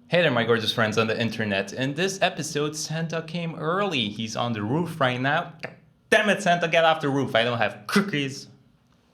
Hey there, my gorgeous friends on the internet. In this episode, Santa came early. He's on the roof right now. Damn it, Santa, get off the roof. I don't have cookies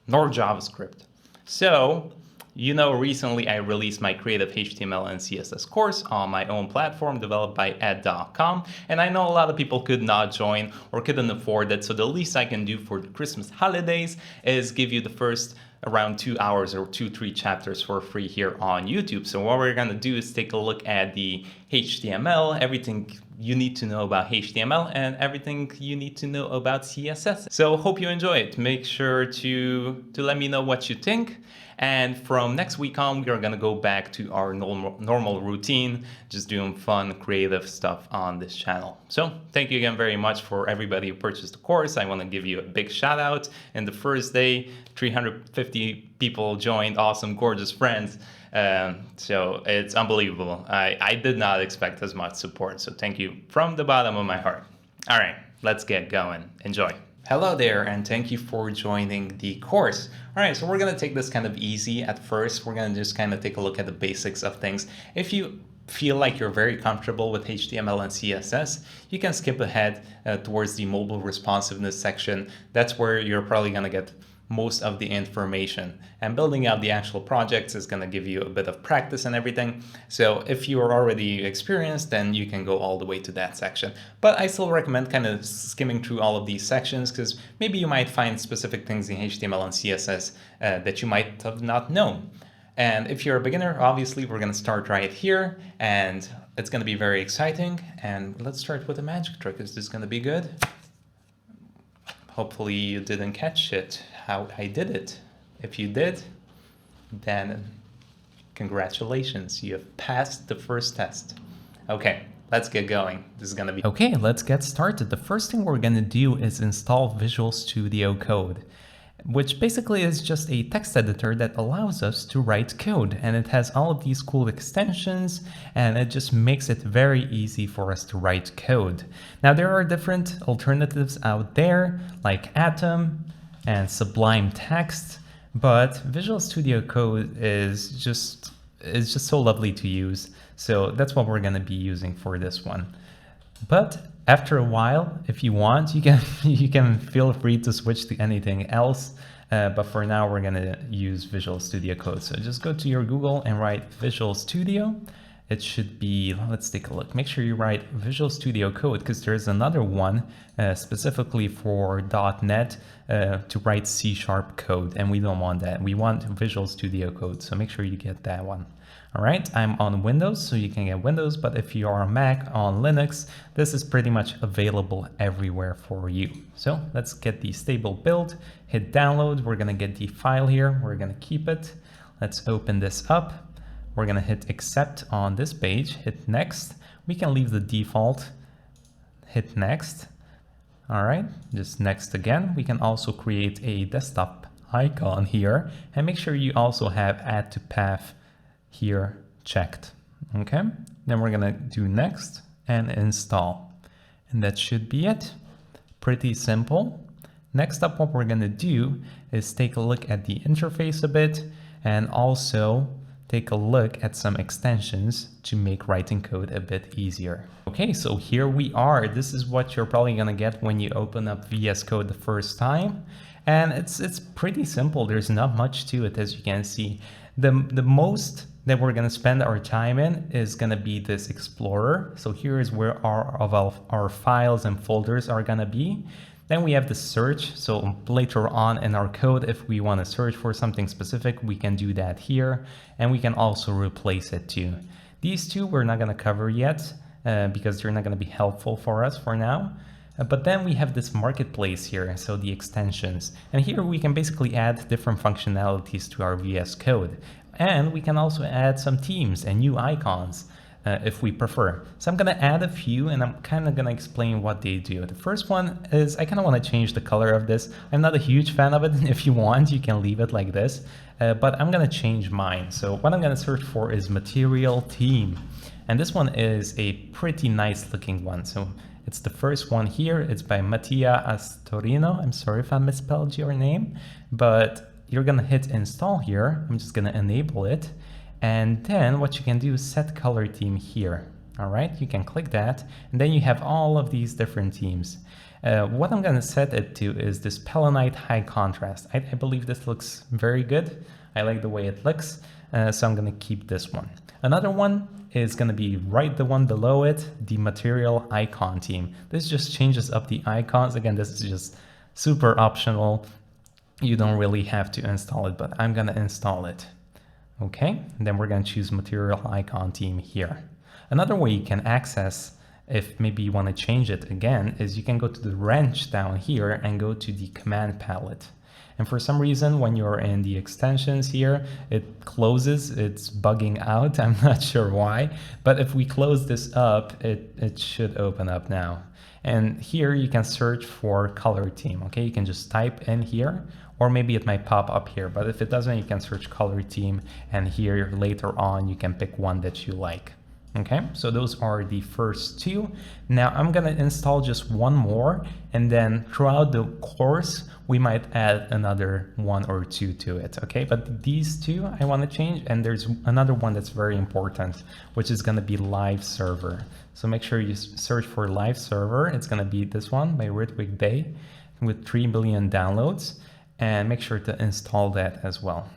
nor JavaScript. So, recently I released my Creative HTML and CSS course on my own platform developed by ed.com. And I know a lot of people could not join or couldn't afford it. So the least I can do for the Christmas holidays is give you the first around 2 hours or 3 chapters for free here on YouTube. So what we're going to do is take a look at the HTML, everything you need to know about HTML and everything you need to know about CSS. So hope you enjoy it. Make sure to let me know what you think. And from next week on, we're going to go back to our normal routine, just doing fun, creative stuff on this channel. So thank you again very much for everybody who purchased the course. I want to give you a big shout out. In the first day, 350 people joined, awesome, gorgeous friends. So it's unbelievable. I did not expect as much support. So thank you from the bottom of my heart. All right, let's get going. Enjoy. Hello there, and thank you for joining the course. All right, so we're going to take this kind of easy at first. We're going to just kind of take a look at the basics of things. If you feel like you're very comfortable with HTML and CSS, you can skip ahead towards the mobile responsiveness section. That's where you're probably going to get most of the information, and building out the actual projects is going to give you a bit of practice and everything. So if you are already experienced, then you can go all the way to that section. But I still recommend kind of skimming through all of these sections, because maybe you might find specific things in HTML and CSS that you might have not known. And if you're a beginner, obviously we're going to start right here, and it's going to be very exciting. And let's start with a magic trick. Is this going to be good? Hopefully you didn't catch it, how I did it. If you did, then congratulations, you have passed the first test. Okay, let's get going. This is gonna be... Okay, let's get started. The first thing we're gonna do is install Visual Studio Code, which basically is just a text editor that allows us to write code. And it has all of these cool extensions, and it just makes it very easy for us to write code. Now, there are different alternatives out there, like Atom and Sublime Text, but Visual Studio Code is just so lovely to use. So that's what we're going to be using for this one. But after a while, if you want, you can feel free to switch to anything else. But for now, we're going to use Visual Studio Code. So just go to your Google and write Visual Studio. It should be, let's take a look. Make sure you write Visual Studio Code, because there's another one specifically for .NET to write C# code. And we don't want that. We want Visual Studio Code. So make sure you get that one. All right, I'm on Windows, so you can get Windows, but if you are on Mac, on Linux, this is pretty much available everywhere for you. So let's get the stable build, hit download. We're gonna get the file here. We're gonna keep it. Let's open this up. We're gonna hit accept on this page, hit next. We can leave the default, hit next. All right, just next again. We can also create a desktop icon here, and make sure you also have add to path here checked. Okay, then we're gonna do next and install, and that should be it. Pretty simple. Next up, what we're gonna do is take a look at the interface a bit, and also take a look at some extensions to make writing code a bit easier. Okay, so here we are. This is what you're probably gonna get when you open up VS Code the first time, and it's pretty simple. There's not much to it, as you can see. The most that we're going to spend our time in is going to be this Explorer. So here is where our files and folders are going to be. Then we have the search. So later on in our code, if we want to search for something specific, we can do that here. And we can also replace it too. These two we're not going to cover yet because they're not going to be helpful for us for now. But then we have this marketplace here, so the extensions. And here we can basically add different functionalities to our VS Code. And we can also add some themes and new icons if we prefer. So I'm going to add a few, and I'm kind of going to explain what they do. The first one is I kind of want to change the color of this. I'm not a huge fan of it. If you want, you can leave it like this. But I'm going to change mine. So what I'm going to search for is material theme. And this one is a pretty nice looking one. So it's the first one here. It's by Mattia Astorino. I'm sorry if I misspelled your name, but you're going to hit install here. I'm just going to enable it. And then what you can do is set color theme here. All right, you can click that, and then you have all of these different themes. What I'm going to set it to is this Pellinite high contrast. I believe this looks very good. I like the way it looks, so I'm going to keep this one. Another one is going to be right the one below it, the material icon theme. This just changes up the icons. Again, this is just super optional. You don't really have to install it, but I'm going to install it. Okay, and then we're going to choose material icon theme here. Another way you can access, if maybe you want to change it again, is you can go to the wrench down here and go to the command palette. And for some reason, when you're in the extensions here, it closes, it's bugging out. I'm not sure why, but if we close this up, it should open up now. And here you can search for color theme, okay? You can just type in here, or maybe it might pop up here, but if it doesn't, you can search color theme, and here later on, you can pick one that you like. Okay, so those are the first two. Now I'm gonna install just one more, and then throughout the course, we might add another one or two to it, okay? But these two I wanna change, and there's another one that's very important, which is gonna be live server. So make sure you search for live server. It's gonna be this one by Ritwik Day with 3 billion downloads, and make sure to install that as well.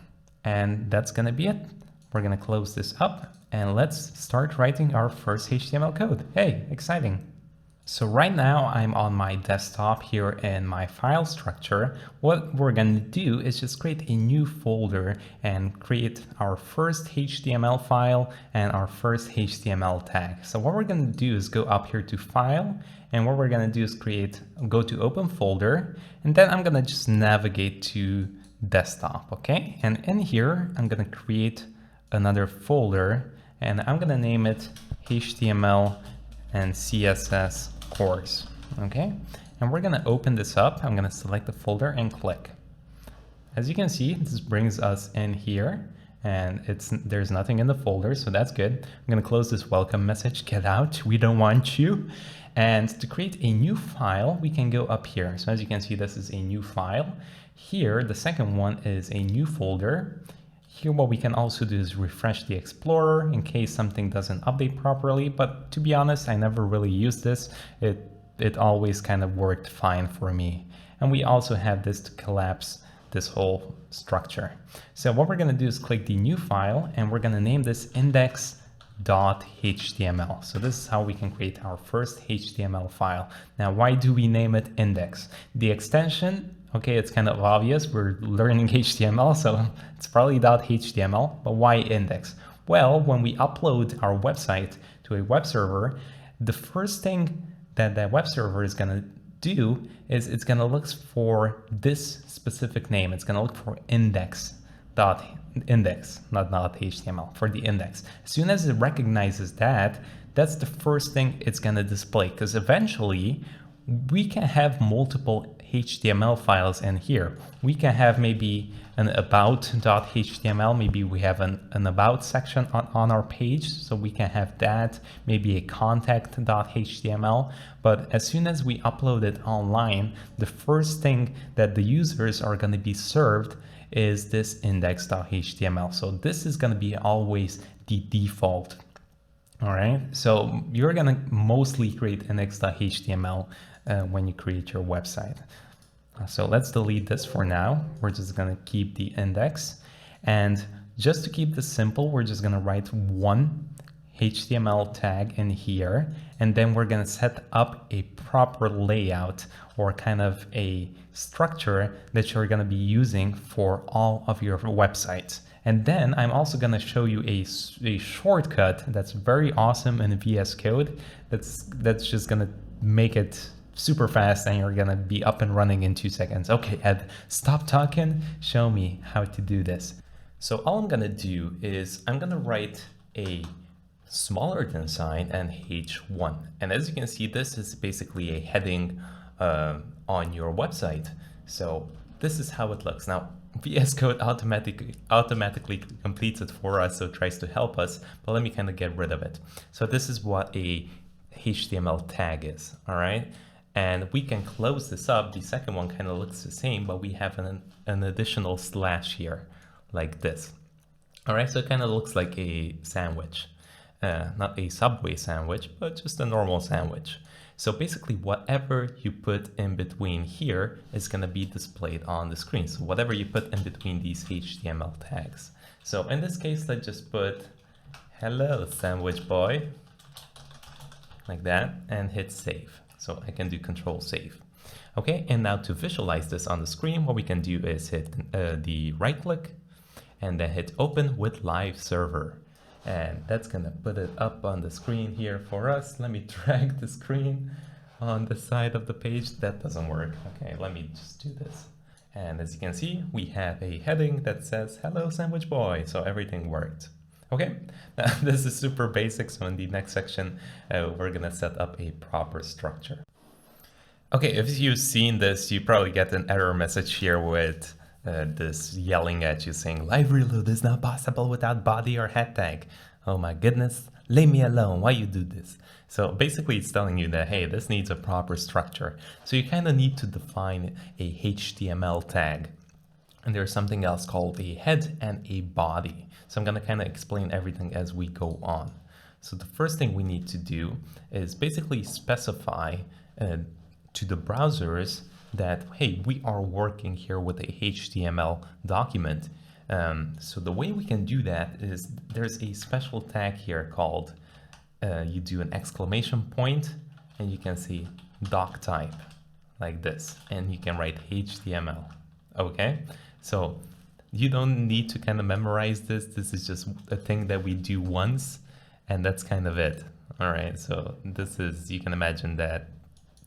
And that's gonna be it. We're gonna close this up. And let's start writing our first HTML code. Hey, exciting. So right now I'm on my desktop here in my file structure. What we're going to do is just create a new folder and create our first HTML file and our first HTML tag. So what we're going to do is go up here to File, and what we're going to do is go to Open Folder, and then I'm going to just navigate to Desktop, okay? And in here, I'm going to create another folder, and I'm going to name it HTML and CSS course. Okay, and we're going to open this up. I'm going to select the folder and click. As you can see, this brings us in here, and there's nothing in the folder, so that's good. I'm going to close this welcome message. Get out, we don't want you. And to create a new file, we can go up here. So as you can see, this is a new file. Here, the second one is a new folder. Here, what we can also do is refresh the Explorer in case something doesn't update properly. But to be honest, I never really used this. It always kind of worked fine for me. And we also have this to collapse this whole structure. So what we're going to do is click the new file, and we're going to name this index.html. So this is how we can create our first HTML file. Now, why do we name it index? The extension, okay, it's kind of obvious. We're learning HTML, so it's probably .html, but why index? Well, when we upload our website to a web server, the first thing that that web server is going to do is it's going to look for this specific name. It's going to look for index, not .html, for the index. As soon as it recognizes that, that's the first thing it's going to display, because eventually we can have multiple HTML files in here. We can have maybe an about.html, maybe we have an about section on our page, so we can have that, maybe a contact.html. But as soon as we upload it online, the first thing that the users are going to be served is this index.html. So this is going to be always the default. All right, so you're going to mostly create index.html when you create your website. So let's delete this for now. We're just going to keep the index. And just to keep this simple, we're just going to write one HTML tag in here. And then we're going to set up a proper layout, or kind of a structure that you're going to be using for all of your websites. And then I'm also going to show you a shortcut that's very awesome in VS Code. That's just going to make it super fast, and you're going to be up and running in 2 seconds. Okay, Ed, stop talking. Show me how to do this. So all I'm going to do is I'm going to write a smaller than sign and H1. And as you can see, this is basically a heading on your website. So this is how it looks. Now, VS Code automatically completes it for us, so it tries to help us, but let me kind of get rid of it. So this is what a HTML tag is, all right? And we can close this up. The second one kind of looks the same, but we have an additional slash here, like this. All right, so it kind of looks like a sandwich. Not a Subway sandwich, but just a normal sandwich. So basically whatever you put in between here is going to be displayed on the screen. So whatever you put in between these HTML tags. So in this case, let's just put hello sandwich boy, like that, and hit save. So I can do control save. Okay, and now to visualize this on the screen, what we can do is hit the right click and then hit open with live server. And that's gonna put it up on the screen here for us. Let me drag the screen on the side of the page. That doesn't work. Okay, let me just do this. And as you can see, we have a heading that says, hello sandwich boy. So everything worked. Okay, now this is super basic. So in the next section, we're gonna set up a proper structure. Okay, if you've seen this, you probably get an error message here with this yelling at you saying live reload is not possible without body or head tag. Oh my goodness, leave me alone, why you do this? So basically it's telling you that, hey, this needs a proper structure. So you kind of need to define a HTML tag. And there's something else called a head and a body. So I'm going to kind of explain everything as we go on. So the first thing we need to do is basically specify to the browsers that, hey, we are working here with a HTML document. So the way we can do that is there's a special tag here called, you do an exclamation point and you can see doc type like this, and you can write HTML. Okay, so you don't need to kind of memorize this. This is just a thing that we do once and that's kind of it. All right, so this is, you can imagine that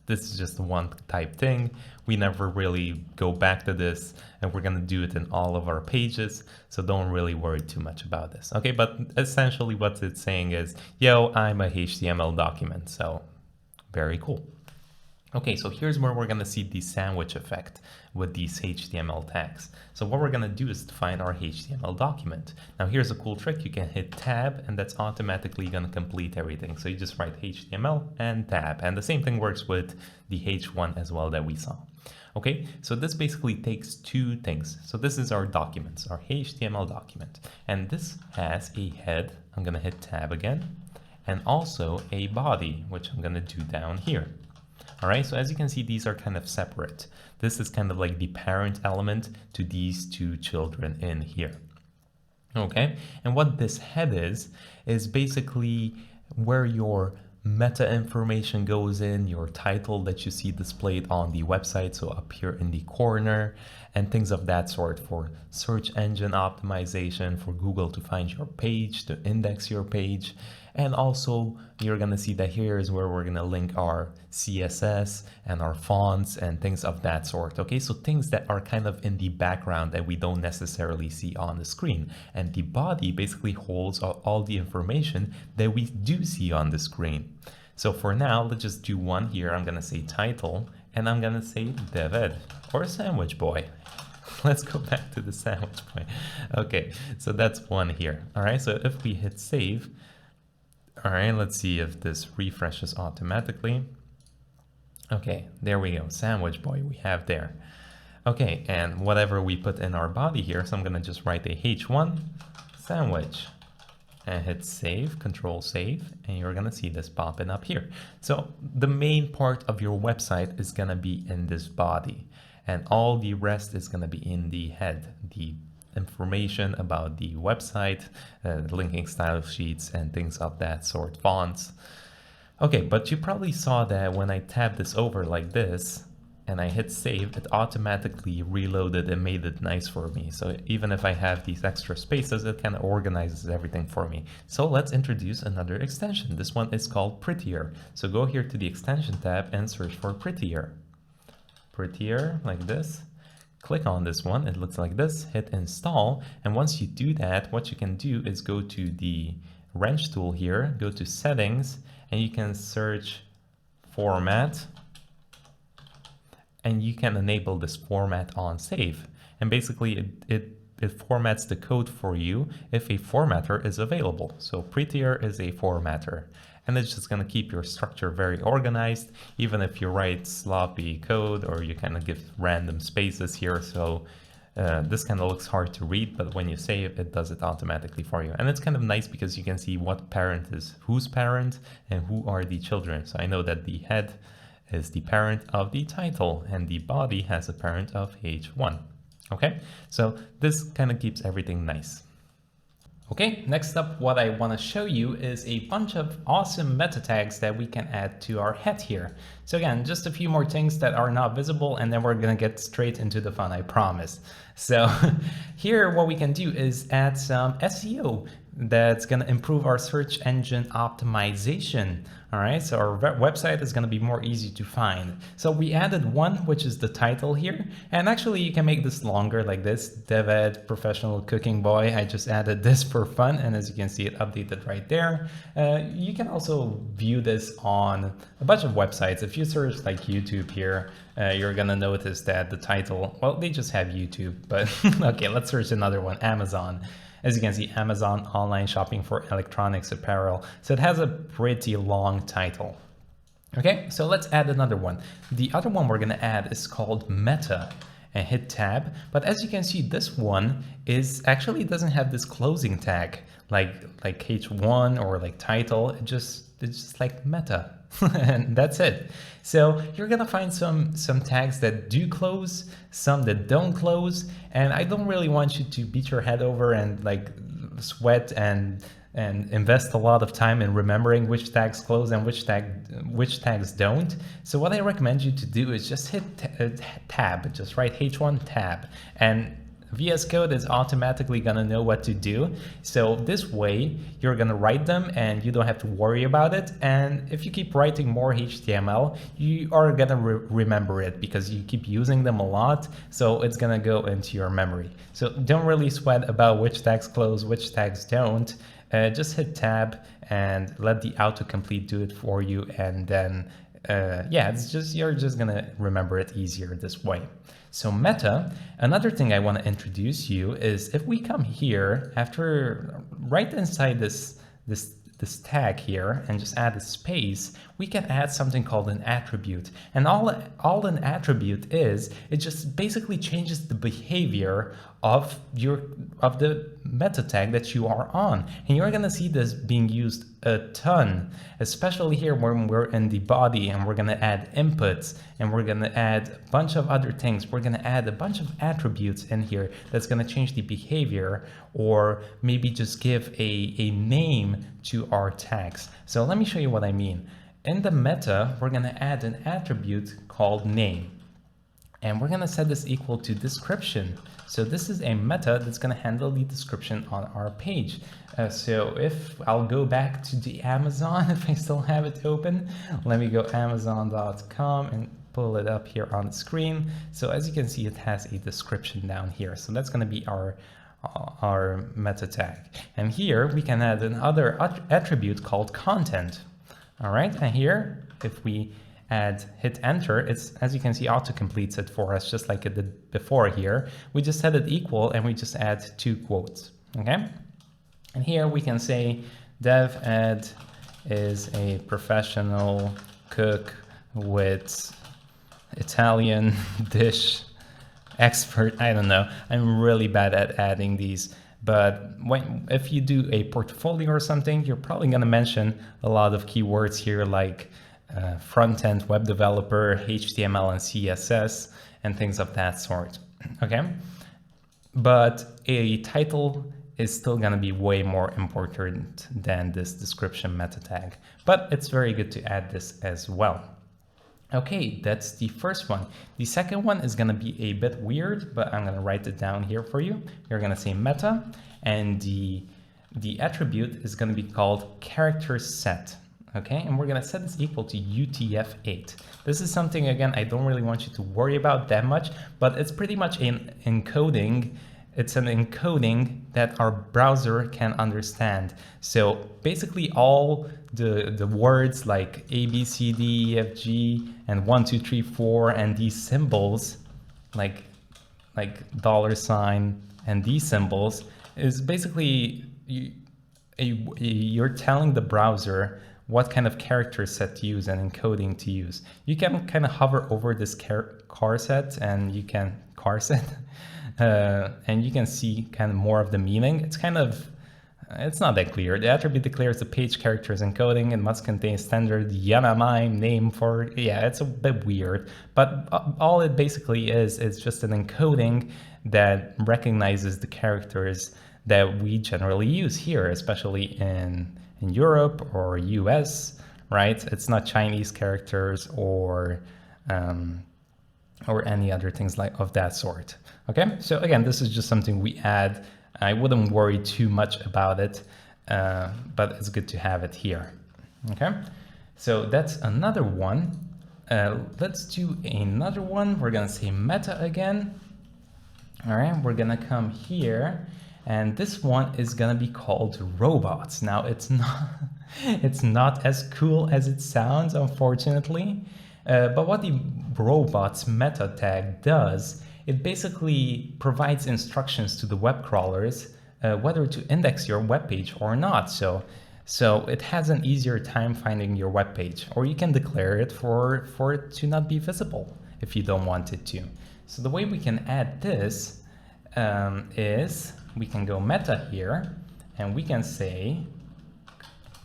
this is just one type thing. We never really go back to this, and we're gonna do it in all of our pages. So don't really worry too much about this. Okay, but essentially what it's saying is, yo, I'm a HTML document. So very cool. Okay, so here's where we're gonna see the sandwich effect with these HTML tags. So what we're gonna do is define our HTML document. Now here's a cool trick. You can hit tab and that's automatically gonna complete everything. So you just write HTML and tab, and the same thing works with the H1 as well that we saw. Okay, so this basically takes two things. So this is our documents, our HTML document, and this has a head. I'm gonna hit tab again, and also a body, which I'm gonna do down here. All right, so as you can see, these are kind of separate. This is kind of like the parent element to these two children in here. Okay, and what this head is basically where your meta information goes in, your title that you see displayed on the website, so up here in the corner, and things of that sort for search engine optimization, for Google to find your page, to index your page. And also you're going to see that here is where we're going to link our CSS and our fonts and things of that sort. Okay, so things that are kind of in the background that we don't necessarily see on the screen. And the body basically holds all the information that we do see on the screen. So for now, let's just do one here. I'm going to say title, and I'm going to say David or sandwich boy. Let's go back to the sandwich boy. Okay, so that's one here. All right, so if we hit save, all right, let's see if this refreshes automatically. Okay, there we go, sandwich boy we have there. Okay, and whatever we put in our body here, so I'm gonna just write a H1 sandwich and hit save, control save, and you're gonna see this popping up here. So the main part of your website is gonna be in this body, and all the rest is gonna be in the head, the information about the website, linking style sheets and things of that sort, fonts. Okay, but you probably saw that when I tabbed this over like this and I hit save, it automatically reloaded and made it nice for me. So even if I have these extra spaces, it kind of organizes everything for me. So let's introduce another extension. This one is called Prettier. So go here to the extension tab and search for Prettier. Prettier, like this. Click on this one, it looks like this, hit install, and once you do that, what you can do is go to the wrench tool here, go to settings, and you can search format, and you can enable this format on save. And basically it formats the code for you if a formatter is available. So Prettier is a formatter. And it's just going to keep your structure very organized, even if you write sloppy code or you kind of give random spaces here. So This kind of looks hard to read, but when you save, it does it automatically for you. And it's kind of nice because you can see what parent is whose parent and who are the children. So I know that the head is the parent of the title and the body has a parent of H1. Okay, so this kind of keeps everything nice. Okay, next up, what I want to show you is a bunch of awesome meta tags that we can add to our head here. So again, just a few more things that are not visible, and then we're going to get straight into the fun, I promise. So here, what we can do is add some SEO that's going to improve our search engine optimization. All right, so our website is going to be more easy to find. So we added one, which is the title here. And actually you can make this longer like this, DevEd Professional Cooking Boy. I just added this for fun. And as you can see, it updated right there. You can also view this on a bunch of websites. If you search like YouTube here, you're going to notice that the title, well, they just have YouTube, but okay, let's search another one, Amazon. As you can see, Amazon online shopping for electronics apparel. So it has a pretty long title. Okay, so let's add another one. The other one we're going to add is called Meta, and hit tab. But as you can see, this one is actually doesn't have this closing tag like H1 or like title. It's just like Meta. And that's it. So you're gonna find some tags that do close, some that don't close, and I don't really want you to beat your head over and like sweat and invest a lot of time in remembering which tags close and which tags don't. So what I recommend you to do is just hit tab, just write H1 tab, and VS Code is automatically going to know what to do. So this way you're going to write them and you don't have to worry about it. And if you keep writing more HTML, you are going to remember it because you keep using them a lot. So it's going to go into your memory. So don't really sweat about which tags close, which tags don't. Just hit tab and let the autocomplete do it for you. And then yeah, you're just going to remember it easier this way. So Meta, another thing I want to introduce you is if we come here after right inside this tag here and just add a space, we can add something called an attribute. And all an attribute is, it just basically changes the behavior of the meta tag that you are on. And you're going to see this being used a ton, especially here when we're in the body and we're going to add inputs and we're going to add a bunch of other things. We're going to add a bunch of attributes in here that's going to change the behavior or maybe just give a name to our tags. So let me show you what I mean. In the meta, we're going to add an attribute called name. And we're going to set this equal to description. So this is a meta that's going to handle the description on our page. So if I'll go back to the Amazon, if I still have it open, let me go amazon.com and pull it up here on the screen. So as you can see, it has a description down here. So that's going to be our meta tag. And here we can add another attribute called content. All right. And here, if we hit enter, it's, as you can see, auto completes it for us just like it did before here. We just set it equal and we just add 2 quotes. Okay. And here we can say DevEd is a professional cook with Italian dish expert. I don't know. I'm really bad at adding these. But if you do a portfolio or something, you're probably going to mention a lot of keywords here like front-end web developer, HTML and CSS, and things of that sort. Okay, but a title is still going to be way more important than this description meta tag, but it's very good to add this as well. Okay, that's the first one. The second one is going to be a bit weird, but I'm going to write it down here for you. You're going to say meta, and the attribute is going to be called character set. Okay, and we're going to set this equal to UTF-8. This is something, again, I don't really want you to worry about that much, but it's pretty much an encoding. It's an encoding that our browser can understand. So basically all the words like A, B, C, D, E, F, G, and 1, 2, 3, 4, and these symbols like $, and these symbols is basically you're telling the browser what kind of character set to use and encoding to use. You can kind of hover over this car set and you can And you can see kind of more of the meaning. It's not that clear. The attribute declares the page characters encoding and must contain standard YAML name for, yeah, it's a bit weird. But all it basically is just an encoding that recognizes the characters that we generally use here, especially in Europe or US, right? It's not Chinese characters or any other things like of that sort. Okay, so again, this is just something we add. I wouldn't worry too much about it, but it's good to have it here. Okay, so that's another one. Let's do another one. We're gonna say meta again. All right, we're gonna come here, and this one is gonna be called robots. Now it's not as cool as it sounds, unfortunately. But what the robots meta tag does, it basically provides instructions to the web crawlers whether to index your web page or not. So it has an easier time finding your web page, or you can declare it for it to not be visible if you don't want it to. So the way we can add this is we can go meta here, and we can say,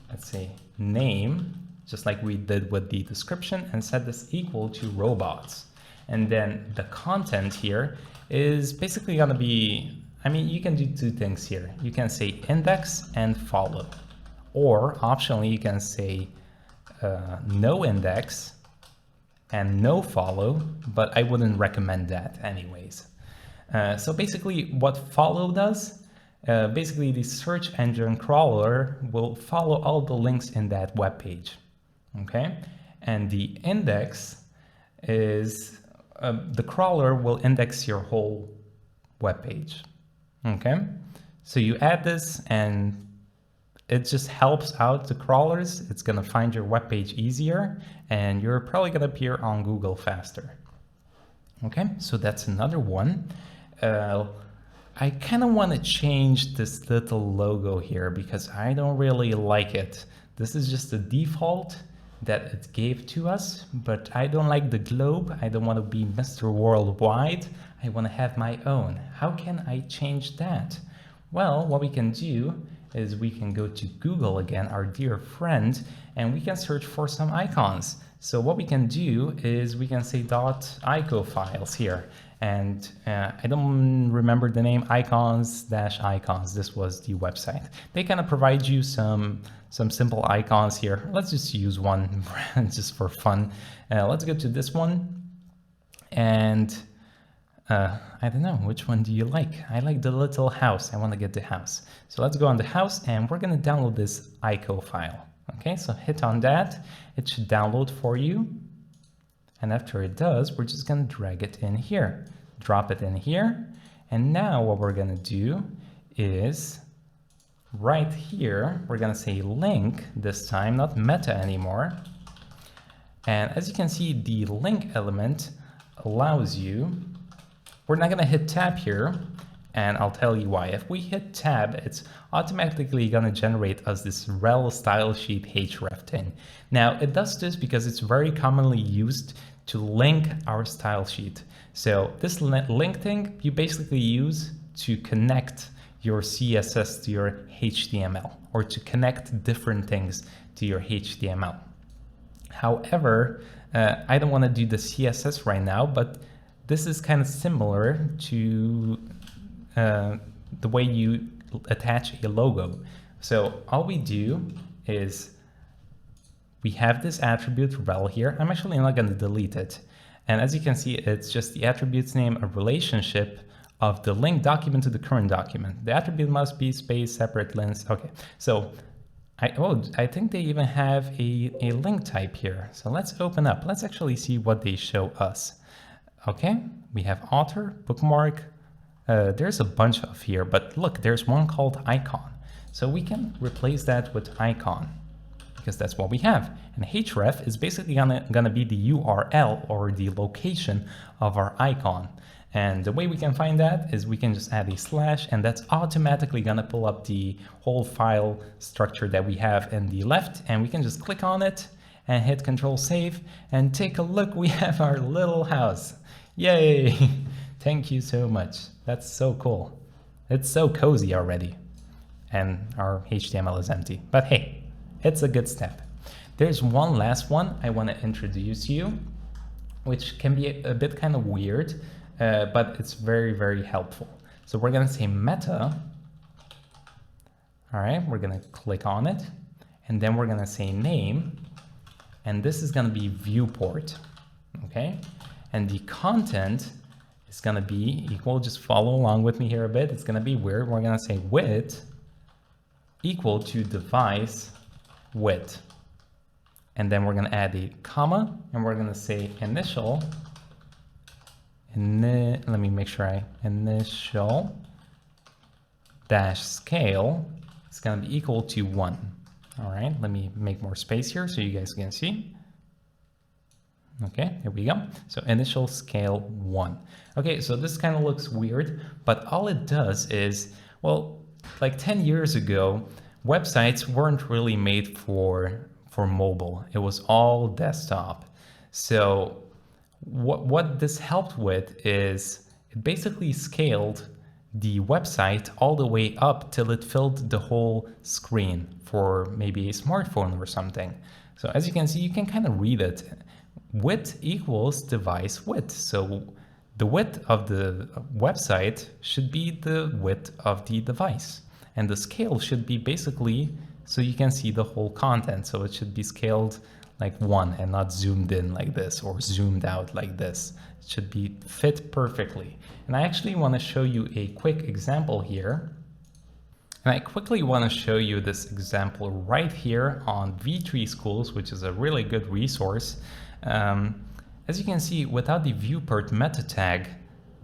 let's say name, just like we did with the description, and set this equal to robots. And then the content here is basically going to be, I mean, you can do two things here. You can say index and follow, or optionally you can say no index and no follow, but I wouldn't recommend that anyways. So basically what follow does, basically the search engine crawler will follow all the links in that web page. Okay, and the index is the crawler will index your whole web page. Okay, so you add this and it just helps out the crawlers. It's going to find your web page easier, and you're probably going to appear on Google faster. Okay, so that's another one. I kind of want to change this little logo here because I don't really like it. This is just the default that it gave to us, but I don't like the globe. I don't want to be Mr. Worldwide. I want to have my own. How can I change that? Well, what we can do is we can go to Google again, our dear friend, and we can search for some icons. So what we can do is we can say .ico files here. And I don't remember the name, icons-icons. This was the website. They kind of provide you some simple icons here. Let's just use one just for fun. Let's go to this one. And I don't know, which one do you like? I like the little house. I want to get the house. So let's go on the house, and we're going to download this ICO file. Okay, so hit on that. It should download for you. And after it does, we're just going to drag it in here, drop it in here. And now what we're going to do is right here, we're going to say link this time, not meta anymore. And as you can see, the link element allows you, we're not going to hit tab here. And I'll tell you why. If we hit tab, it's automatically going to generate us this rel style sheet href thing. Now it does this because it's very commonly used to link our style sheet. So this link thing you basically use to connect your CSS to your HTML, or to connect different things to your HTML. However, I don't want to do the CSS right now, but this is kind of similar to the way you attach a logo. So all we do is we have this attribute rel here. I'm actually not going to delete it. And as you can see, it's just the attribute's name, a relationship of the link document to the current document. The attribute must be space, separate links. Okay, so I think they even have a link type here. So let's open up. Let's actually see what they show us. Okay, we have author, bookmark. There's a bunch of here, but look, there's one called icon. So we can replace that with icon, because that's what we have. And href is basically gonna be the URL, or the location of our icon. And the way we can find that is we can just add a slash, and that's automatically gonna pull up the whole file structure that we have in the left, and we can just click on it and hit Control Save, and take a look, we have our little house. Yay! Thank you so much. That's so cool. It's so cozy already. And our HTML is empty. But hey, it's a good step. There's one last one I want to introduce you, which can be a bit kind of weird, but it's very, very helpful. So we're going to say meta. All right, we're going to click on it. And then we're going to say name. And this is going to be viewport. Okay. And the content is going to be equal. Just follow along with me here a bit. It's going to be weird. We're going to say width equal to device width. And then we're going to add a comma, and we're going to say initial. Let me make sure initial dash scale is going to be equal to 1. All right, let me make more space here so you guys can see. Okay, here we go. So initial scale 1. Okay, so this kind of looks weird, but all it does is, well, like 10 years ago, websites weren't really made for mobile. It was all desktop. So what this helped with is it basically scaled the website all the way up till it filled the whole screen for maybe a smartphone or something. So as you can see, you can kind of read it. Width equals device width. So the width of the website should be the width of the device. And the scale should be basically so you can see the whole content. So it should be scaled like 1 and not zoomed in like this or zoomed out like this. It should be fit perfectly. And I actually want to show you a quick example here. And I quickly want to show you this example right here on V3 Schools, which is a really good resource. As you can see, without the viewport meta tag,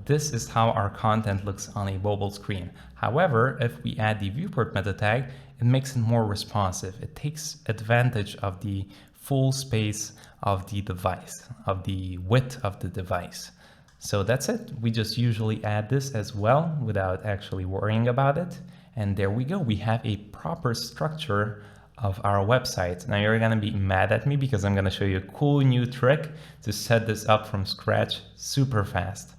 this is how our content looks on a mobile screen. However, if we add the viewport meta tag, it makes it more responsive. It takes advantage of the full space of the device, of the width of the device. So that's it. We just usually add this as well without actually worrying about it. And there we go. We have a proper structure of our website. Now you're going to be mad at me because I'm going to show you a cool new trick to set this up from scratch super fast.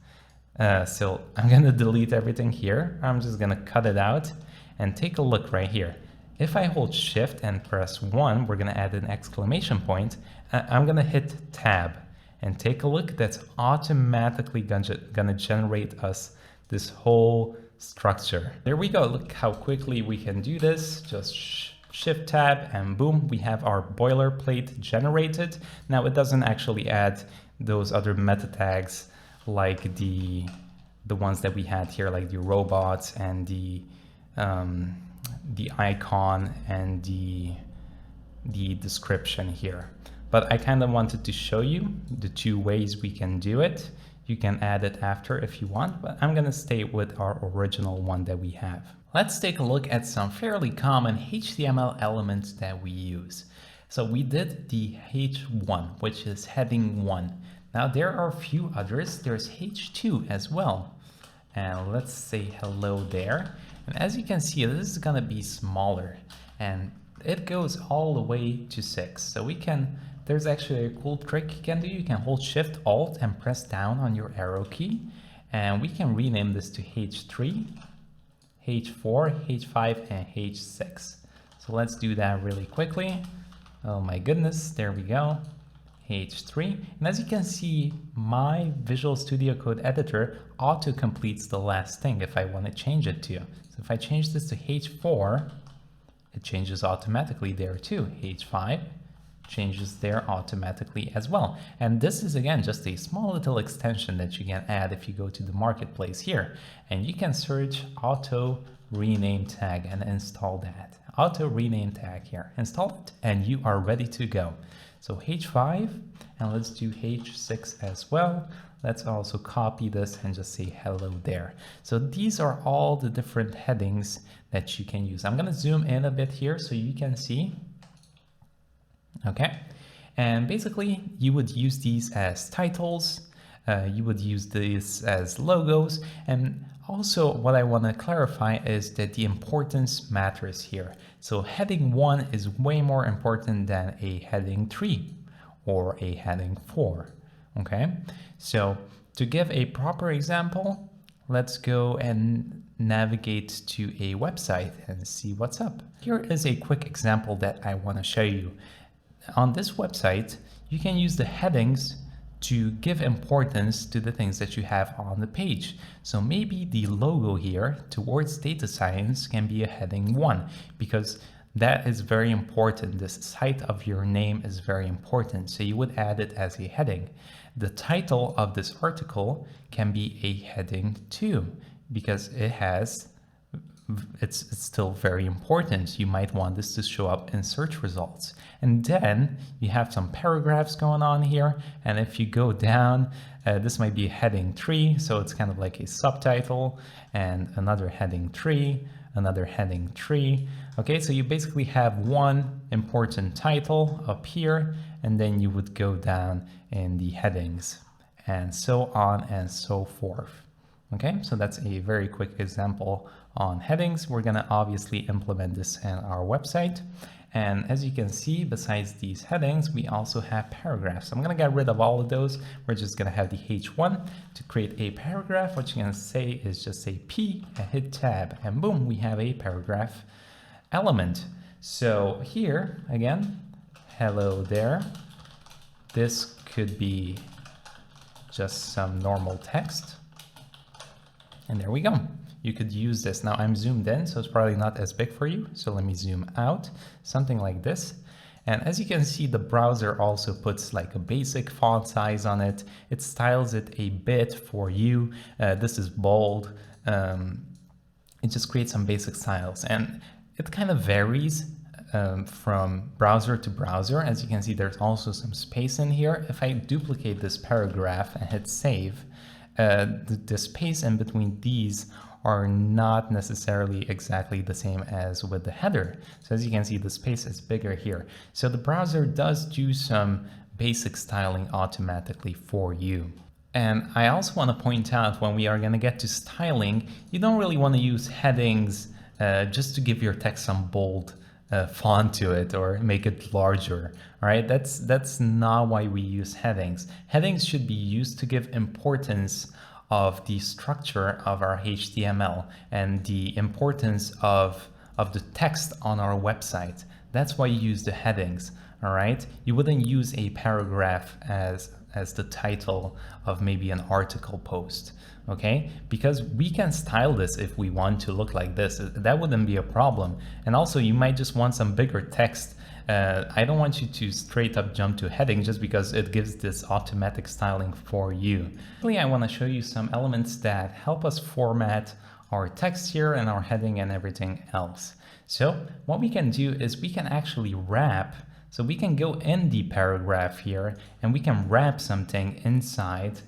So I'm going to delete everything here. I'm just going to cut it out and take a look right here. If I hold shift and press 1, we're going to add an exclamation point. I'm going to hit tab and take a look. That's automatically going to generate us this whole structure. There we go. Look how quickly we can do this. Just shift tab and boom, we have our boilerplate generated. Now it doesn't actually add those other meta tags like the ones that we had here, like the robots and the icon and the description here. But I kind of wanted to show you the two ways we can do it. You can add it after if you want, but I'm going to stay with our original one that we have. Let's take a look at some fairly common HTML elements that we use. So we did the H1, which is heading 1. Now there are a few others. There's H2 as well. And let's say hello there. And as you can see, this is going to be smaller and it goes all the way to 6. So there's actually a cool trick you can do. You can hold Shift Alt and press down on your arrow key. And we can rename this to H3, H4, H5, and H6. So let's do that really quickly. Oh my goodness, there we go. H3. And as you can see, my Visual Studio Code editor auto completes the last thing if I want to change it to. So if I change this to H4, it changes automatically there too. H5 changes there automatically as well. And this is again just a small little extension that you can add if you go to the marketplace here. And you can search auto rename tag and install that. Auto rename tag here. Install it and you are ready to go. So H5, and let's do H6 as well. Let's also copy this and just say hello there. So these are all the different headings that you can use. I'm going to zoom in a bit here so you can see. Okay. And basically you would use these as titles. You would use these as logos. And also what I want to clarify is that the importance matters here. So heading 1 is way more important than a heading 3 or a heading 4. Okay. So to give a proper example, let's go and navigate to a website and see what's up. Here is a quick example that I want to show you. On this website, you can use the headings to give importance to the things that you have on the page. So maybe the logo here towards data science can be a heading 1, because that is very important. This site of your name is very important. So you would add it as a heading. The title of this article can be a heading 2, because it's still very important. You might want this to show up in search results. And then you have some paragraphs going on here. And if you go down, this might be heading 3. So it's kind of like a subtitle, and another heading 3, another heading 3. Okay, so you basically have one important title up here, and then you would go down in the headings, and so on and so forth. Okay, so that's a very quick example on headings. We're going to obviously implement this in our website. And as you can see, besides these headings, we also have paragraphs. I'm going to get rid of all of those. We're just going to have the H1 to create a paragraph. What you're going to say is just say P and hit tab, and boom, we have a paragraph element. So here again, hello there. This could be just some normal text. And there we go. You could use this. Now I'm zoomed in, so it's probably not as big for you. So let me zoom out, something like this. And as you can see, the browser also puts like a basic font size on it. It styles it a bit for you. This is bold. It just creates some basic styles. And it kind of varies from browser to browser. As you can see, there's also some space in here. If I duplicate this paragraph and hit save, the space in between these are not necessarily exactly the same as with the header. So as you can see, the space is bigger here. So the browser does do some basic styling automatically for you. And I also want to point out, when we are going to get to styling, you don't really want to use headings just to give your text some bold font to it or make it larger. All right, that's not why we use headings. Headings should be used to give importance of the structure of our HTML and the importance of the text on our website. That's why you use the headings. All right, you wouldn't use a paragraph as the title of maybe an article post. Okay, because we can style this if we want to look like this. That wouldn't be a problem. And also, you might just want some bigger text. I don't want you to straight up jump to heading just because it gives this automatic styling for you. Actually, I want to show you some elements that help us format our text here and our heading and everything else. So what we can do is we can actually wrap. So we can go in the paragraph here and we can wrap something inside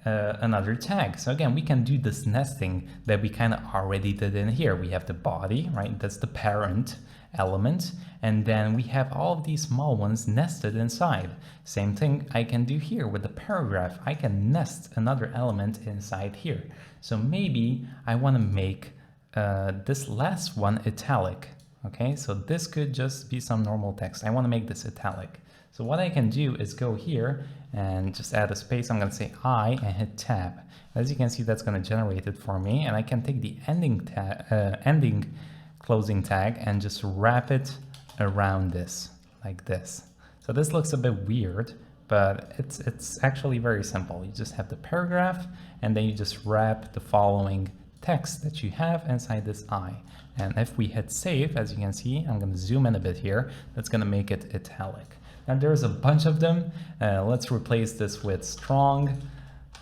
another tag. So again, we can do this nesting that we kind of already did in here. We have the body, right? That's the parent element. And then we have all of these small ones nested inside. Same thing I can do here with the paragraph. I can nest another element inside here. So maybe I want to make this last one italic. Okay, so this could just be some normal text. I want to make this italic. So what I can do is go here and just add a space. I'm going to say I and hit tab. As you can see, that's going to generate it for me. And I can take the ending closing tag and just wrap it around this like this. So this looks a bit weird, but it's actually very simple. You just have the paragraph and then you just wrap the following text that you have inside this I. And if we hit save, as you can see, I'm going to zoom in a bit here. That's going to make it italic. And there's a bunch of them. Let's replace this with strong.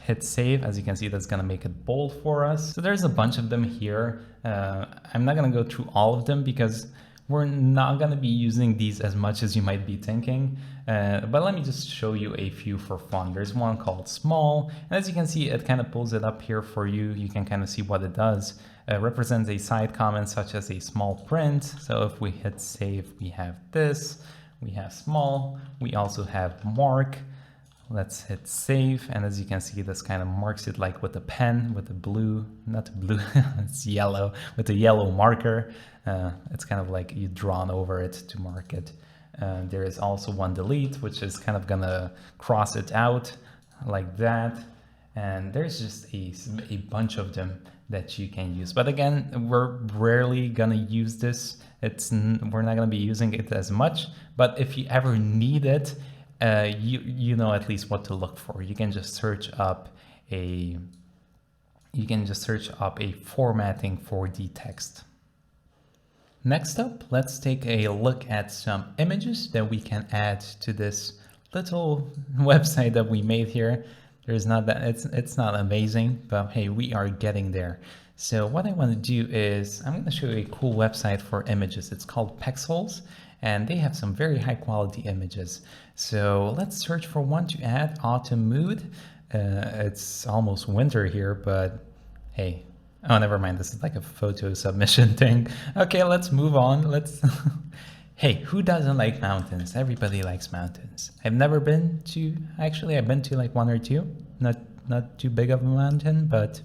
Hit save. As you can see, that's going to make it bold for us. So there's a bunch of them here. I'm not going to go through all of them because we're not going to be using these as much as you might be thinking. But let me just show you a few for fun. There's one called small. And as you can see, it kind of pulls it up here for you. You can kind of see what it does. Represents a side comment such as a small print. So if we hit save, we have this. We have small. We also have mark. Let's hit save. And as you can see, this kind of marks it like with a pen, with a blue, not blue, it's yellow, with a yellow marker. It's kind of like you drawn over it to mark it. There is also one delete, which is kind of gonna cross it out like that. And there's just a bunch of them that you can use. But again, we're rarely gonna use this. We're not gonna be using it as much, but if you ever need it, you know at least what to look for. You can just search up a formatting for the text. Next up, let's take a look at some images that we can add to this little website that we made here. It's not amazing, but hey, we are getting there. So what I want to do is I'm going to show you a cool website for images. It's called Pexels, and they have some very high quality images. So let's search for one to add. Autumn mood. It's almost winter here, but hey, oh, never mind. This is like a photo submission thing. Okay, let's move on. Hey, who doesn't like mountains? Everybody likes mountains. I've been to like one or two. Not too big of a mountain, but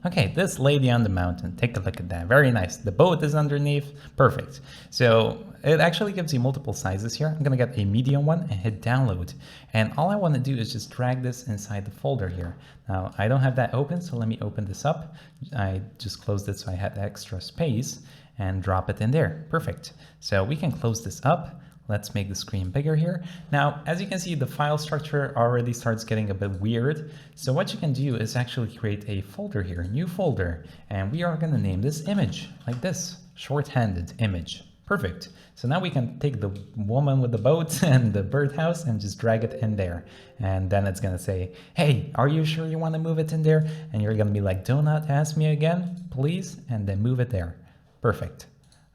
okay, this lady on the mountain, take a look at that. Very nice. The boat is underneath. Perfect. So it actually gives you multiple sizes here. I'm gonna get a medium one and hit download. And all I want to do is just drag this inside the folder here. Now, I don't have that open, so let me open this up. I just closed it so I had extra space and drop it in there. Perfect. So we can close this up. Let's make the screen bigger here. Now, as you can see, the file structure already starts getting a bit weird. So what you can do is actually create a folder here, new folder, and we are going to name this image like this, shorthanded image. Perfect. So now we can take the woman with the boat and the birdhouse and just drag it in there. And then it's going to say, hey, are you sure you want to move it in there? And you're going to be like, do not ask me again, please. And then move it there. Perfect.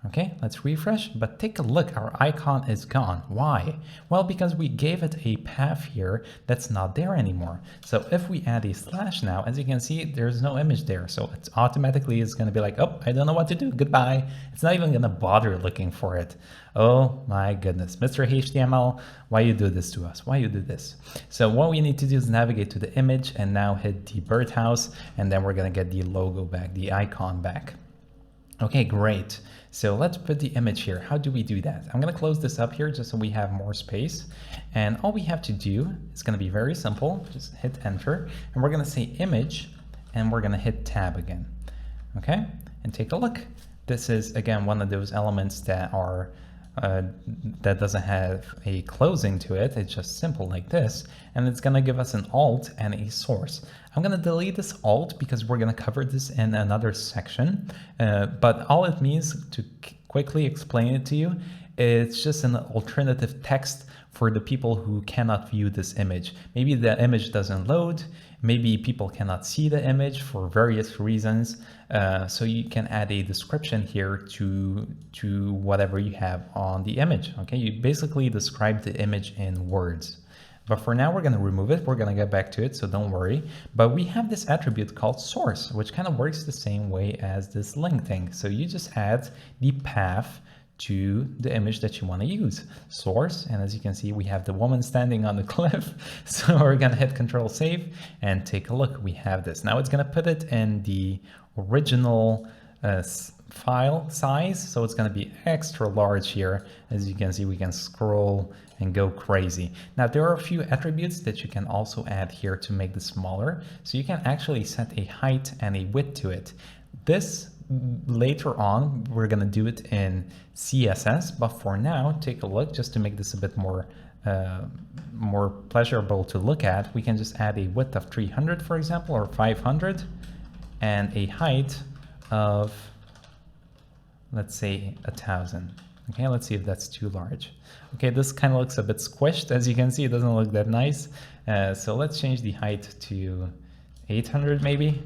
Okay, let's refresh, but take a look, our icon is gone. Why? Well, because we gave it a path here that's not there anymore. So if we add a slash now, as you can see, there's no image there. So it's automatically is going to be like, oh, I don't know what to do. Goodbye. It's not even going to bother looking for it. Oh my goodness, Mr. HTML, why you do this to us? Why you do this? So what we need to do is navigate to the image and now hit the birdhouse, and then we're going to get the logo back, the icon back. Okay, great. So let's put the image here. How do we do that? I'm going to close this up here just so we have more space. And all we have to do is going to be very simple. Just hit enter. And we're going to say image, and we're going to hit tab again. Okay, and take a look. This is, again, one of those elements that are that doesn't have a closing to it. It's just simple like this, and it's going to give us an alt and a source. I'm going to delete this alt because we're going to cover this in another section, but all it means, to quickly explain it to you, it's just an alternative text for the people who cannot view this image. Maybe the image doesn't load, maybe people cannot see the image for various reasons, so you can add a description here to whatever you have on the image. Okay, you basically describe the image in words. But for now, we're going to remove it. We're going to get back to it, so don't worry. But we have this attribute called source, which kind of works the same way as this link thing. So you just add the path to the image that you want to use, source. And as you can see, we have the woman standing on the cliff. So we're going to hit Control Save and take a look. We have this. Now it's going to put it in the original file size. So it's going to be extra large here. As you can see, we can scroll and go crazy. Now there are a few attributes that you can also add here to make this smaller. So you can actually set a height and a width to it. This later on, we're going to do it in CSS, but for now, take a look just to make this a bit more pleasurable to look at. We can just add a width of 300, for example, or 500, and a height of, let's say, 1000. Okay, let's see if that's too large. Okay, this kind of looks a bit squished. As you can see, it doesn't look that nice. So let's change the height to 800 maybe.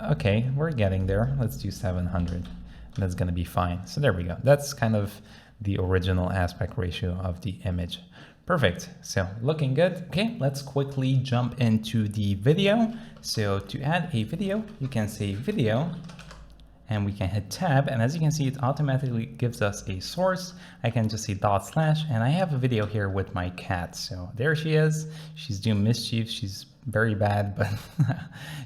Okay, we're getting there. Let's do 700. That's going to be fine. So there we go. That's kind of the original aspect ratio of the image. Perfect. So looking good. Okay, let's quickly jump into the video. So to add a video, you can say video, and we can hit tab, and as you can see, it automatically gives us a source. I can just say /, and I have a video here with my cat. So there she is. She's doing mischief. She's very bad, but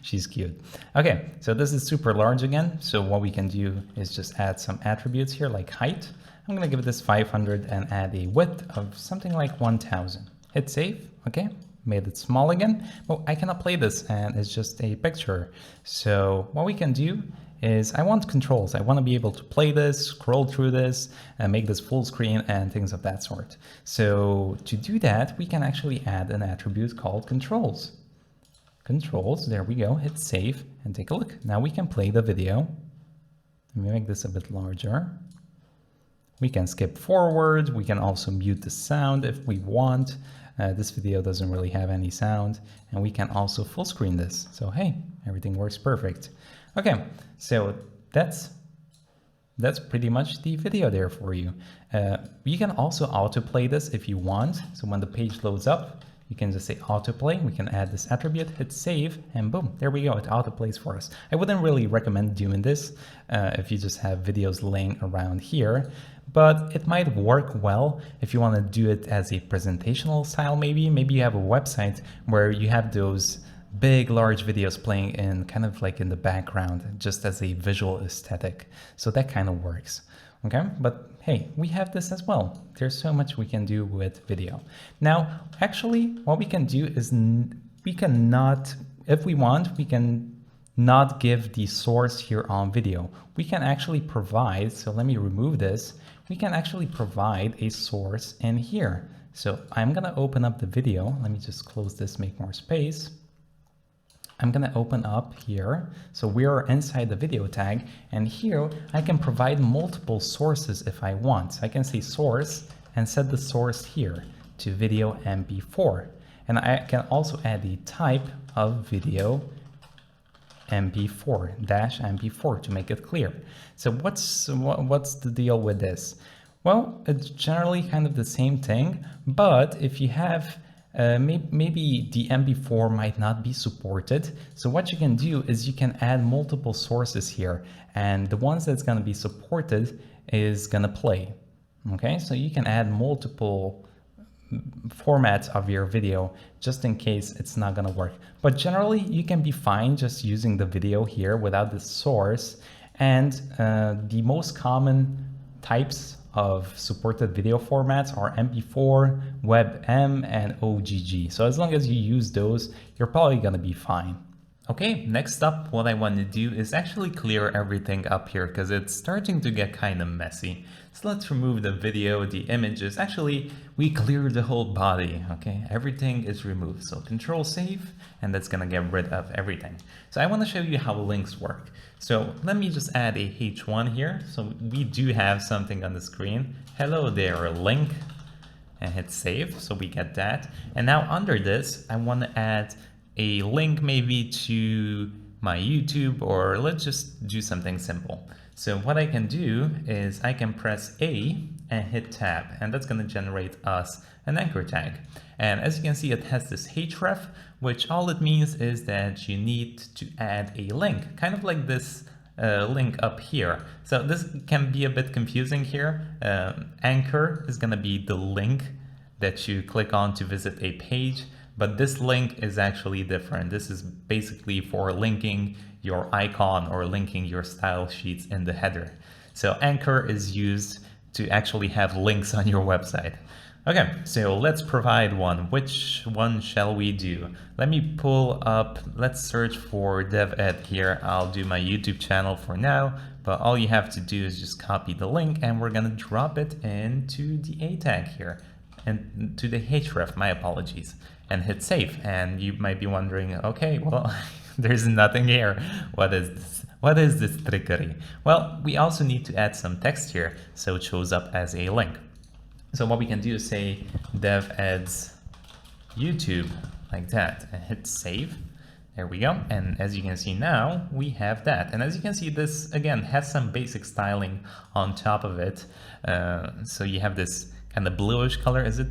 she's cute. Okay, so this is super large again. So what we can do is just add some attributes here, like height. I'm gonna give this 500 and add a width of something like 1000. Hit save. Okay, made it small again, but I cannot play this and it's just a picture. So what we can do is I want controls. I want to be able to play this, scroll through this, and make this full screen and things of that sort. So to do that, we can actually add an attribute called controls. Controls, there we go, hit save and take a look. Now we can play the video. Let me make this a bit larger. We can skip forward. We can also mute the sound if we want. This video doesn't really have any sound, and we can also full screen this. So hey, everything works perfect. Okay, so that's pretty much the video there for you. You can also autoplay this if you want. So when the page loads up, you can just say autoplay. We can add this attribute, hit save, and boom, there we go. It autoplays for us. I wouldn't really recommend doing this if you just have videos laying around here, but it might work well if you want to do it as a presentational style. Maybe you have a website where you have those big, large videos playing in kind of like in the background, just as a visual aesthetic. So that kind of works. Okay, but hey, we have this as well. There's so much we can do with video. Now, actually, what we can do is we cannot, if we want, we can not give the source here on video. We can actually provide, so let me remove this. We can actually provide a source in here. So I'm gonna open up the video. Let me just close this, make more space. I'm gonna open up here. So we are inside the video tag, and here I can provide multiple sources if I want. So I can say source and set the source here to video MP4. And I can also add the type of video MP4, -MP4 to make it clear. So what's the deal with this? Well, it's generally kind of the same thing, but if you have maybe the MP4 might not be supported. So what you can do is you can add multiple sources here, and the ones that's going to be supported is going to play. Okay, so you can add multiple formats of your video just in case it's not going to work. But generally, you can be fine just using the video here without the source. And the most common types of supported video formats are MP4, WebM, and OGG. So as long as you use those, you're probably going to be fine. Okay, next up, what I want to do is actually clear everything up here because it's starting to get kind of messy. So let's remove the video, the images. Actually, we cleared the whole body, okay? Everything is removed. So Control Save, and that's gonna get rid of everything. So I want to show you how links work. So let me just add a H1 here. So we do have something on the screen. Hello there, link, and hit save. So we get that. And now under this, I want to add a link maybe to my YouTube, or let's just do something simple. So what I can do is I can press A and hit tab, and that's going to generate us an anchor tag. And as you can see, it has this href, which all it means is that you need to add a link, kind of like this link up here. So this can be a bit confusing here. Anchor is going to be the link that you click on to visit a page, but this link is actually different. This is basically for linking your icon or linking your style sheets in the header. So anchor is used to actually have links on your website. Okay, so let's provide one. Which one shall we do? Let me pull up, let's search for DevEd here. I'll do my YouTube channel for now, but all you have to do is just copy the link, and we're gonna drop it into the A tag here, and to the href, my apologies, and hit save. And you might be wondering, okay, well, there's nothing here. What is this? What is this trickery? Well, we also need to add some text here so it shows up as a link. So what we can do is say dev adds YouTube like that and hit save. There we go. And as you can see now, we have that. And as you can see, this again has some basic styling on top of it. So you have this kind of bluish color. Is it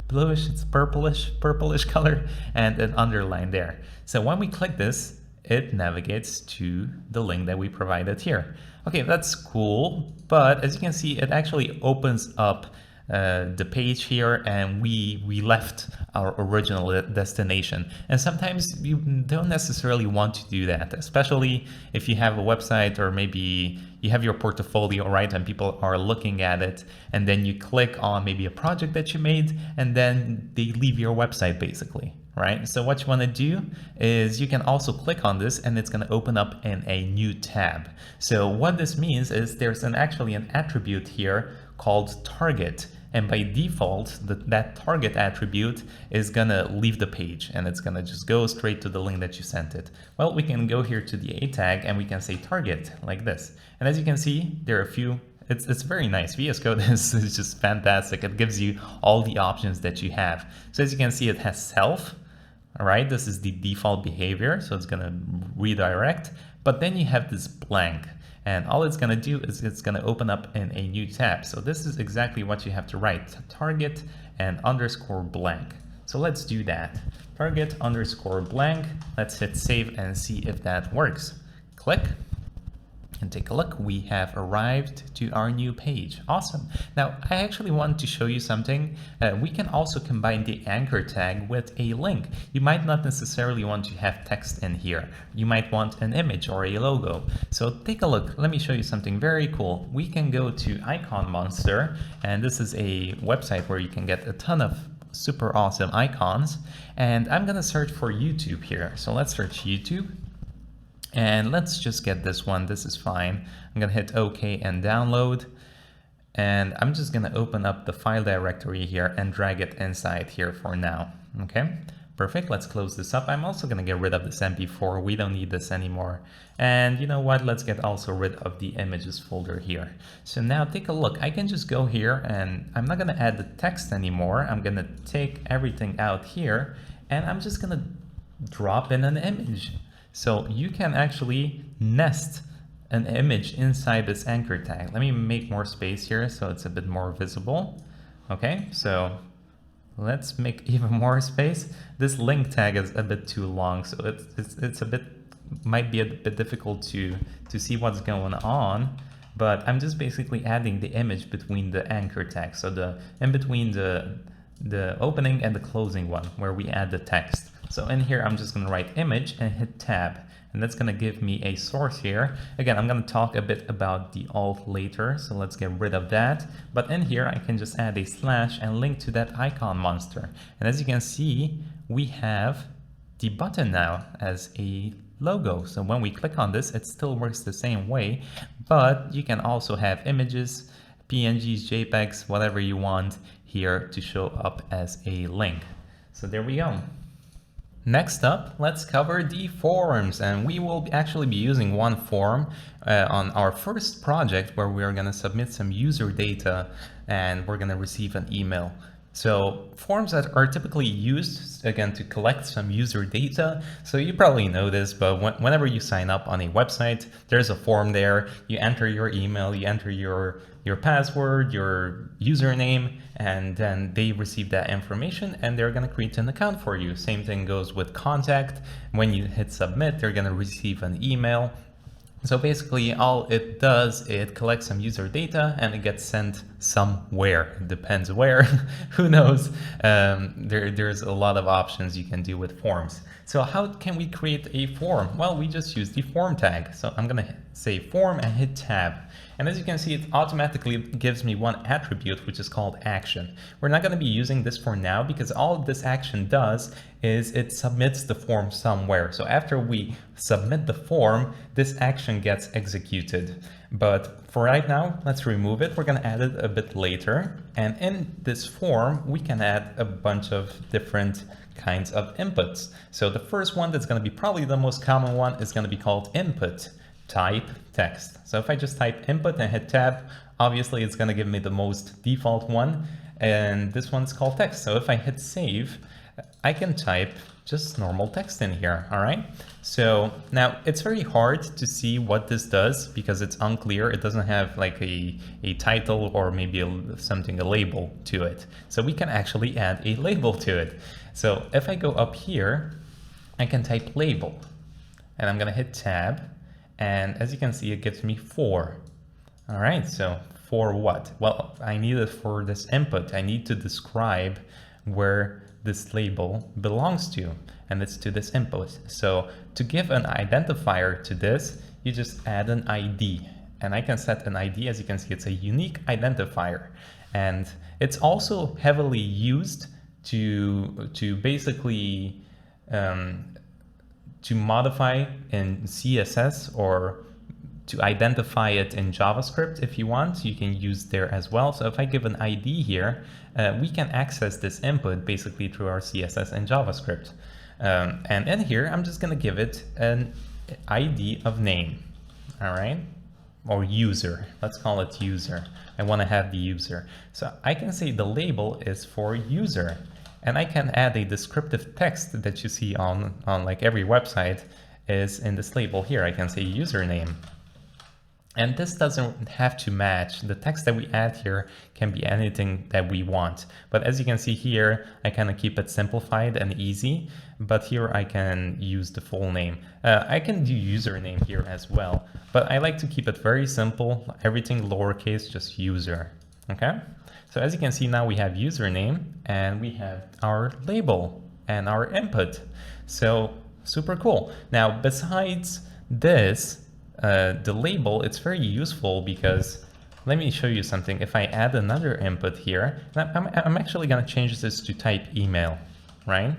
bluish? It's purplish color, and an underline there. So when we click this, it navigates to the link that we provided here. Okay, that's cool. But as you can see, it actually opens up the page here, and we left our original destination. And sometimes you don't necessarily want to do that, especially if you have a website, or maybe you have your portfolio, right, and people are looking at it, and then you click on maybe a project that you made, and then they leave your website basically. right? So what you want to do is you can also click on this and it's going to open up in a new tab. So what this means is there's actually an attribute here called target. And by default, that target attribute is going to leave the page and it's going to just go straight to the link that you sent it. Well, we can go here to the A tag and we can say target like this. And as you can see, there are a few. It's very nice. VS Code is just fantastic. It gives you all the options that you have. So as you can see, it has self. All right, this is the default behavior. So it's going to redirect. But then you have this blank. And all it's going to do is it's going to open up in a new tab. So this is exactly what you have to write. Target and underscore blank. So let's do that. Target underscore blank. Let's hit save and see if that works. Click. And take a look, we have arrived to our new page. Awesome. Now, I actually want to show you something. We can also combine the anchor tag with a link. You might not necessarily want to have text in here. You might want an image or a logo. So take a look. Let me show you something very cool. We can go to Icon Monster, and this is a website where you can get a ton of super awesome icons. And I'm going to search for YouTube here. So let's search YouTube. And let's just get this one. This is fine. I'm going to hit OK and download. And I'm just going to open up the file directory here and drag it inside here for now. Okay, perfect. Let's close this up. I'm also going to get rid of this MP4. We don't need this anymore. And you know what? Let's get also rid of the images folder here. So now take a look. I can just go here and I'm not going to add the text anymore. I'm going to take everything out here and I'm just going to drop in an image. So you can actually nest an image inside this anchor tag. Let me make more space here so it's a bit more visible. Okay, so let's make even more space. This link tag is a bit too long, so it's a bit, might be a bit difficult to see what's going on. But I'm just basically adding the image between the anchor tag, so in between the opening and the closing one where we add the text. So in here, I'm just going to write image and hit tab. And that's going to give me a source here. Again, I'm going to talk a bit about the alt later. So let's get rid of that. But in here, I can just add a slash and link to that icon monster. And as you can see, we have the button now as a logo. So when we click on this, it still works the same way. But you can also have images, PNGs, JPEGs, whatever you want here to show up as a link. So there we go. Next up, let's cover the forms, and we will actually be using one form on our first project where we are going to submit some user data and we're going to receive an email. So forms that are typically used, again, to collect some user data. So you probably know this, but whenever you sign up on a website, there's a form there. You enter your email, you enter your password, your username, and then they receive that information and they're going to create an account for you. Same thing goes with contact. When you hit submit, they're going to receive an email. So basically all it does, it collects some user data and it gets sent somewhere. It depends where, who knows. There's a lot of options you can do with forms. So how can we create a form? Well, we just use the form tag. So I'm gonna say form and hit tab. And as you can see, it automatically gives me one attribute, which is called action. We're not gonna be using this for now because all this action does is it submits the form somewhere. So after we submit the form, this action gets executed. But for right now, let's remove it. We're gonna add it a bit later. And in this form, we can add a bunch of different kinds of inputs. So the first one that's gonna be probably the most common one is gonna be called input. Type text. So if I just type input and hit tab, obviously it's gonna give me the most default one. And this one's called text. So if I hit save, I can type just normal text in here, all right? So now it's very hard to see what this does because it's unclear. It doesn't have like a title or maybe a label to it. So we can actually add a label to it. So if I go up here, I can type label and I'm gonna hit tab. And as you can see, it gives me 4. All right, so for what? Well, I need it for this input. I need to describe where this label belongs to, and it's to this input. So to give an identifier to this, you just add an ID. And I can set an ID, as you can see, it's a unique identifier. And it's also heavily used to basically to modify in CSS or to identify it in JavaScript. If you want, you can use there as well. So if I give an ID here, we can access this input basically through our CSS and JavaScript. And in here, I'm just going to give it an ID of name. All right. Or user. Let's call it user. I want to have the user. So I can say the label is for user. And I can add a descriptive text that you see on like every website is in this label here. I can say username. And this doesn't have to match. The text that we add here can be anything that we want. But as you can see here, I kind of keep it simplified and easy. But here I can use the full name. I can do username here as well. But I like to keep it very simple. Everything lowercase, just user. Okay? So as you can see now we have username and we have our label and our input. So super cool. Now besides this, the label, it's very useful because let me show you something. If I add another input here, I'm actually going to change this to type email, right?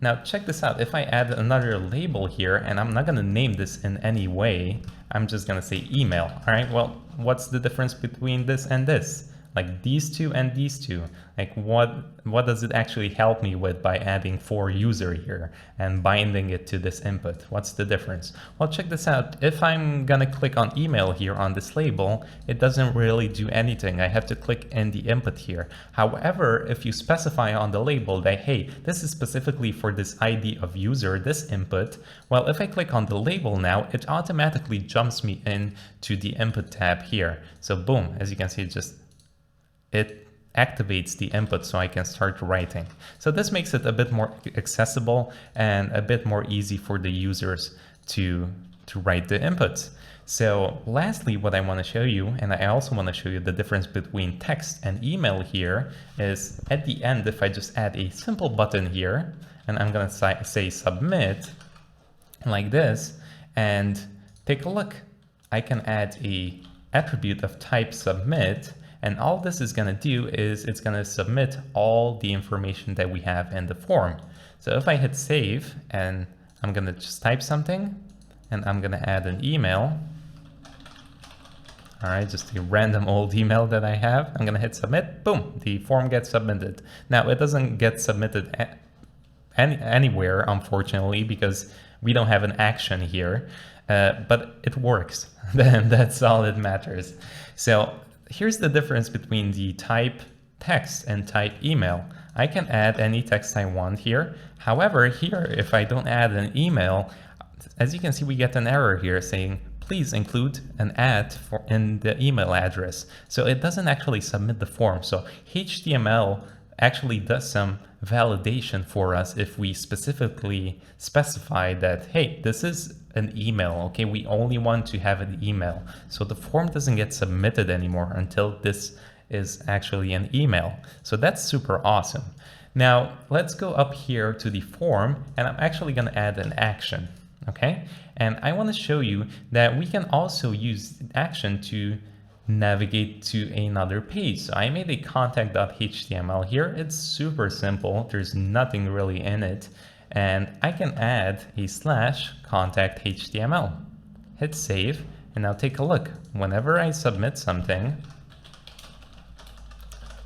Now check this out. If I add another label here and I'm not going to name this in any way, I'm just going to say email. All right, well, what's the difference between this and this? Like these two and these two, like what does it actually help me with by adding for user here and binding it to this input? What's the difference? Well, check this out. If I'm gonna click on email here on this label, it doesn't really do anything. I have to click in the input here. However, if you specify on the label that, hey, this is specifically for this ID of user, this input, well, if I click on the label now, it automatically jumps me into the input tab here. So boom, as you can see, it activates the input so I can start writing. So this makes it a bit more accessible and a bit more easy for the users to write the inputs. So lastly, what I want to show you, and I also want to show you the difference between text and email here, is at the end, if I just add a simple button here, and I'm going to say submit like this, and take a look. I can add a attribute of type submit. And all this is going to do is it's going to submit all the information that we have in the form. So if I hit save and I'm going to just type something and I'm going to add an email. All right, just a random old email that I have. I'm going to hit submit. Boom, the form gets submitted. Now it doesn't get submitted anywhere, unfortunately, because we don't have an action here, but it works. Then that's all that matters. So here's the difference between the type text and type email. I can add any text I want here. However, here, if I don't add an email, as you can see, we get an error here saying, please include an in the email address. So it doesn't actually submit the form. So HTML actually does some validation for us if we specifically specify that, hey, this is an email, okay? We only want to have an email. So the form doesn't get submitted anymore until this is actually an email. So that's super awesome. Now let's go up here to the form and I'm actually gonna add an action, okay? And I wanna show you that we can also use action to navigate to another page. So I made a contact.html here. It's super simple. There's nothing really in it. And I can add a /contact HTML. Hit save, and now take a look. Whenever I submit something,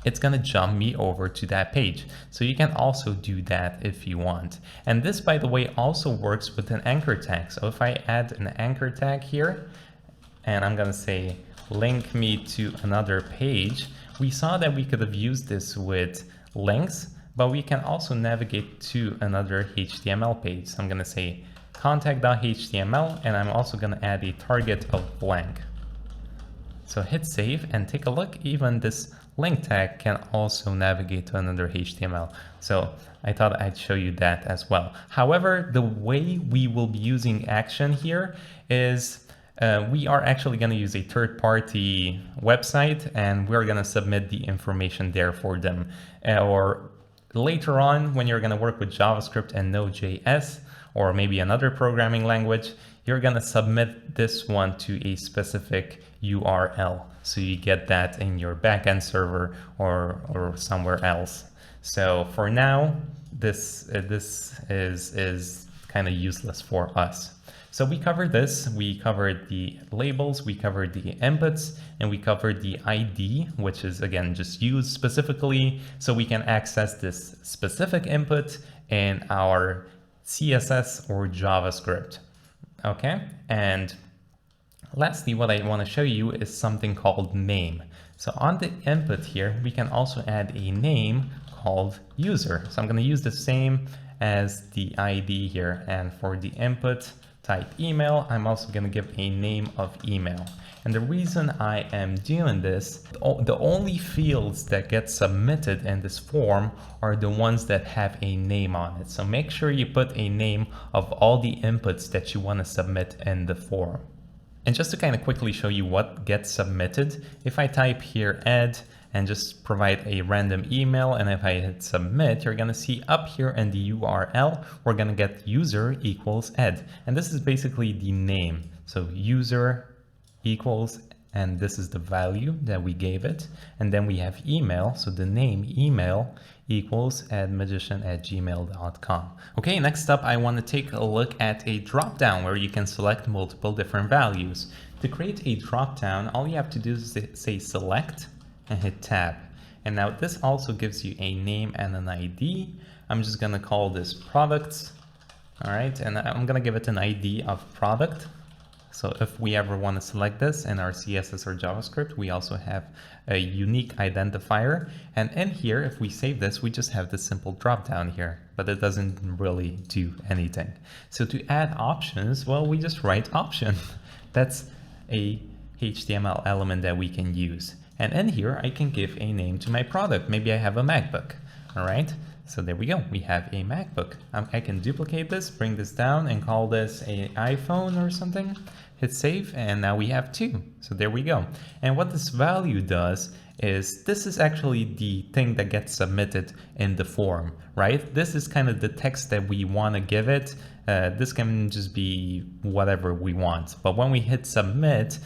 it's going to jump me over to that page. So you can also do that if you want. And this, by the way, also works with an anchor tag. So if I add an anchor tag here, and I'm going to say, link me to another page, we saw that we could have used this with links, but we can also navigate to another HTML page. So I'm going to say contact.html, and I'm also going to add a target of blank. So hit save and take a look. Even this link tag can also navigate to another HTML. So I thought I'd show you that as well. However, the way we will be using action here is we are actually going to use a third-party website and we're going to submit the information there for them. Or later on, when you're going to work with JavaScript and Node.js, or maybe another programming language, you're going to submit this one to a specific URL. So you get that in your backend server or somewhere else. So for now, this is kind of useless for us. So we covered this, we covered the labels, we covered the inputs, and we covered the ID, which is again just used specifically so we can access this specific input in our CSS or JavaScript. Okay, and lastly, what I want to show you is something called name. So on the input here, we can also add a name called user. So I'm going to use the same as the ID here, and for the input type email, I'm also going to give a name of email. And the reason I am doing this, the only fields that get submitted in this form are the ones that have a name on it. So make sure you put a name of all the inputs that you want to submit in the form. And just to kind of quickly show you what gets submitted, if I type here add and just provide a random email, and if I hit submit, you're going to see up here in the URL, we're going to get user equals ed. And this is basically the name. So user equals, and this is the value that we gave it. And then we have email. So the name email equals edmagician@gmail.com. Okay, next up, I want to take a look at a dropdown where you can select multiple different values. To create a dropdown, all you have to do is say select and hit tab. And now this also gives you a name and an ID. I'm just going to call this products. All right, and I'm going to give it an ID of product. So if we ever want to select this in our CSS or JavaScript, we also have a unique identifier. And in here, if we save this, we just have this simple drop down here, but it doesn't really do anything. So to add options, well, we just write option. That's a HTML element that we can use. And in here, I can give a name to my product. Maybe I have a MacBook. All right. So there we go. We have a MacBook. I can duplicate this, bring this down and call this an iPhone or something. Hit save, and now we have two. So there we go. And what this value does is this is actually the thing that gets submitted in the form, right? This is kind of the text that we want to give it. This can just be whatever we want. But when we hit submit,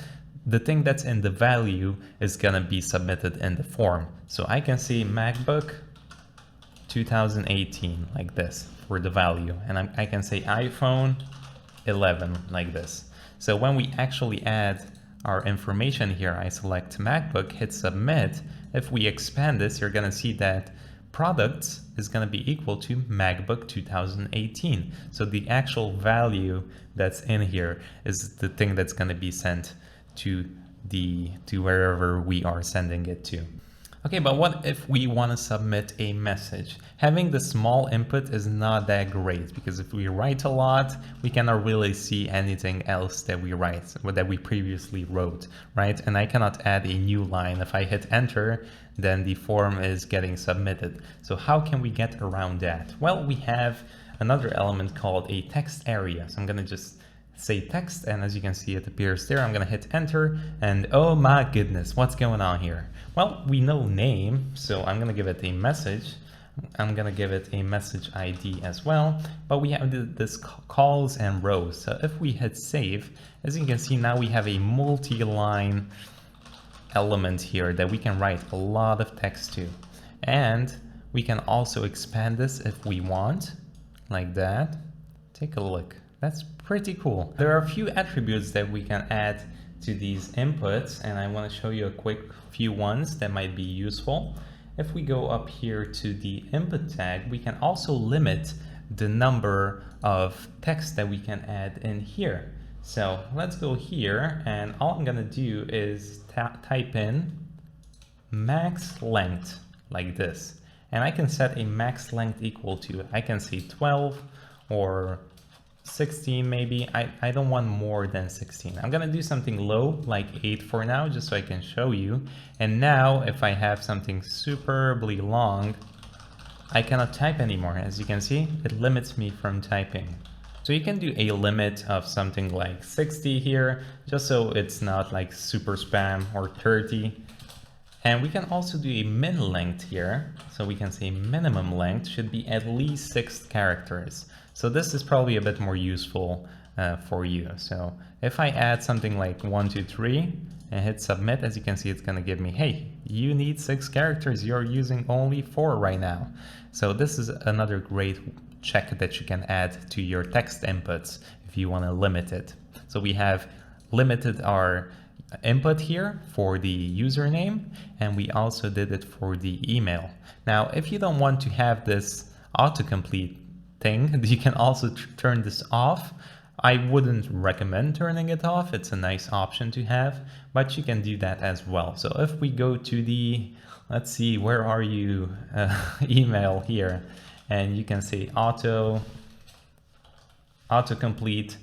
the thing that's in the value is going to be submitted in the form. So I can see MacBook 2018 like this for the value, and I can say iPhone 11 like this. So when we actually add our information here, I select MacBook, hit submit. If we expand this, you're going to see that products is going to be equal to MacBook 2018. So the actual value that's in here is the thing that's going to be sent to wherever we are sending it to. Okay, but what if we want to submit a message? Having the small input is not that great, because if we write a lot, we cannot really see anything else that we write, that we previously wrote, right? And I cannot add a new line. If I hit enter, then the form is getting submitted. So how can we get around that? Well, we have another element called a text area. So I'm going to just say text, and as you can see, it appears there. I'm going to hit enter, and oh my goodness, what's going on here? Well, we know name, so I'm going to give it a message. I'm going to give it a message ID as well, but we have this calls and rows. So if we hit save, as you can see, now we have a multi-line element here that we can write a lot of text to. And we can also expand this if we want, like that. Take a look. That's pretty cool. There are a few attributes that we can add to these inputs, and I want to show you a quick few ones that might be useful. If we go up here to the input tag, we can also limit the number of text that we can add in here. So let's go here, and all I'm going to do is type in max length like this. And I can set a max length equal to, I can say 12 or 16 maybe. I don't want more than 16. I'm gonna do something low like 8 for now, just so I can show you. And now if I have something superbly long, I cannot type anymore. As you can see, it limits me from typing. So you can do a limit of something like 60 here, just so it's not like super spam, or 30. And we can also do a min length here. So we can say minimum length should be at least 6 characters. So this is probably a bit more useful for you. So if I add something like 1, 2, 3 and hit submit, as you can see, it's going to give me, hey, you need 6 characters. You're using only 4 right now. So this is another great check that you can add to your text inputs if you want to limit it. So we have limited our input here for the username, and we also did it for the email. Now, if you don't want to have this autocomplete thing, you can also turn this off. I wouldn't recommend turning it off. It's a nice option to have, but you can do that as well. So if we go to the, let's see, where are you, email here, and you can say autocomplete.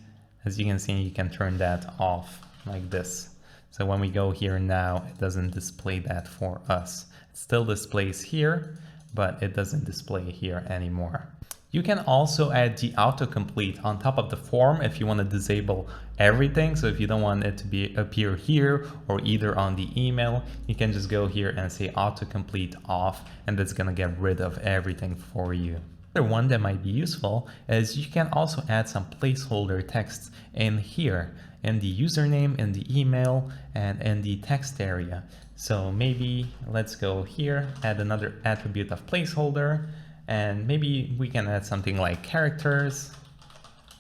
As you can see, you can turn that off like this. So when we go here now, it doesn't display that for us. It still displays here, but it doesn't display here anymore. You can also add the autocomplete on top of the form if you want to disable everything. So if you don't want it to appear here or either on the email, you can just go here and say autocomplete off, and that's going to get rid of everything for you. Another one that might be useful is you can also add some placeholder text in here, in the username, in the email, and in the text area. So maybe let's go here, add another attribute of placeholder, and maybe we can add something like characters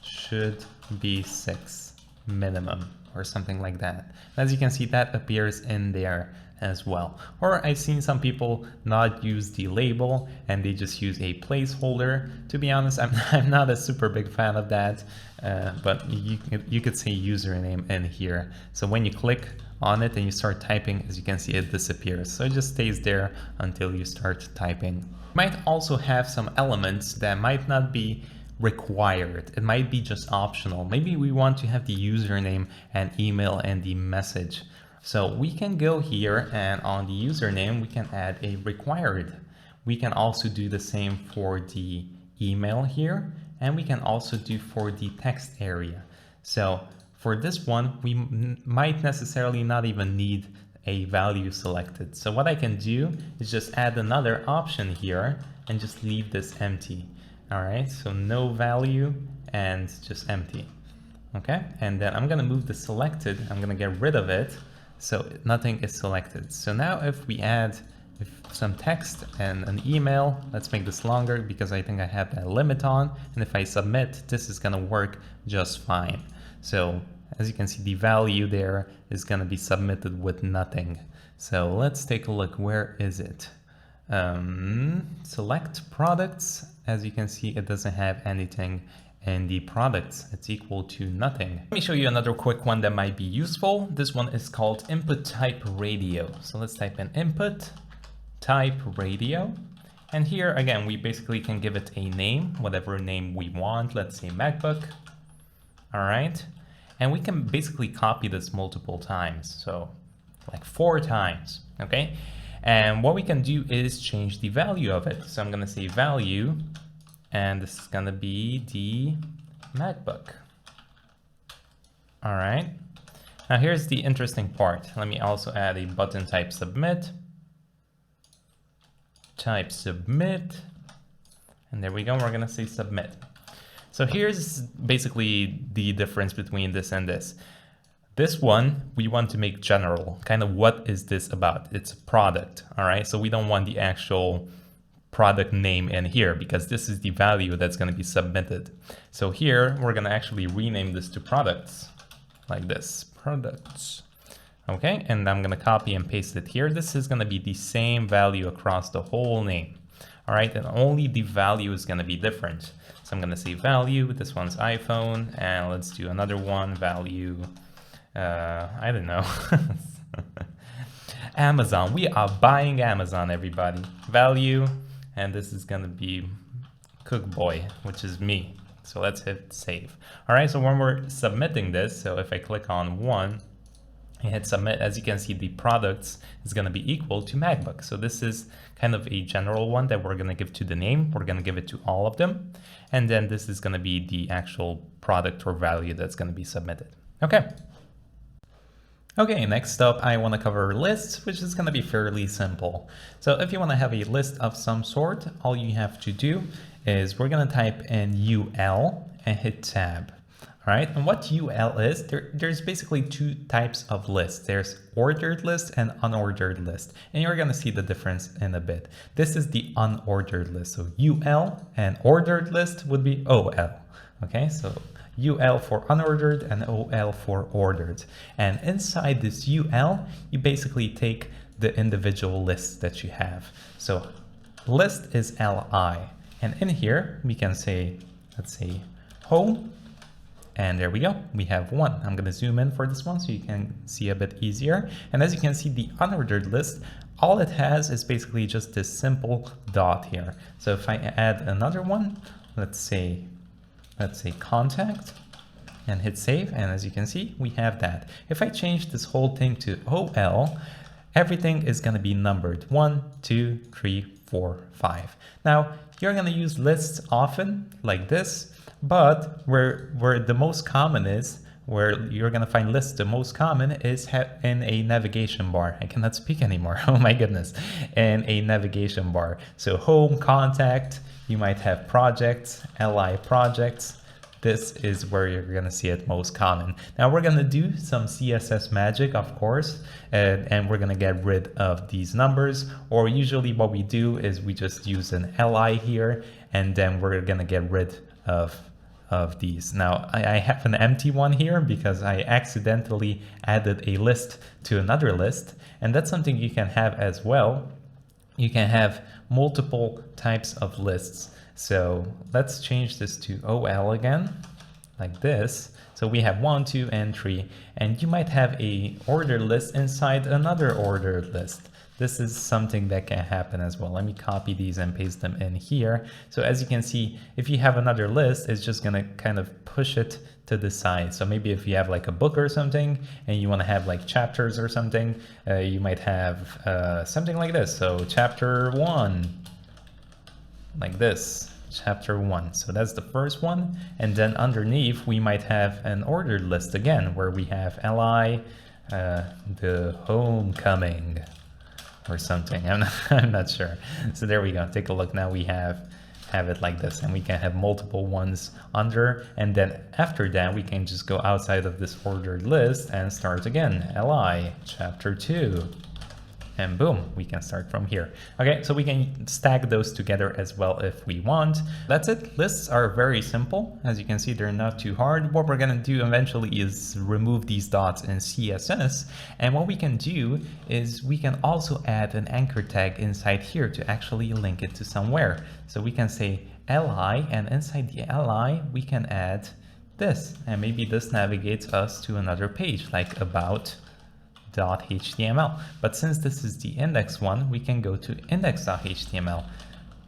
should be 6 minimum or something like that. As you can see, that appears in there as well. Or I've seen some people not use the label and they just use a placeholder. To be honest, I'm not a super big fan of that, but you could say username in here. So when you click on it and you start typing, as you can see, it disappears. So it just stays there until you start typing. You might also have some elements that might not be required. It might be just optional. Maybe we want to have the username and email and the message. So we can go here, and on the username, we can add a required. We can also do the same for the email here, and we can also do for the text area. So for this one, we might necessarily not even need a value selected. So what I can do is just add another option here and just leave this empty. All right, so no value and just empty. Okay, and then I'm gonna move the selected, I'm gonna get rid of it, so nothing is selected. So now if we add some text and an email, let's make this longer because I think I have that limit on, and if I submit, this is gonna work just fine. So as you can see, the value there is gonna be submitted with nothing. So let's take a look, where is it? Select products. As you can see, it doesn't have anything in the products. It's equal to nothing. Let me show you another quick one that might be useful. This one is called input type radio. So let's type in input type radio. And here again, we basically can give it a name, whatever name we want. Let's say MacBook. All right. And we can basically copy this multiple times. So like 4 times. Okay. And what we can do is change the value of it. So I'm going to say value, and this is going to be the MacBook. All right. Now here's the interesting part. Let me also add a button type submit. Type submit. And there we go. We're going to say submit. So here's basically the difference between this and this. This one, we want to make general, kind of what is this about? It's a product, all right? So we don't want the actual product name in here because this is the value that's going to be submitted. So here, we're going to actually rename this to products, like this, products. Okay, and I'm going to copy and paste it here. This is going to be the same value across the whole name, all right? And only the value is going to be different. So I'm going to say value, this one's iPhone, and let's do another one, value, I don't know. Amazon. We are buying Amazon, everybody. Value, and this is gonna be Cookboy, which is me. So let's hit save. All right, so when we're submitting this, so if I click on one and hit submit, as you can see, the products is gonna be equal to MacBook. So this is kind of a general one that we're gonna give to the name. We're gonna give it to all of them. And then this is gonna be the actual product or value that's gonna be submitted. Okay. Okay, next up, I want to cover lists, which is going to be fairly simple. So if you want to have a list of some sort, all you have to do is we're going to type in UL and hit tab. All right, and what UL is, there's basically two types of lists. There's ordered list and unordered list. And you're gonna see the difference in a bit. This is the unordered list. So UL and ordered list would be OL. Okay, so UL for unordered and OL for ordered. And inside this UL, you basically take the individual lists that you have. So list is LI. And in here, we can say, let's say home. And there we go, we have one. I'm gonna zoom in for this one so you can see a bit easier. And as you can see, the unordered list, all it has is basically just this simple dot here. So if I add another one, let's say contact, and hit save, and as you can see, we have that. If I change this whole thing to OL, everything is gonna be numbered 1, 2, 3, 4, 5. Now, you're gonna use lists often like this, but where the most common is, where you're gonna find lists the most common is in a navigation bar. I cannot speak anymore, oh my goodness. In a navigation bar. So home, contact, you might have projects, LI projects. This is where you're gonna see it most common. Now we're gonna do some CSS magic, of course, and we're gonna get rid of these numbers, or usually what we do is we just use an LI here, and then we're gonna get rid of these. Now I have an empty one here because I accidentally added a list to another list, and that's something you can have as well. You can have multiple types of lists. So let's change this to OL again, like this. So we have 1, 2, and 3, and you might have a ordered list inside another ordered list. This is something that can happen as well. Let me copy these and paste them in here. So as you can see, if you have another list, it's just gonna kind of push it to the side. So maybe if you have like a book or something and you wanna have like chapters or something, you might have something like this. So chapter 1, like this, chapter 1. So that's the first one. And then underneath, we might have an ordered list again, where we have LI, the homecoming, or something. I'm not sure. So there we go. Take a look. Now we have it like this, and we can have multiple ones under, and then after that we can just go outside of this ordered list and start again. LI chapter 2, and boom, we can start from here. Okay, so we can stack those together as well if we want. That's it. Lists are very simple. As you can see, they're not too hard. What we're gonna do eventually is remove these dots in CSS. And what we can do is we can also add an anchor tag inside here to actually link it to somewhere. So we can say LI, and inside the LI, we can add this. And maybe this navigates us to another page, like about.html. But since this is the index one, we can go to index.html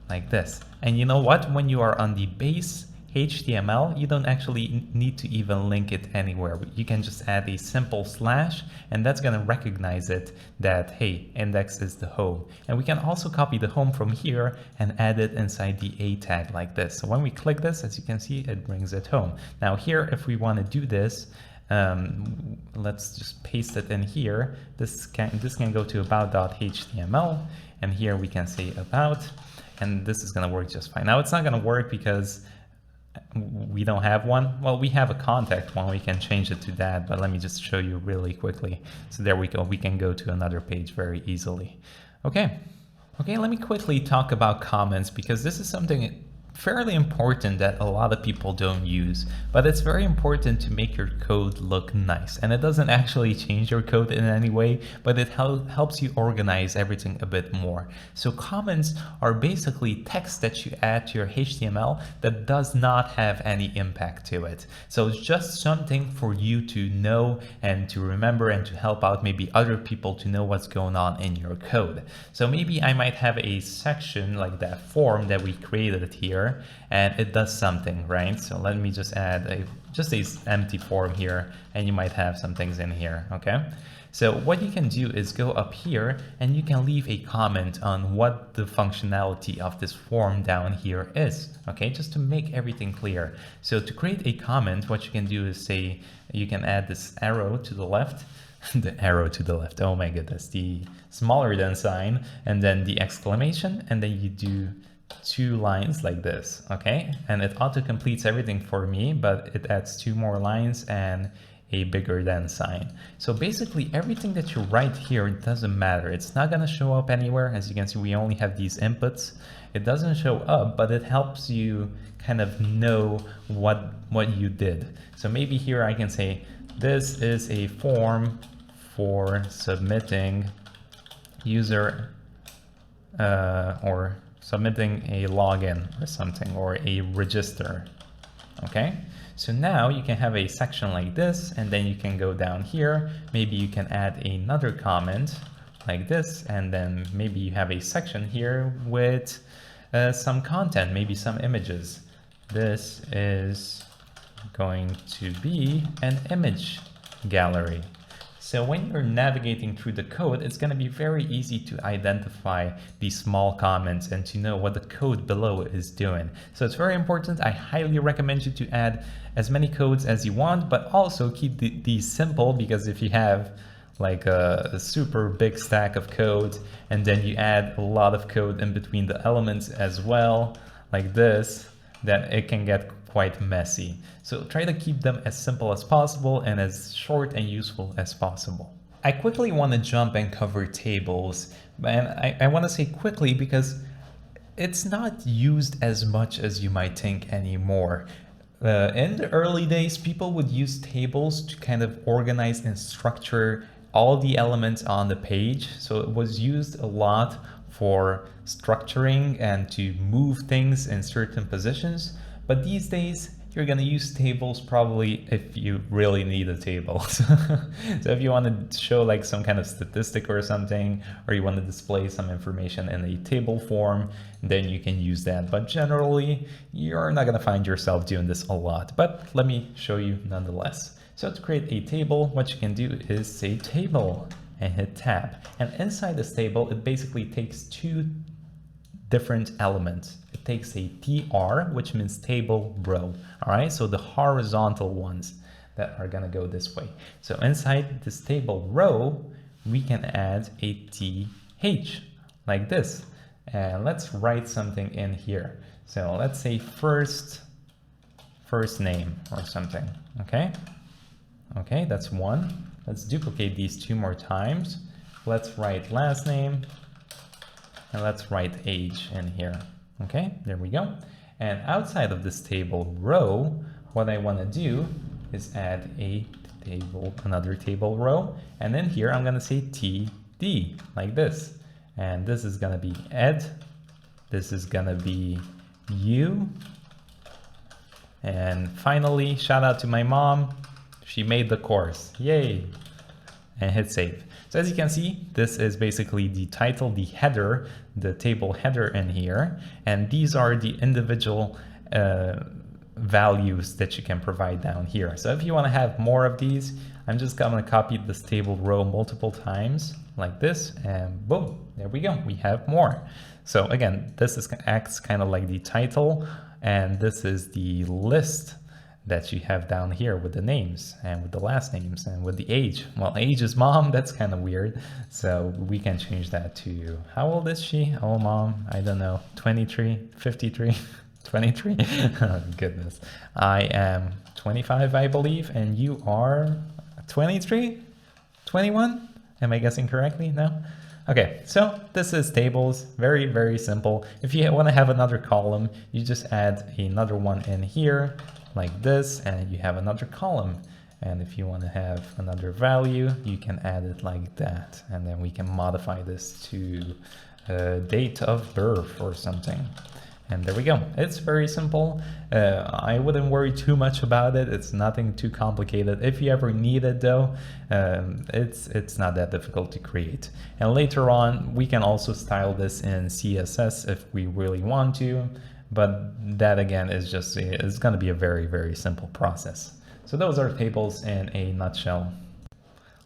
like this. And you know what? When you are on the base HTML, you don't actually need to even link it anywhere. You can just add a simple slash, and that's going to recognize it that, hey, index is the home. And we can also copy the home from here and add it inside the A tag like this. So when we click this, as you can see, it brings it home. Now here, if we want to do this, let's just paste it in here. This can go to about.html, and here we can say about, and this is going to work just fine. Now it's not going to work because we don't have one. Well, we have a contact one. We can change it to that, but let me just show you really quickly. So there we go. We can go to another page very easily. Okay, let me quickly talk about comments, because this is something fairly important that a lot of people don't use, but it's very important to make your code look nice. And it doesn't actually change your code in any way, but it helps you organize everything a bit more. So comments are basically text that you add to your HTML that does not have any impact to it. So it's just something for you to know and to remember, and to help out maybe other people to know what's going on in your code. So maybe I might have a section like that form that we created here, and it does something, right? So let me just add just a empty form here, and you might have some things in here, okay? So what you can do is go up here, and you can leave a comment on what the functionality of this form down here is, okay? Just to make everything clear. So to create a comment, what you can do is say, you can add this arrow to the left, the arrow to the left, oh my goodness, the smaller than sign, and then the exclamation, and then you do 2 lines like this, okay? And it auto completes everything for me, but it adds 2 more lines and a bigger than sign. So basically everything that you write here, it doesn't matter. It's not gonna show up anywhere. As you can see, we only have these inputs. It doesn't show up, but it helps you kind of know what you did. So maybe here I can say, this is a form for submitting user or submitting a login or something, or a register, okay? So now you can have a section like this, and then you can go down here. Maybe you can add another comment like this, and then maybe you have a section here with some content, maybe some images. This is going to be an image gallery. So when you're navigating through the code, it's going to be very easy to identify these small comments and to know what the code below is doing. So it's very important. I highly recommend you to add as many codes as you want, but also keep these simple, because if you have like a super big stack of code and then you add a lot of code in between the elements as well, like this, then it can get quite messy. So try to keep them as simple as possible and as short and useful as possible. I quickly want to jump and cover tables, and I want to say quickly because it's not used as much as you might think anymore. In the early days, people would use tables to kind of organize and structure all the elements on the page. So it was used a lot for structuring and to move things in certain positions. But these days, you're going to use tables probably if you really need a table. So if you want to show like some kind of statistic or something, or you want to display some information in a table form, then you can use that. But generally, you're not going to find yourself doing this a lot. But let me show you nonetheless. So to create a table, what you can do is say table and hit tab. And inside this table, it basically takes 2 different elements. It takes a TR, which means table row. All right, so the horizontal ones that are gonna go this way. So inside this table row, we can add a TH like this. And let's write something in here. So let's say first name or something, okay? Okay, that's 1. Let's duplicate these 2 more times. Let's write last name, and let's write age in here. Okay, there we go. And outside of this table row, what I want to do is add a table, another table row. And then here I'm going to say TD like this. And this is going to be ed. This is going to be you. And finally, shout out to my mom. She made the course. Yay. And hit save. So as you can see, this is basically the title, the header, the table header in here. And these are the individual values that you can provide down here. So if you want to have more of these, I'm just going to copy this table row multiple times like this, and boom, there we go. We have more. So again, this acts kind of like the title, and this is the list that you have down here with the names and with the last names and with the age. Well, age is mom, that's kind of weird. So we can change that to, how old is she? Oh, mom, I don't know, 23, 53, 23. Oh, goodness. I am 25, I believe, and you are 23, 21? Am I guessing correctly? No? Okay, so this is tables, very, very simple. If you want to have another column, you just add another one in here, like this, and you have another column. And if you want to have another value, you can add it like that, and then we can modify this to date of birth or something. And there we go. It's very simple. I wouldn't worry too much about it. It's nothing too complicated. If you ever need it though, it's not that difficult to create. And later on, we can also style this in CSS if we really want to. But that again is just, it's going to be a very, very simple process. So those are tables in a nutshell.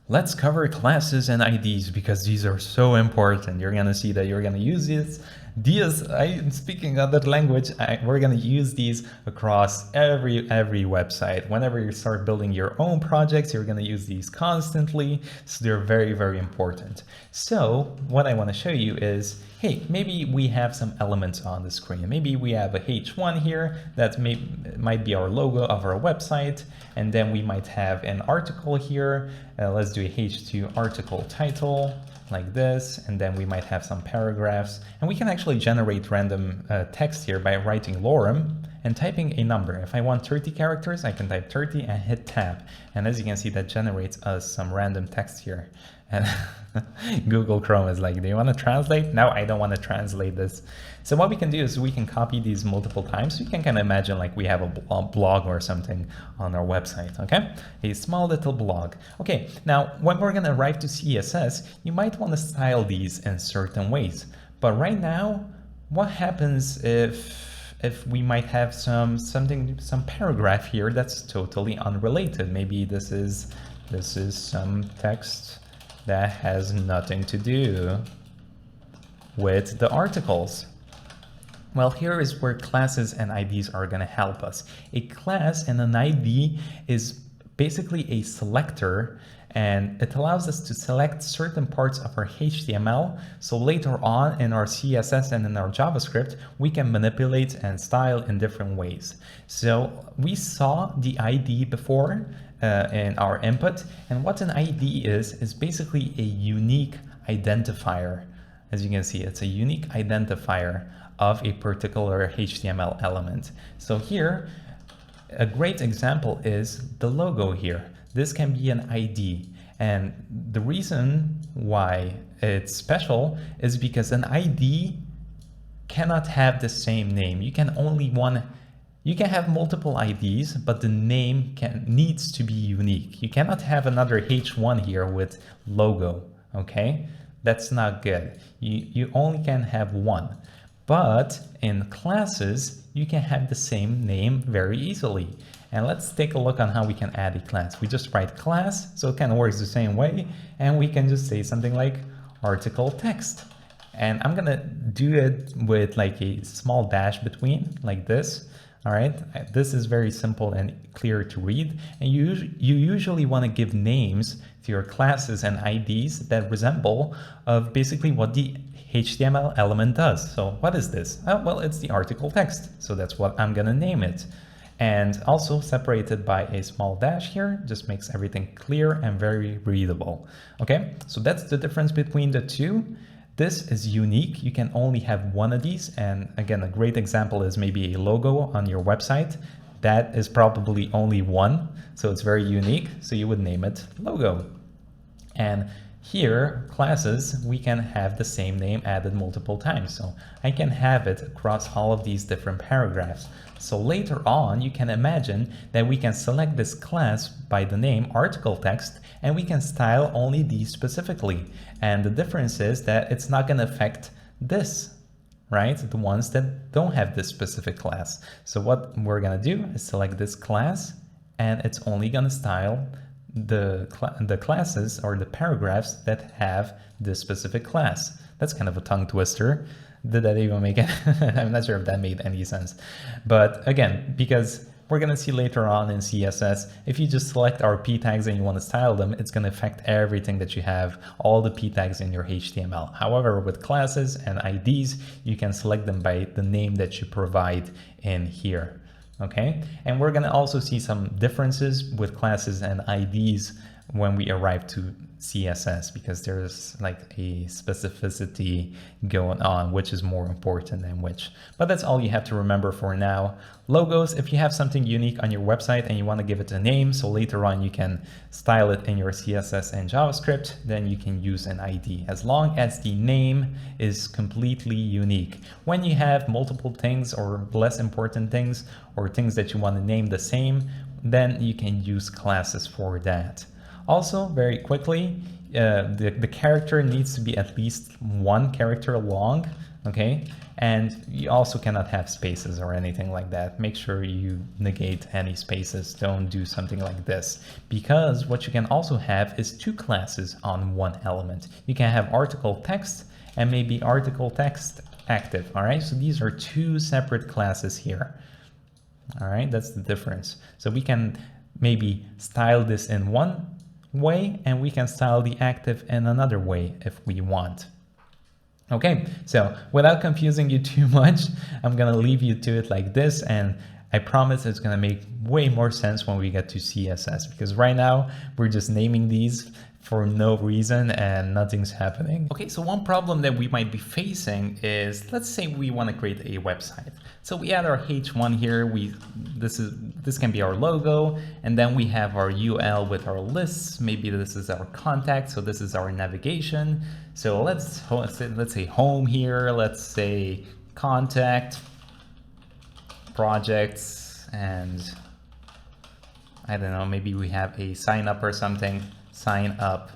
Let's cover classes and IDs because these are so important. You're going to see that you're going to use Speaking other language, we're gonna use these across every website. Whenever you start building your own projects, you're gonna use these constantly, so they're very, very important. So what I want to show you is, hey, maybe we have some elements on the screen. Maybe we have a H1 here that might be our logo of our website, and then we might have an article here. Let's do a H2 article title, like this, and then we might have some paragraphs, and we can actually generate random text here by writing lorem and typing a number. If I want 30 characters, I can type 30 and hit tab, and as you can see, that generates us some random text here. And Google Chrome is like, do you want to translate? No, I don't want to translate this. So what we can do is we can copy these multiple times. You can kind of imagine like we have a blog or something on our website, okay? A small little blog. Okay, now when we're going to arrive to CSS, you might want to style these in certain ways. But right now, what happens if we might have some paragraph here that's totally unrelated? Maybe this is some text that has nothing to do with the articles. Well, here is where classes and IDs are going to help us. A class and an ID is basically a selector, and it allows us to select certain parts of our HTML. So later on in our CSS and in our JavaScript, we can manipulate and style in different ways. So we saw the ID before in our input, and what an ID is basically a unique identifier. As you can see, it's a unique identifier of a particular HTML element. So here, a great example is the logo here. This can be an ID, and the reason why it's special is because an ID cannot have the same name. You can have multiple IDs, but the name needs to be unique. You cannot have another H1 here with logo, okay? That's not good. You only can have one. But in classes, you can have the same name very easily. And let's take a look on how we can add a class. We just write class, so it kind of works the same way. And we can just say something like article text. And I'm gonna do it with like a small dash between, like this. All right, this is very simple and clear to read. And you usually want to give names to your classes and IDs that resemble of basically what the HTML element does. So what is this? Well, it's the article text. So that's what I'm going to name it. And also separated by a small dash here, just makes everything clear and very readable. Okay, so that's the difference between the two. This is unique. You can only have one of these. And again, a great example is maybe a logo on your website. That is probably only one. So it's very unique. So you would name it logo. And here, classes, we can have the same name added multiple times. So I can have it across all of these different paragraphs. So later on, you can imagine that we can select this class by the name article text, and we can style only these specifically. And the difference is that it's not going to affect this, right? The ones that don't have this specific class. So what we're going to do is select this class, and it's only going to style the classes or the paragraphs that have this specific class. That's kind of a tongue twister. Did that even make it? I'm not sure if that made any sense. But again, because we're going to see later on in CSS, if you just select our p tags and you want to style them, it's going to affect everything that you have, all the p tags in your HTML. However, with classes and IDs, you can select them by the name that you provide in here. Okay, and we're going to also see some differences with classes and IDs when we arrive to CSS, because there's like a specificity going on, which is more important than which. But that's all you have to remember for now. Logos, if you have something unique on your website and you want to give it a name, so later on you can style it in your CSS and JavaScript, then you can use an ID as long as the name is completely unique. When you have multiple things or less important things or things that you want to name the same, then you can use classes for that. Also, very quickly, the character needs to be at least one character long, okay? And you also cannot have spaces or anything like that. Make sure you negate any spaces. Don't do something like this, because what you can also have is two classes on one element. You can have article text and maybe article text active. All right, so these are two separate classes here. All right, that's the difference. So we can maybe style this in one way and we can style the active in another way if we want. Okay, so without confusing you too much, I'm gonna leave you to it like this, and I promise it's gonna make way more sense when we get to CSS, because right now we're just naming these for no reason and nothing's happening. Okay, so one problem that we might be facing is, let's say we want to create a website. So we add our H1 here. This can be our logo, and then we have our UL with our lists. Maybe this is our contact, so this is our navigation. So let's say home here. Let's say contact, projects, and I don't know, maybe we have a sign up or something. Sign up.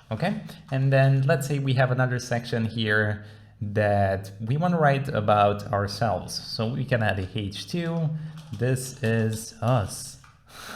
Okay, and then let's say we have another section here that we want to write about ourselves, so we can add a H2. This is us.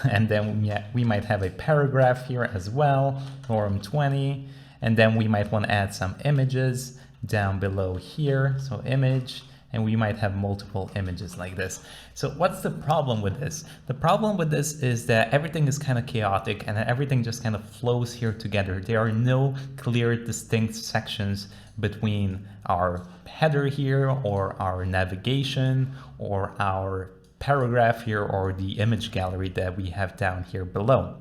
And then we might have a paragraph here as well, norm 20, and then we might want to add some images down below here, so image, and we might have multiple images like this. So what's the problem with this? The problem with this is that everything is kind of chaotic and everything just kind of flows here together. There are no clear, distinct sections between our header here or our navigation or our paragraph here or the image gallery that we have down here below.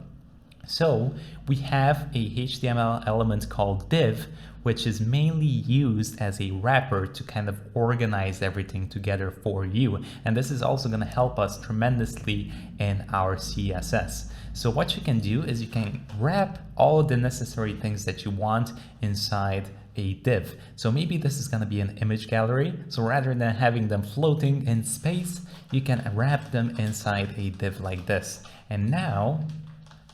So we have a HTML element called div, which is mainly used as a wrapper to kind of organize everything together for you. And this is also going to help us tremendously in our CSS. So what you can do is you can wrap all of the necessary things that you want inside a div. So maybe this is going to be an image gallery. So rather than having them floating in space, you can wrap them inside a div like this. And now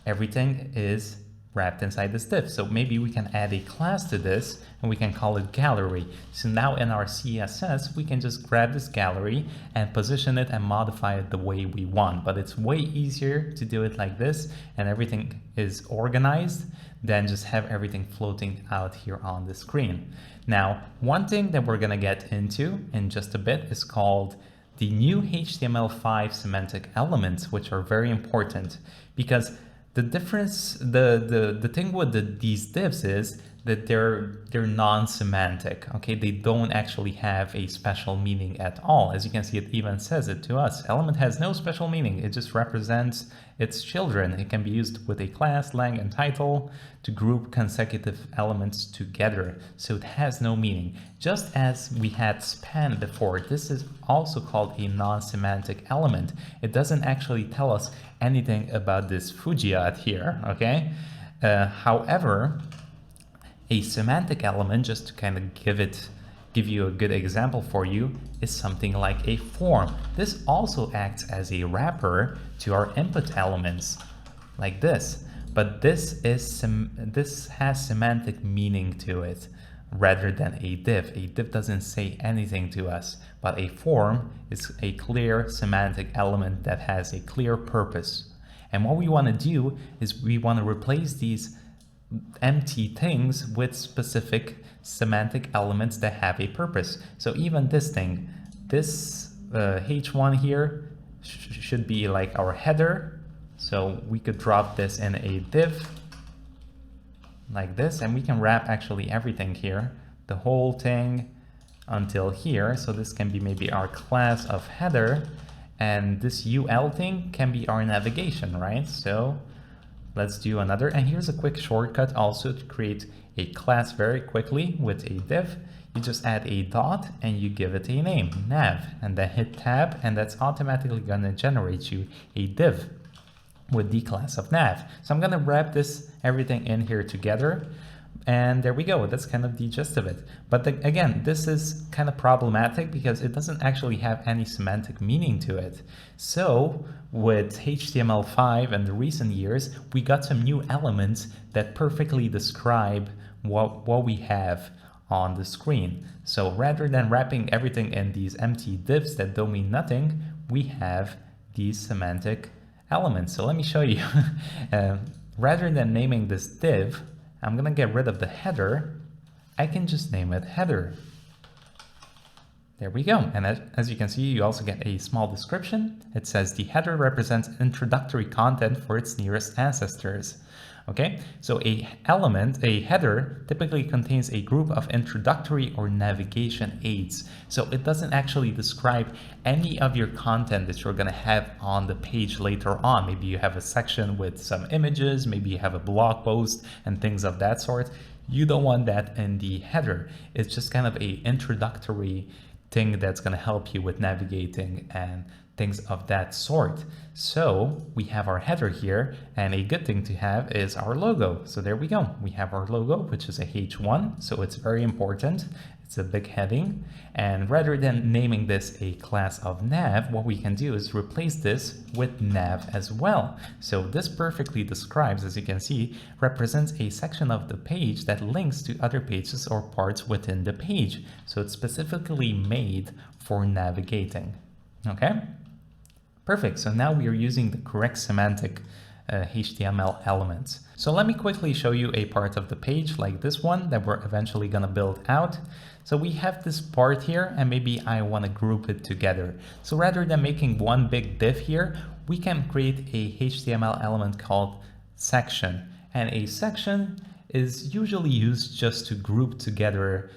everything is wrapped inside this div. So maybe we can add a class to this and we can call it gallery. So now in our CSS, we can just grab this gallery and position it and modify it the way we want. But it's way easier to do it like this and everything is organized than just have everything floating out here on the screen. Now, one thing that we're gonna get into in just a bit is called the new HTML5 semantic elements, which are very important because the difference, the thing with these divs is that they're non-semantic. Okay, they don't actually have a special meaning at all. As you can see, it even says it to us. Element has no special meaning. It just represents its children. It can be used with a class, lang, and title to group consecutive elements together. So it has no meaning. Just as we had span before, this is also called a non-semantic element. It doesn't actually tell us anything about this Fujiat here, okay? However, a semantic element, just to kind of give you a good example for you, is something like a form. This also acts as a wrapper to our input elements, like this. But this has semantic meaning to it rather than a div. A div doesn't say anything to us, but a form is a clear semantic element that has a clear purpose. And what we want to do is we want to replace these empty things with specific semantic elements that have a purpose. So even this thing, this H1 here should be like our header. So we could drop this in a div like this, and we can wrap actually everything here, the whole thing until here. So this can be maybe our class of header, and this UL thing can be our navigation, right? So let's do another, and here's a quick shortcut also to create a class very quickly with a div. You just add a dot and you give it a name, nav, and then hit tab, and that's automatically going to generate you a div with the class of nav. So I'm going to wrap everything in here together, and there we go. That's kind of the gist of it. But again, this is kind of problematic because it doesn't actually have any semantic meaning to it. So with HTML5 and the recent years, we got some new elements that perfectly describe what we have on the screen. So rather than wrapping everything in these empty divs that don't mean nothing, we have these semantic elements. So let me show you. Rather than naming this div, I'm gonna get rid of the header. I can just name it header. There we go. And as you can see, you also get a small description. It says the header represents introductory content for its nearest ancestors. Okay, so a header typically contains a group of introductory or navigation aids. So it doesn't actually describe any of your content that you're going to have on the page later on. Maybe you have a section with some images, maybe you have a blog post and things of that sort. You don't want that in the header. It's just kind of a introductory thing that's going to help you with navigating and things of that sort. So we have our header here, and a good thing to have is our logo. So there we go. We have our logo, which is a H1, so it's very important. It's a big heading, and rather than naming this a class of nav, what we can do is replace this with nav as well. So this perfectly describes, as you can see, represents a section of the page that links to other pages or parts within the page. So it's specifically made for navigating. Okay? Perfect. So now we are using the correct semantic HTML elements. So let me quickly show you a part of the page like this one that we're eventually going to build out. So we have this part here, and maybe I want to group it together. So rather than making one big div here, we can create a HTML element called section. And a section is usually used just to group together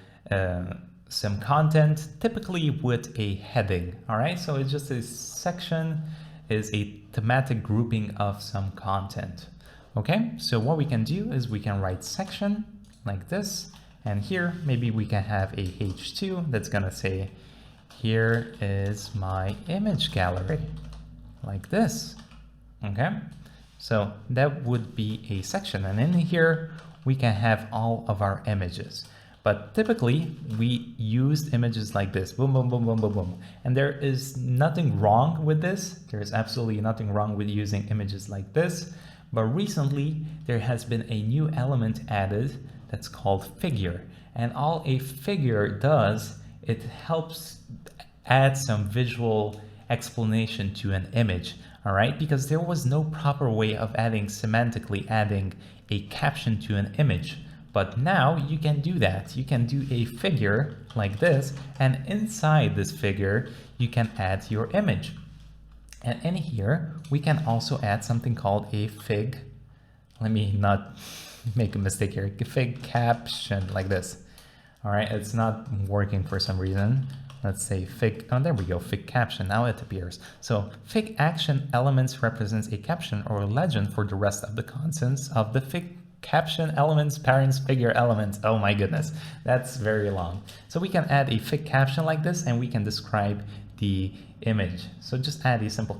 some content, typically with a heading. All right, so it's just a section is a thematic grouping of some content. Okay, so what we can do is we can write section like this, and here maybe we can have a H2 that's gonna say, here is my image gallery, like this. Okay, so that would be a section, and in here we can have all of our images. But typically we used images like this, boom, boom, boom, boom, boom, boom. And there is nothing wrong with this. There is absolutely nothing wrong with using images like this. But recently there has been a new element added that's called figure. And all a figure does, it helps add some visual explanation to an image. All right, because there was no proper way of semantically adding a caption to an image. But now you can do that. You can do a figure like this, and inside this figure, you can add your image. And in here, we can also add something called a fig. Let me not make a mistake here. Fig caption like this. All right, it's not working for some reason. Let's say fig, oh, there we go, fig caption, now it appears. So fig action elements represents a caption or a legend for the rest of the contents of the fig caption elements, parents, figure elements. Oh my goodness, that's very long. So we can add a fig caption like this, and we can describe the image. So just add a simple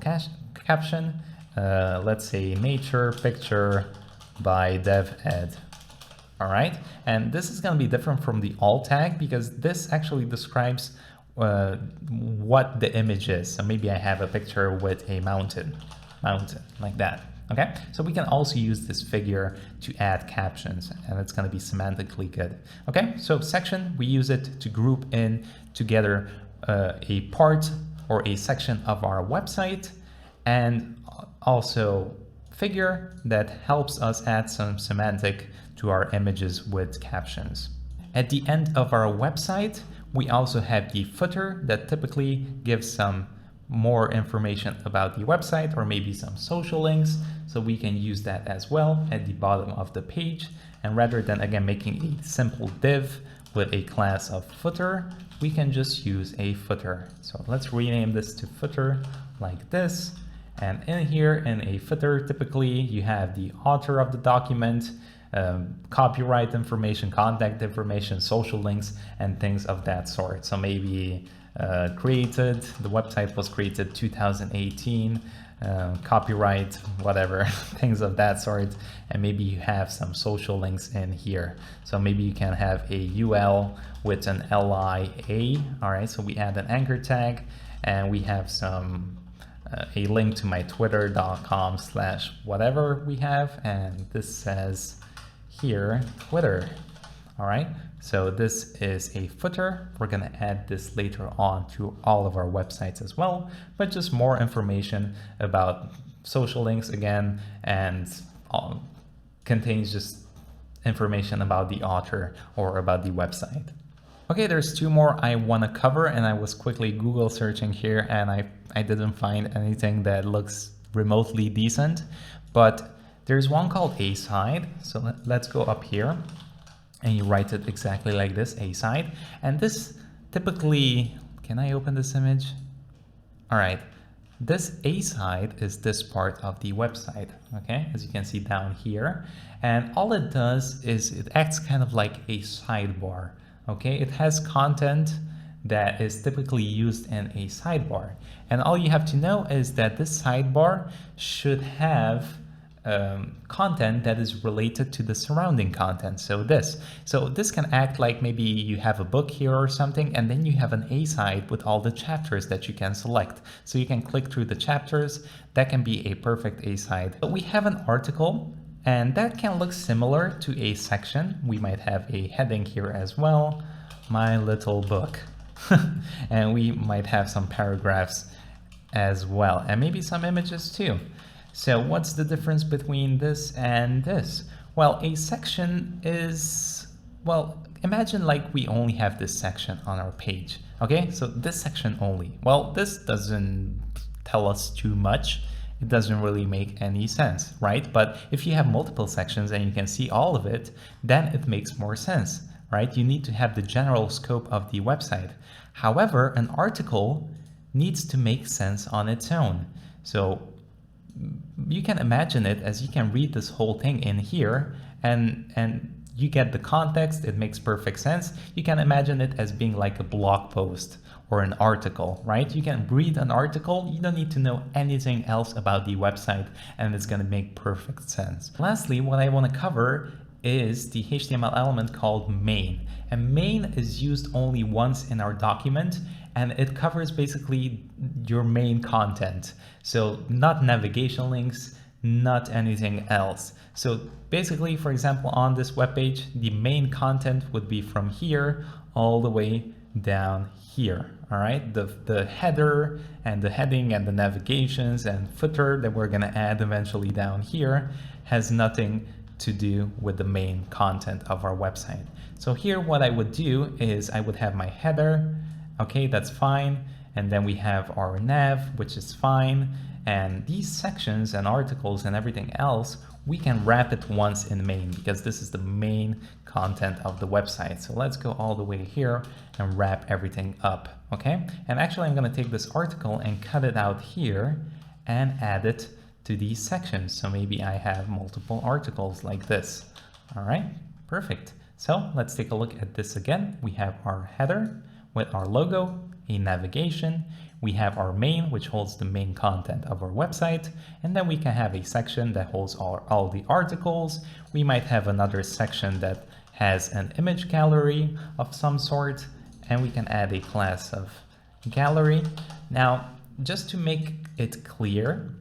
caption. Let's say nature picture by dev ed. All right, and this is going to be different from the alt tag because this actually describes what the image is. So maybe I have a picture with a mountain like that. Okay, so we can also use this figure to add captions, and it's going to be semantically good. Okay, so section, we use it to group in together a part or a section of our website, and also figure that helps us add some semantic to our images with captions. At the end of our website, we also have the footer that typically gives some more information about the website or maybe some social links. So we can use that as well at the bottom of the page. And rather than, again, making a simple div with a class of footer, we can just use a footer. So let's rename this to footer like this. And in here, in a footer, typically you have the author of the document, copyright information, contact information, social links, and things of that sort. So maybe the website was created 2018, copyright, whatever, things of that sort. And maybe you have some social links in here. So maybe you can have a UL with an LIA. All right, so we add an anchor tag, and we have some a link to my twitter.com/whatever we have, and this says here Twitter. All right, so this is a footer. We're going to add this later on to all of our websites as well, but just more information about social links again, and contains just information about the author or about the website. Okay, there's two more I want to cover, and I was quickly Google searching here, and I didn't find anything that looks remotely decent, but there's one called A-side. So let's go up here, and you write it exactly like this, A-side. And this typically, can I open this image? All right, this A-side is this part of the website, okay, as you can see down here. And all it does is it acts kind of like a sidebar, okay? It has content that is typically used in a sidebar. And all you have to know is that this sidebar should have content that is related to the surrounding content. So this can act like maybe you have a book here or something, and then you have an A side with all the chapters that you can select. So you can click through the chapters. That can be a perfect A side. But we have an article, and that can look similar to a section. We might have a heading here as well, my little book. And we might have some paragraphs as well, and maybe some images too. So what's the difference between this and this? Well, a section is, well, imagine like we only have this section on our page, okay? So this section only. Well, this doesn't tell us too much. It doesn't really make any sense, right? But if you have multiple sections and you can see all of it, then it makes more sense, right? You need to have the general scope of the website. However, an article needs to make sense on its own. So you can imagine it as you can read this whole thing in here, and you get the context. It makes perfect sense. You can imagine it as being like a blog post or an article, right? You can read an article. You don't need to know anything else about the website, and it's going to make perfect sense. Lastly, what I want to cover is the HTML element called main. And main is used only once in our document, and it covers basically your main content. So not navigation links, not anything else. So basically, for example, on this web page, the main content would be from here all the way down here. All right, the header and the heading and the navigations and footer that we're gonna add eventually down here has nothing to do with the main content of our website. So here what I would do is I would have my header, okay, that's fine, and then we have our nav, which is fine, and these sections and articles and everything else, we can wrap it once in main because this is the main content of the website. So let's go all the way here and wrap everything up, okay? And actually I'm gonna take this article and cut it out here and add it to these sections. So maybe I have multiple articles like this. All right, perfect. So let's take a look at this again. We have our header with our logo, a navigation. We have our main, which holds the main content of our website. And then we can have a section that holds all the articles. We might have another section that has an image gallery of some sort, and we can add a class of gallery. Now, just to make it clear,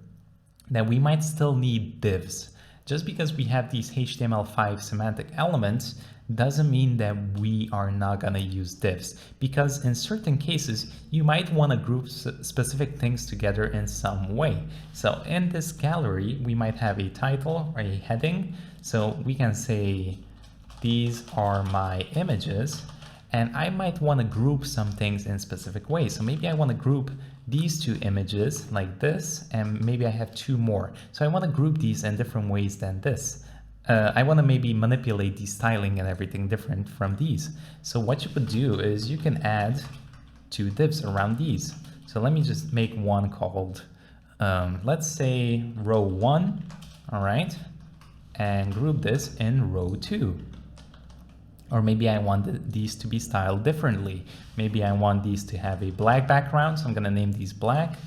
that we might still need divs. Just because we have these HTML5 semantic elements doesn't mean that we are not gonna use divs, because in certain cases, you might wanna group specific things together in some way. So in this gallery, we might have a title or a heading. So we can say, these are my images, and I might wanna group some things in specific ways. So maybe I wanna group these two images like this, and maybe I have two more. So I want to group these in different ways than this. I want to maybe manipulate the styling and everything different from these. So what you would do is you can add two divs around these. So let me just make one called, let's say row 1, all right, and group this in row 2. Or maybe I want these to be styled differently. Maybe I want these to have a black background, so I'm gonna name these black.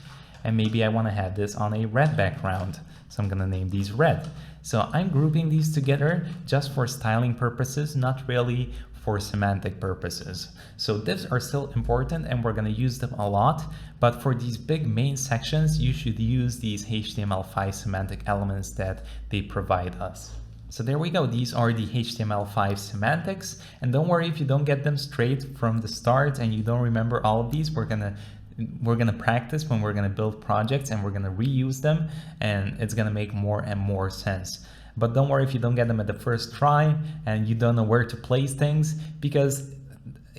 And maybe I wanna have this on a red background, so I'm gonna name these red. So I'm grouping these together just for styling purposes, not really for semantic purposes. So divs are still important and we're gonna use them a lot, but for these big main sections, you should use these HTML5 semantic elements that they provide us. So there we go. These are the HTML5 semantics. And don't worry if you don't get them straight from the start and you don't remember all of these. We're gonna practice when we're gonna build projects, and we're gonna reuse them, and it's gonna make more and more sense. But don't worry if you don't get them at the first try and you don't know where to place things, because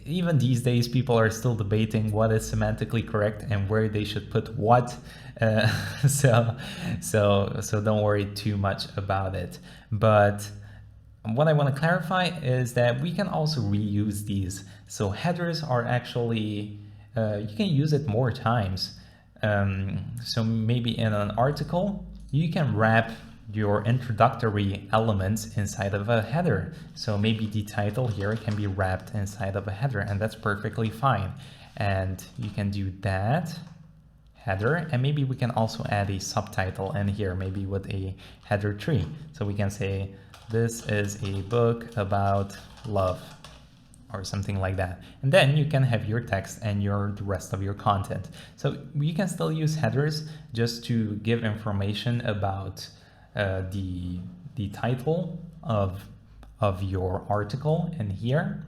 even these days, people are still debating what is semantically correct and where they should put what. Uh, so don't worry too much about it. But what I want to clarify is that we can also reuse these. So headers are actually, you can use it more times. So maybe in an article, you can wrap your introductory elements inside of a header. So maybe the title here can be wrapped inside of a header, and that's perfectly fine. And you can do that header, and maybe we can also add a subtitle in here, maybe with a header tree. So we can say, this is a book about love, or something like that. And then you can have your text and the rest of your content. So you can still use headers just to give information about the title of your article in here.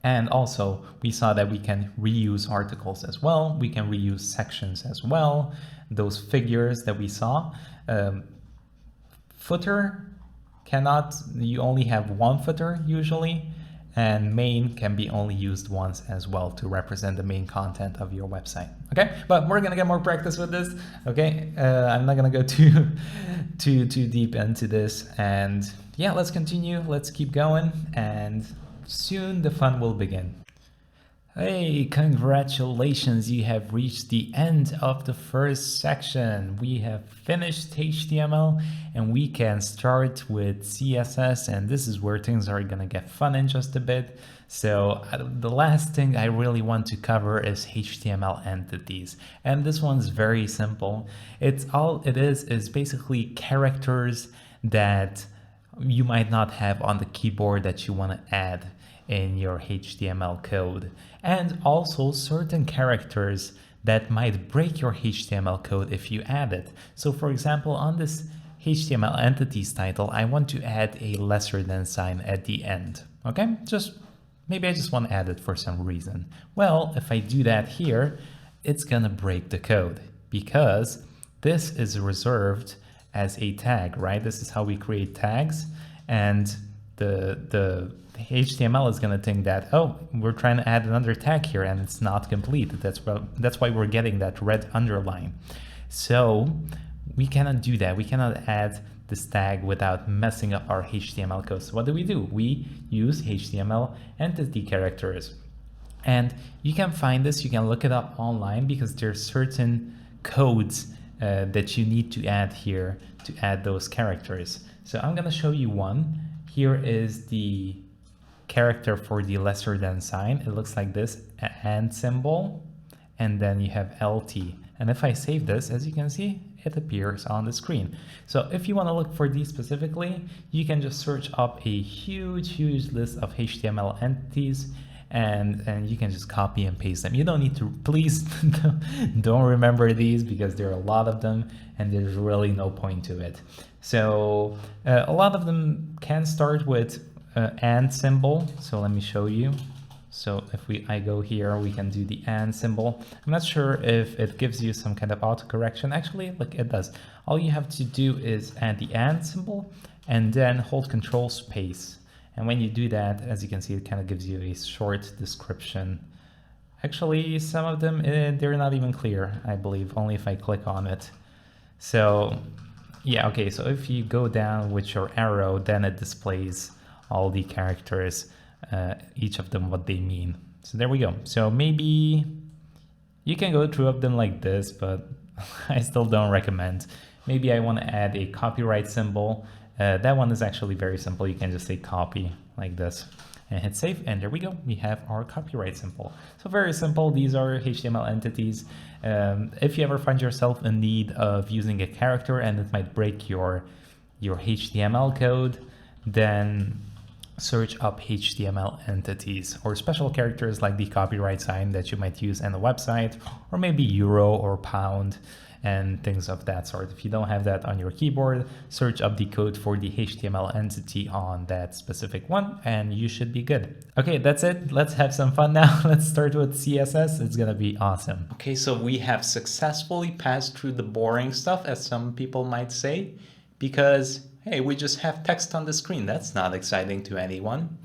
And also we saw that we can reuse articles as well. We can reuse sections as well. Those figures that we saw. Footer cannot, you only have one footer usually. And main can be only used once as well to represent the main content of your website. Okay, but we're gonna get more practice with this. Okay, I'm not gonna go too deep into this. And yeah, let's continue. Let's keep going, and soon the fun will begin. Hey, congratulations, you have reached the end of the first section. We have finished HTML and we can start with CSS, and this is where things are gonna get fun in just a bit. So the last thing I really want to cover is HTML entities, and this one's very simple. All it is basically characters that you might not have on the keyboard that you want to add in your HTML code, and also certain characters that might break your HTML code if you add it. So for example, on this HTML entities title, I want to add a lesser than sign at the end. Okay, maybe I just want to add it for some reason. Well, if I do that here, it's gonna break the code because this is reserved as a tag, right? This is how we create tags, and the HTML is going to think that, oh, we're trying to add another tag here and it's not complete. That's why we're getting that red underline. So we cannot do that. We cannot add this tag without messing up our HTML code. So what do? We use HTML entity characters. And you can find this, you can look it up online, because there's certain codes that you need to add here to add those characters. So I'm going to show you one. Here is the character for the lesser than sign. It looks like this, and symbol, and then you have LT. And if I save this, as you can see, it appears on the screen. So if you want to look for these specifically, you can just search up a huge list of HTML entities, and you can just copy and paste them. You don't need to, please don't remember these, because there are a lot of them and there's really no point to it. So a lot of them can start with and symbol. So let me show you. So if I go here, we can do the and symbol. I'm not sure if it gives you some kind of autocorrection. Actually, look, it does. All you have to do is add the and symbol and then hold Control space. And when you do that, as you can see, it kind of gives you a short description. Actually, some of them, they're not even clear, I believe, only if I click on it. So yeah, okay, so if you go down with your arrow, then it displays all the characters, each of them what they mean. So there we go. So maybe you can go through of them like this, but I still don't recommend. Maybe I want to add a copyright symbol. That one is actually very simple. You can just say copy like this and hit save, and there we go. We have our copyright symbol. So very simple. These are HTML entities. If you ever find yourself in need of using a character and it might break your HTML code, then search up HTML entities or special characters like the copyright sign that you might use on a website, or maybe euro or pound and things of that sort. If you don't have that on your keyboard, search up the code for the HTML entity on that specific one and you should be good. Okay, that's it. Let's have some fun now. Let's start with CSS. It's gonna be awesome. Okay, so we have successfully passed through the boring stuff, as some people might say, because hey, we just have text on the screen. That's not exciting to anyone.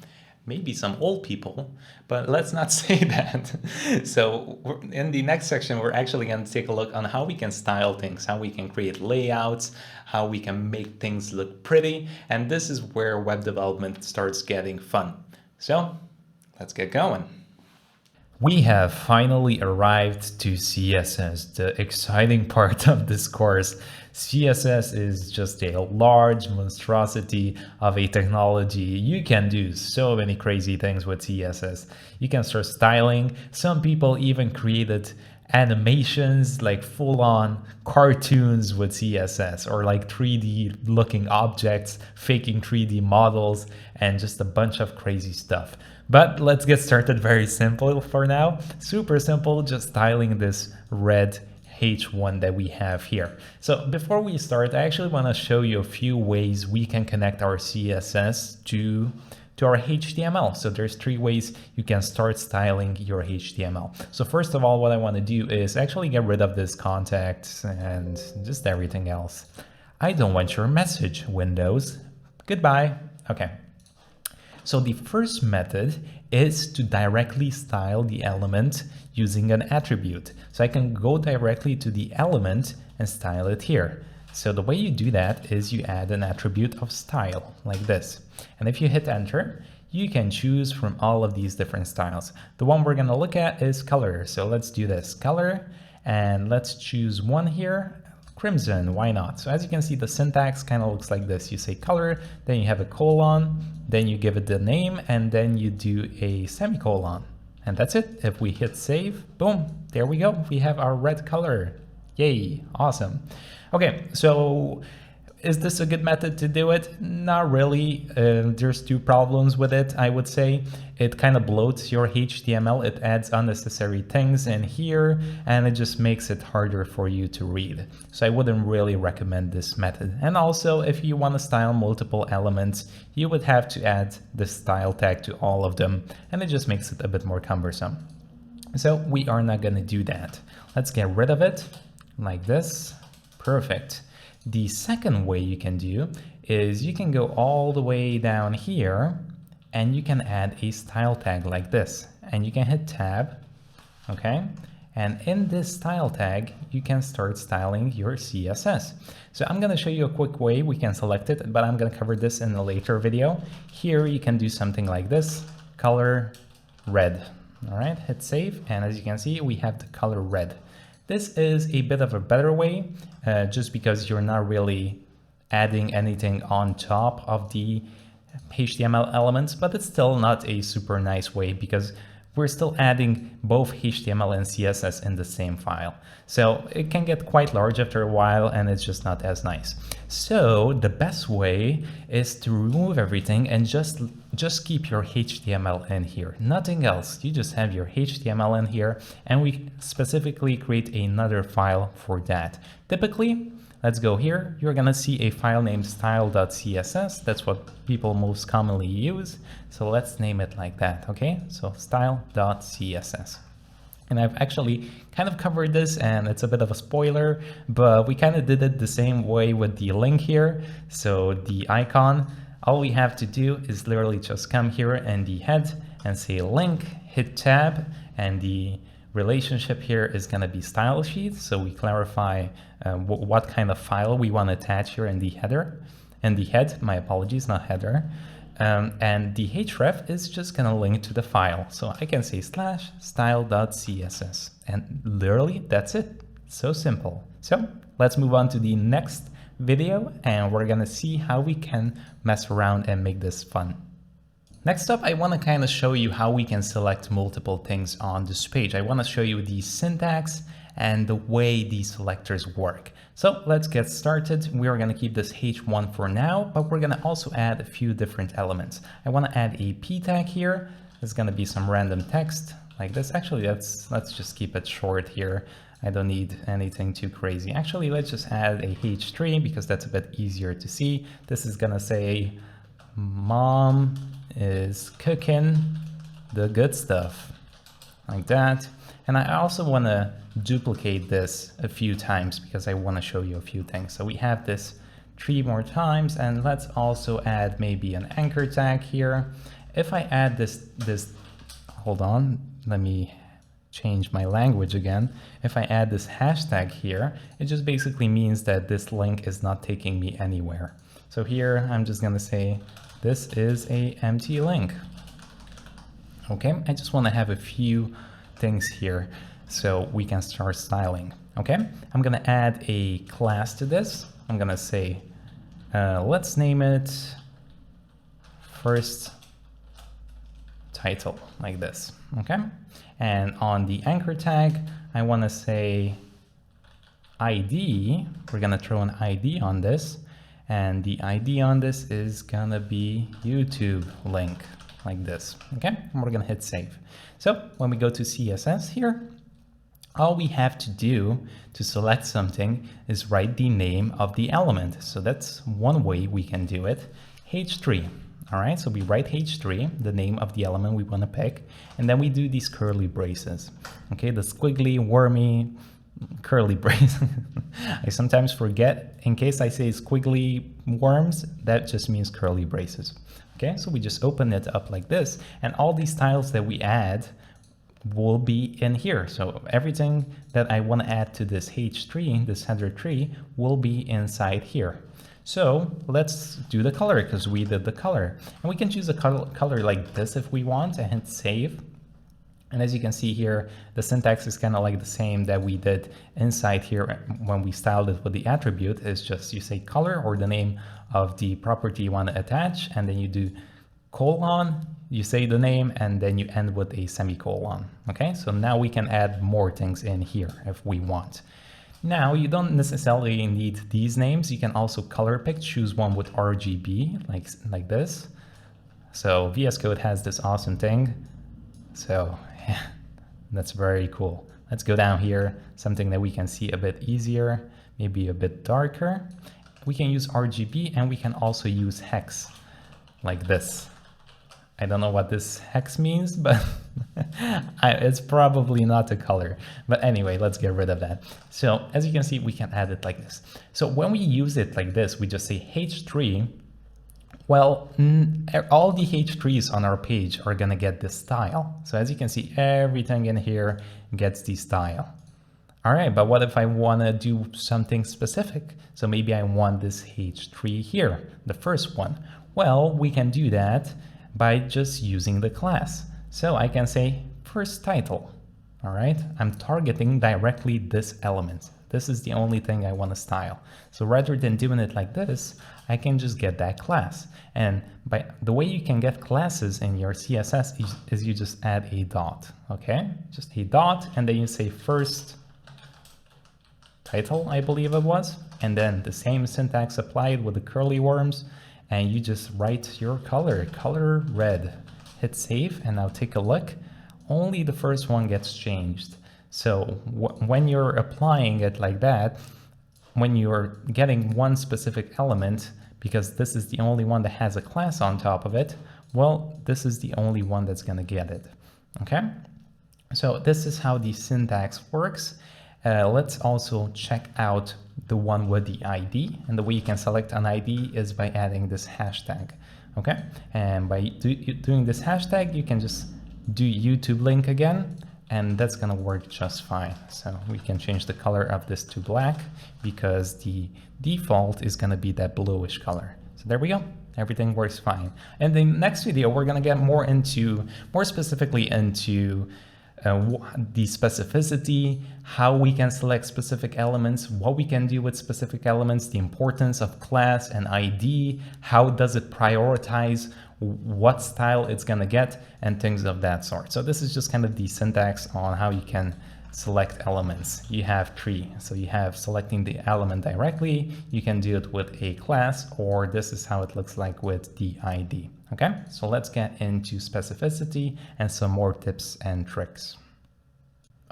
maybe some old people, but let's not say that. So in the next section, we're actually going to take a look on how we can style things, how we can create layouts, how we can make things look pretty. And this is where web development starts getting fun. So let's get going. We have finally arrived to CSS, the exciting part of this course. CSS is just a large monstrosity of a technology. You can do so many crazy things with CSS. You can start styling. Some people even created animations, like full-on cartoons with CSS, or like 3D looking objects, faking 3D models, and just a bunch of crazy stuff. But let's get started very simple for now. Super simple, just styling this red H1 that we have here. So before we start, I actually want to show you a few ways we can connect our CSS to our HTML. So there's 3 ways you can start styling your HTML. So first of all, what I want to do is actually get rid of this contact and just everything else. I don't want your message, Windows. Goodbye. Okay. So the first method is to directly style the element using an attribute. So I can go directly to the element and style it here. So the way you do that is you add an attribute of style like this. And if you hit enter, you can choose from all of these different styles. The one we're going to look at is color. So let's do this, color, and let's choose one here. Crimson, why not? So as you can see, the syntax kind of looks like this. You say color, then you have a colon, then you give it the name, and then you do a semicolon. And that's it. If we hit save, boom, there we go. We have our red color. Yay, awesome. Okay, so is this a good method to do it? Not really. There's 2 problems with it, I would say. It kind of bloats your HTML. It adds unnecessary things in here, and it just makes it harder for you to read. So I wouldn't really recommend this method. And also, if you want to style multiple elements, you would have to add the style tag to all of them, and it just makes it a bit more cumbersome. So we are not going to do that. Let's get rid of it like this. Perfect. The second way you can do is you can go all the way down here and you can add a style tag like this, and you can hit tab, okay? And in this style tag, you can start styling your CSS. So I'm gonna show you a quick way we can select it, but I'm gonna cover this in a later video. Here you can do something like this, color red, all right? Hit save, and as you can see, we have the color red. This is a bit of a better way, just because you're not really adding anything on top of the HTML elements, but it's still not a super nice way because we're still adding both HTML and CSS in the same file. So it can get quite large after a while, and it's just not as nice. So the best way is to remove everything and just keep your HTML in here, nothing else. You just have your HTML in here, and we specifically create another file for that. Typically, let's go here. You're gonna see a file named style.css. That's what people most commonly use. So let's name it like that, okay? So style.css. And I've actually kind of covered this, and it's a bit of a spoiler, but we kind of did it the same way with the link here. So the icon, all we have to do is literally just come here in the head and say link, hit tab, and the relationship here is going to be style sheet. So we clarify what kind of file we want to attach here in the header, and the head, my apologies, not header. And the href is just going to link to the file. So I can say /style.css, and literally that's it. So simple. So let's move on to the next video, and we're going to see how we can mess around and make this fun. Next up, I want to kind of show you how we can select multiple things on this page. I want to show you the syntax and the way these selectors work. So let's get started. We're going to keep this H1 for now, but we're going to also add a few different elements. I want to add a p tag here. There's going to be some random text like this. Actually, let's just keep it short here. I don't need anything too crazy. Actually, let's just add a H3 because that's a bit easier to see. This is going to say, Mom is cooking the good stuff, like that. And I also want to duplicate this a few times because I want to show you a few things. So we have this 3 more times, and let's also add maybe an anchor tag here. if I add this, hold on, let me change my language again. If I add this hashtag here, it just basically means that this link is not taking me anywhere. So here I'm just gonna say, this is a empty link. Okay, I just want to have a few things here so we can start styling. Okay, I'm gonna add a class to this. I'm gonna say, let's name it first title, like this. Okay, and on the anchor tag, I want to say ID. We're gonna throw an ID on this, and the ID on this is gonna be YouTube link, like this. Okay, and we're gonna hit save. So when we go to CSS here, all we have to do to select something is write the name of the element. So that's one way we can do it. H3. All right, so we write H3, the name of the element we want to pick, and then we do these curly braces. Okay, the squiggly, wormy, curly brace. I sometimes forget, in case I say squiggly worms, that just means curly braces. Okay, so we just open it up like this, and all these styles that we add will be in here. So everything that I want to add to this H3, this header tree, will be inside here. So let's do the color, because we did the color. And we can choose a color like this if we want, and hit save. And as you can see here, the syntax is kind of like the same that we did inside here when we styled it with the attribute. It's just you say color or the name of the property you want to attach, and then you do colon, you say the name, and then you end with a semicolon. Okay, so now we can add more things in here if we want. Now, you don't necessarily need these names. You can also color pick, choose one with RGB, like this. So VS Code has this awesome thing. So yeah, that's very cool. Let's go down here, something that we can see a bit easier, maybe a bit darker. We can use RGB, and we can also use hex, like this. I don't know what this hex means, but it's probably not a color. But anyway, let's get rid of that. So as you can see, we can add it like this. So when we use it like this, we just say H3. Well, all the H3s on our page are gonna get this style. So as you can see, everything in here gets the style. All right, but what if I wanna do something specific? So maybe I want this H3 here, the first one. Well, we can do that by just using the class. So I can say first title. All right, I'm targeting directly this element. This is the only thing I want to style. So rather than doing it like this, I can just get that class. And by the way you can get classes in your CSS is you just add a dot. Okay, just a dot, and then you say first title, I believe it was, and then the same syntax applied with the curly worms. And you just write your color red, hit save, and now take a look. Only the first one gets changed. So when you're applying it like that, when you're getting one specific element, because this is the only one that has a class on top of it, well, this is the only one that's gonna get it, okay? So this is how the syntax works. Let's also check out the one with the ID, and the way you can select an ID is by adding this hashtag. Okay, and by doing this hashtag, you can just do YouTube link again, and that's gonna work just fine. So we can change the color of this to black, because the default is gonna be that bluish color. So there we go, everything works fine. And in the next video, we're gonna get more specifically into the specificity, how we can select specific elements, what we can do with specific elements, the importance of class and ID, how does it prioritize what style it's gonna get, and things of that sort. So this is just kind of the syntax on how you can select elements. You have three. So you have selecting the element directly, you can do it with a class, or this is how it looks like with the ID. Okay, so let's get into specificity and some more tips and tricks.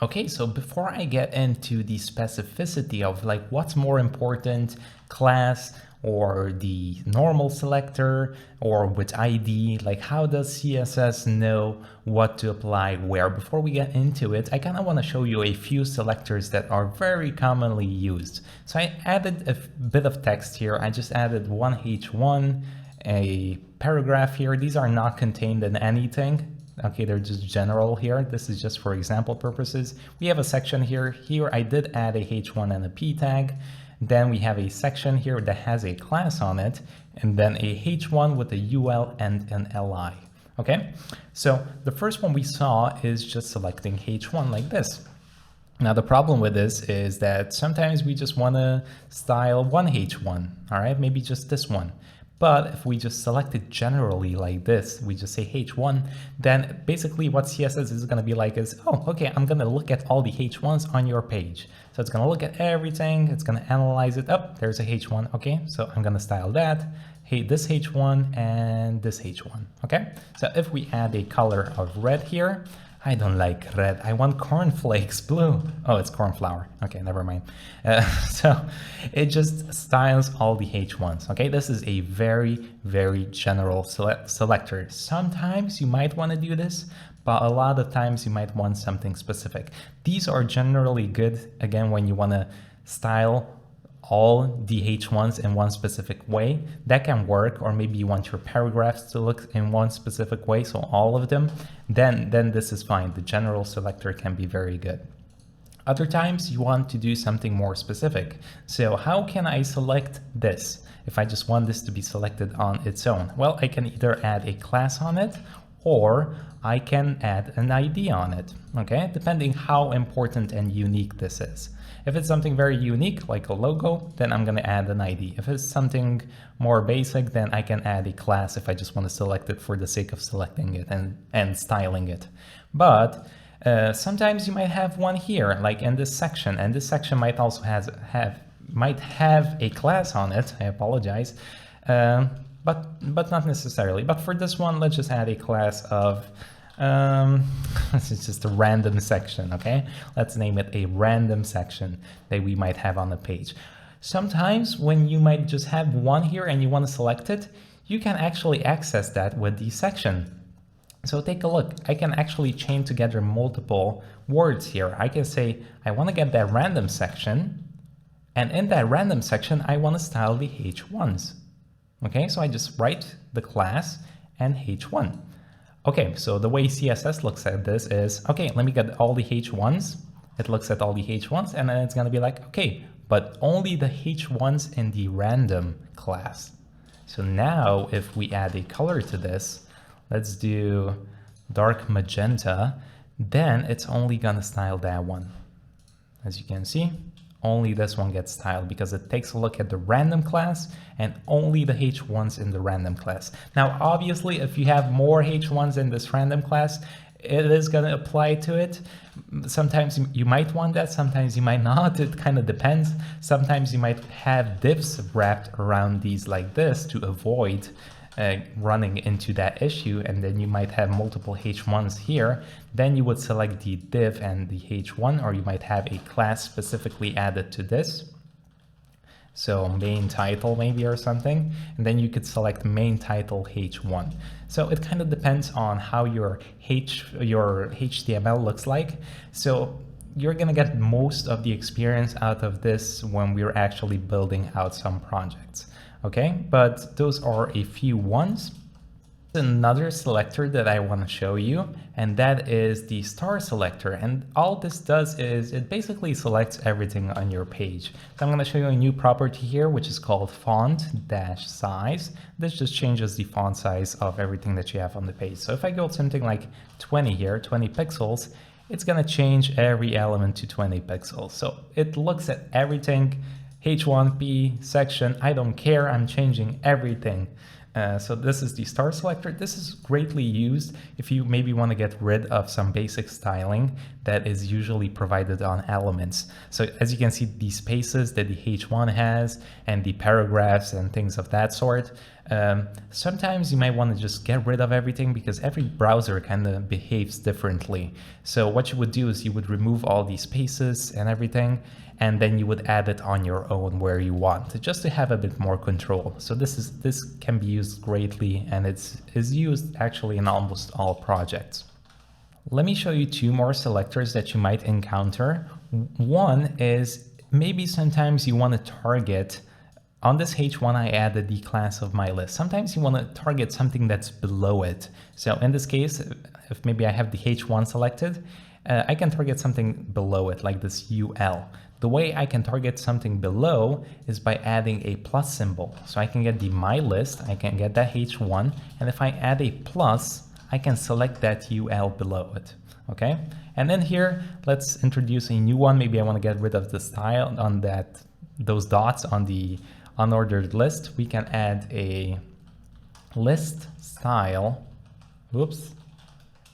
Okay, so before I get into the specificity of like what's more important, class or the normal selector, or with ID, like how does CSS know what to apply where? Before we get into it, I kind of want to show you a few selectors that are very commonly used. So I added a bit of text here. I just added one H1 a paragraph here. These are not contained in anything. Okay, they're just general here. This is just for example purposes. We have a section here. Here I did add a h1 and a p tag. Then we have a section here that has a class on it, and then a h1 with a ul and an li. Okay, so the first one we saw is just selecting h1 like this. Now the problem with this is that sometimes we just want to style one h1, all right, maybe just this one. But if we just select it generally like this, we just say h1, then basically what CSS is going to be like is, oh, okay, I'm going to look at all the h1s on your page. So it's going to look at everything. It's going to analyze it. Oh, there's a h1. Okay, so I'm going to style that. Hey, this h1 and this h1. Okay, so if we add a color of red here, I don't like red. I want cornflakes blue. Oh, it's cornflower. Okay, never mind. So it just styles all the H1s. Okay, this is a very, very general selector. Sometimes you might want to do this, but a lot of times you might want something specific. These are generally good, again, when you want to style all the H1s in one specific way. That can work, or maybe you want your paragraphs to look in one specific way, so all of them, then this is fine. The general selector can be very good. Other times you want to do something more specific. So how can I select this if I just want this to be selected on its own? Well, I can either add a class on it, or I can add an ID on it, okay? Depending how important and unique this is. If it's something very unique, like a logo, then I'm gonna add an ID. If it's something more basic, then I can add a class if I just wanna select it for the sake of selecting it and styling it. But sometimes you might have one here, like in this section, and this section might also might have a class on it, I apologize, but not necessarily. But for this one, let's just add a class of, this is just a random section, okay? Let's name it a random section that we might have on the page. Sometimes when you might just have one here and you want to select it, you can actually access that with the section. So take a look. I can actually chain together multiple words here. I can say, I want to get that random section, and in that random section, I want to style the H1s. Okay, so I just write the class and H1. Okay, so the way CSS looks at this is, okay, let me get all the H1s. It looks at all the H1s, and then it's going to be like, okay, but only the H1s in the random class. So now if we add a color to this, let's do dark magenta, then it's only going to style that one. As you can see, only this one gets styled because it takes a look at the random class and only the H1s in the random class. Now, obviously, if you have more H1s in this random class, it is going to apply to it. Sometimes you might want that, sometimes you might not. It kind of depends. Sometimes you might have divs wrapped around these like this to avoid running into that issue, and then you might have multiple H1s here. Then you would select the div and the H1, or you might have a class specifically added to this. So main title maybe or something, and then you could select main title H1. So it kind of depends on how your HTML looks like. So you're gonna get most of the experience out of this when we're actually building out some projects. Okay, but those are a few ones. Another selector that I want to show you, and that is the star selector. And all this does is it basically selects everything on your page. So I'm going to show you a new property here, which is called font-size. This just changes the font size of everything that you have on the page. So if I go something like 20 here, 20 pixels, it's going to change every element to 20 pixels. So it looks at everything. H1P section, I don't care, I'm changing everything. So this is the star selector. This is greatly used if you maybe want to get rid of some basic styling that is usually provided on elements. So as you can see, the spaces that the H1 has and the paragraphs and things of that sort, sometimes you might want to just get rid of everything because every browser kind of behaves differently. So what you would do is you would remove all these spaces and everything, and then you would add it on your own where you want, just to have a bit more control. So this can be used greatly, and is used actually in almost all projects. Let me show you two more selectors that you might encounter. One is maybe sometimes you want to target On this h1, I added the class of my list. Sometimes you want to target something that's below it. So in this case, if maybe I have the h1 selected, I can target something below it, like this ul. The way I can target something below is by adding a plus symbol. So I can get the my list, I can get that h1, and if I add a plus, I can select that ul below it. Okay, and then here, let's introduce a new one. Maybe I want to get rid of the style on those dots on the unordered list. We can add a list style, whoops,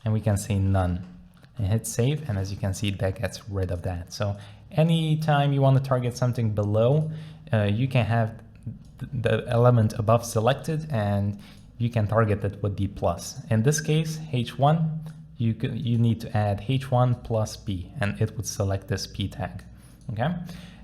and we can say none and hit save. And as you can see, that gets rid of that. So anytime you want to target something below, you can have the element above selected and you can target it with the plus. In this case, h1, you need to add h1 plus p, and it would select this p tag. Okay.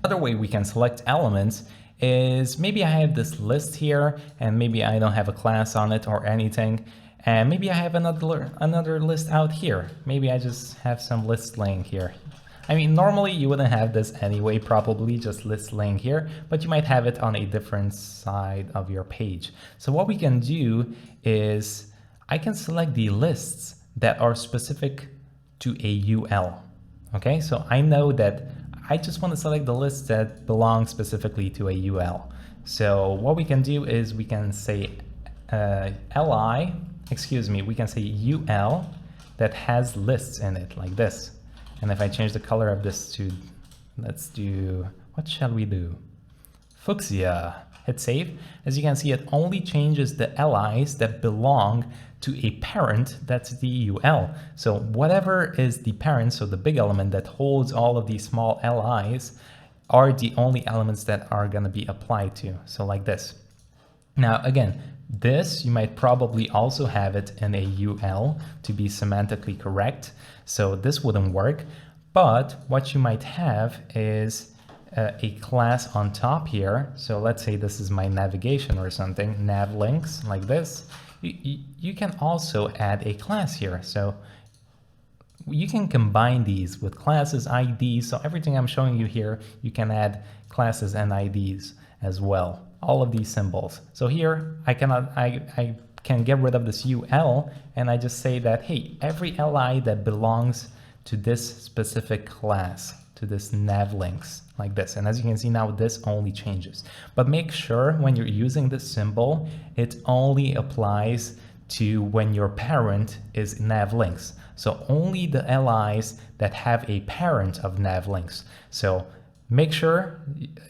Another way we can select elements is maybe I have this list here and maybe I don't have a class on it or anything. And maybe I have another list out here. Maybe I just have some list laying here. I mean, normally you wouldn't have this anyway, probably just list laying here, but you might have it on a different side of your page. So what we can do is I can select the lists that are specific to a UL. Okay, so I know that I just want to select the list that belongs specifically to a UL. So what we can do is we can say we can say UL that has lists in it like this. And if I change the color of this to, let's do, what shall we do? Fuchsia. Hit save. As you can see, it only changes the LIs that belong to a parent that's the UL. So whatever is the parent, so the big element that holds all of these small LIs, are the only elements that are going to be applied to. So like this. Now, again, this, you might probably also have it in a UL to be semantically correct. So this wouldn't work. But what you might have is a class on top here. So let's say this is my navigation or something, nav links like this. You can also add a class here. So you can combine these with classes, IDs. So everything I'm showing you here, you can add classes and IDs as well. All of these symbols. So here I can get rid of this UL and I just say that, hey, every LI that belongs to this specific class, to this nav links like this. And as you can see now, this only changes. But make sure when you're using this symbol, it only applies to when your parent is nav links. So only the LIs that have a parent of nav links. So make sure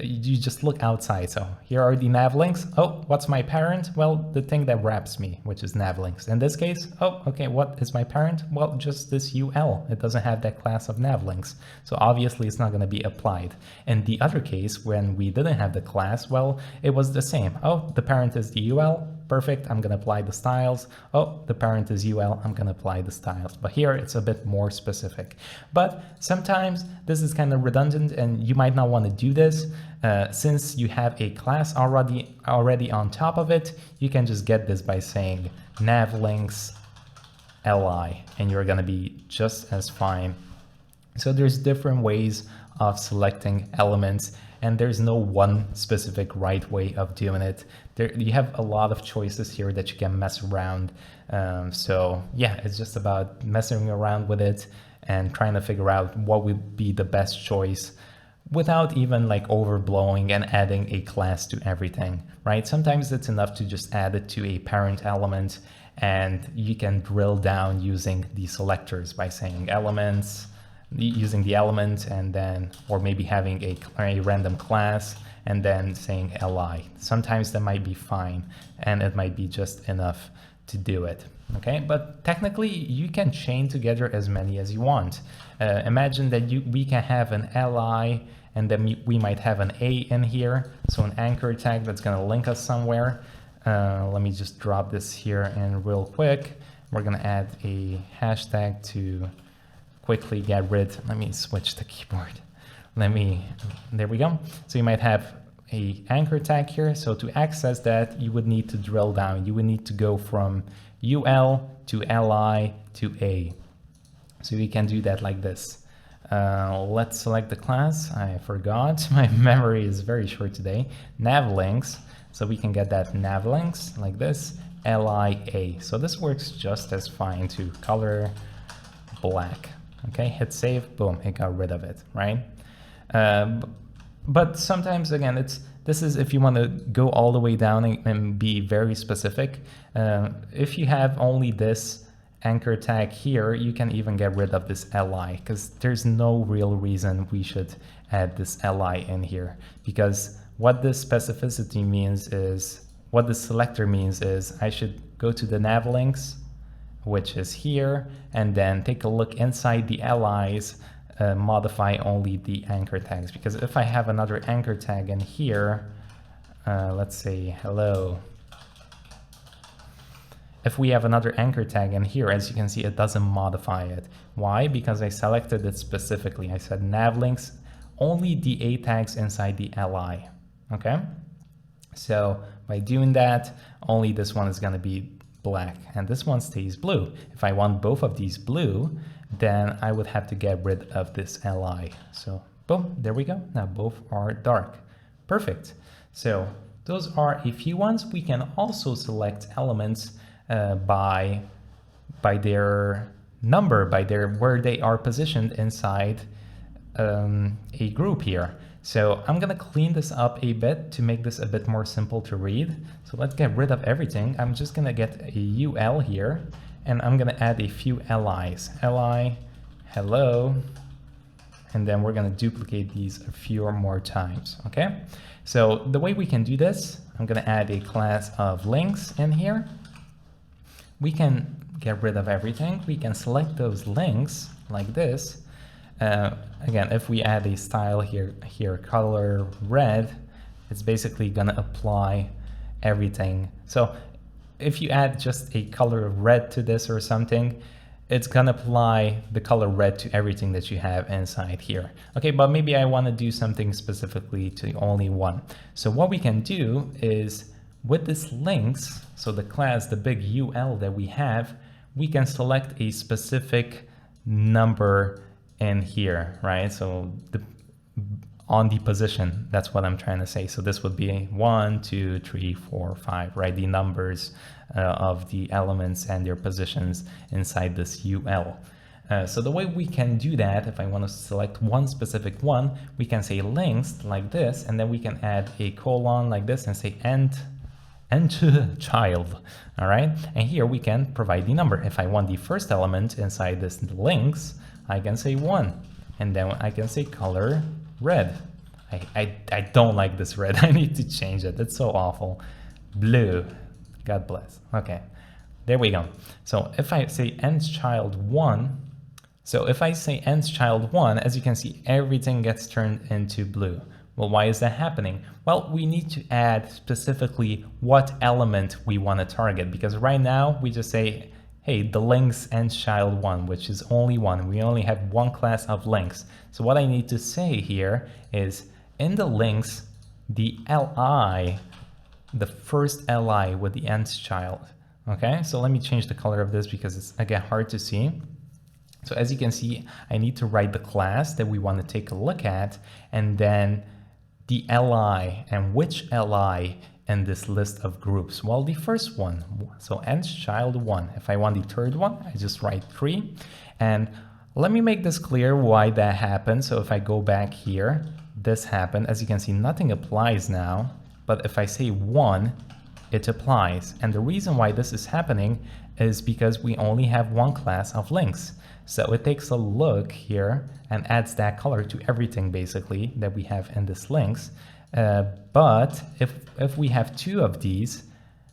you just look outside. So here are the nav links. Oh, what's my parent? Well, the thing that wraps me, which is nav links. In this case, oh, okay, what is my parent? Well, just this UL. It doesn't have that class of nav links. So obviously it's not going to be applied. In the other case, when we didn't have the class, well, it was the same. Oh, the parent is the UL. Perfect. I'm going to apply the styles. Oh, the parent is UL. I'm going to apply the styles. But here it's a bit more specific. But sometimes this is kind of redundant and you might not want to do this. Since you have a class already on top of it, you can just get this by saying nav links li, and you're going to be just as fine. So there's different ways of selecting elements, and there's no one specific right way of doing it. You have a lot of choices here that you can mess around. So yeah, it's just about messing around with it and trying to figure out what would be the best choice without even like overblowing and adding a class to everything, right? Sometimes it's enough to just add it to a parent element, and you can drill down using the selectors by saying elements, using the element, and then, or maybe having a random class and then saying li. Sometimes that might be fine and it might be just enough to do it. Okay, but technically you can chain together as many as you want. Imagine that we can have an li and then we might have an a in here, so an anchor tag that's going to link us somewhere. Let me just drop this here in real quick. We're going to add a hashtag to quickly get rid. Let me switch the keyboard. There we go. So you might have a anchor tag here. So to access that, you would need to drill down. You would need to go from UL to LI to A. So we can do that like this. Let's select the class. I forgot. My memory is very short today. Navlinks. So we can get that navlinks like this. LIA. So this works just as fine to color black. Okay, hit save. Boom, it got rid of it, right? But sometimes, again, this is if you want to go all the way down and be very specific. If you have only this anchor tag here, you can even get rid of this li, because there's no real reason we should add this li in here, because what this specificity means is, what the selector means is I should go to the navlinks, which is here, and then take a look inside the li's, modify only the anchor tags, because if I have another anchor tag in here, let's say hello. If we have another anchor tag in here, as you can see, it doesn't modify it. Why? Because I selected it specifically. I said navlinks, only the A tags inside the li, okay? So by doing that, only this one is gonna be black and this one stays blue. If I want both of these blue, then I would have to get rid of this li. So boom, there we go. Now both are dark. Perfect. So those are a few ones. We can also select elements by their number, where they are positioned inside a group here. So I'm gonna clean this up a bit to make this a bit more simple to read. So let's get rid of everything. I'm just gonna get a UL here, and I'm gonna add a few LIs. LI, hello, and then we're gonna duplicate these a few more times, okay? So the way we can do this, I'm gonna add a class of links in here. We can get rid of everything. We can select those links like this. Again, if we add a style here, color red, it's basically gonna apply everything. So if you add just a color red to this or something, it's gonna apply the color red to everything that you have inside here. Okay, but maybe I wanna do something specifically to only one. So what we can do is, with this links, so the class, the big UL that we have, we can select a specific number in here, right? So on the position, that's what I'm trying to say. So this would be 1, 2, 3, 4, 5, right? The numbers of the elements and their positions inside this UL. So the way we can do that, if I want to select one specific one, we can say links like this, and then we can add a colon like this and say end child, all right? And here we can provide the number. If I want the first element inside this links, I can say 1, and then I can say color red. I don't like this red. I need to change it. It's so awful. Blue. God bless. Okay, there we go. So if I say ends child 1, so if I say ends child 1, as you can see, everything gets turned into blue. Well, why is that happening? Well, we need to add specifically what element we want to target, because right now we just say, hey, the links ends child 1, which is only one. We only have one class of links. So what I need to say here is, in the links, the li, the first li with the ends child. Okay, so let me change the color of this because it's, again, hard to see. So as you can see, I need to write the class that we want to take a look at, and then the li, and which li in this list of groups. Well, the first one, so ends child 1. If I want the third one, I just write 3. And let me make this clear why that happened. So if I go back here, this happened. As you can see, nothing applies now, but if I say 1, it applies. And the reason why this is happening is because we only have one class of links. So it takes a look here and adds that color to everything basically that we have in this links. But if we have 2 of these,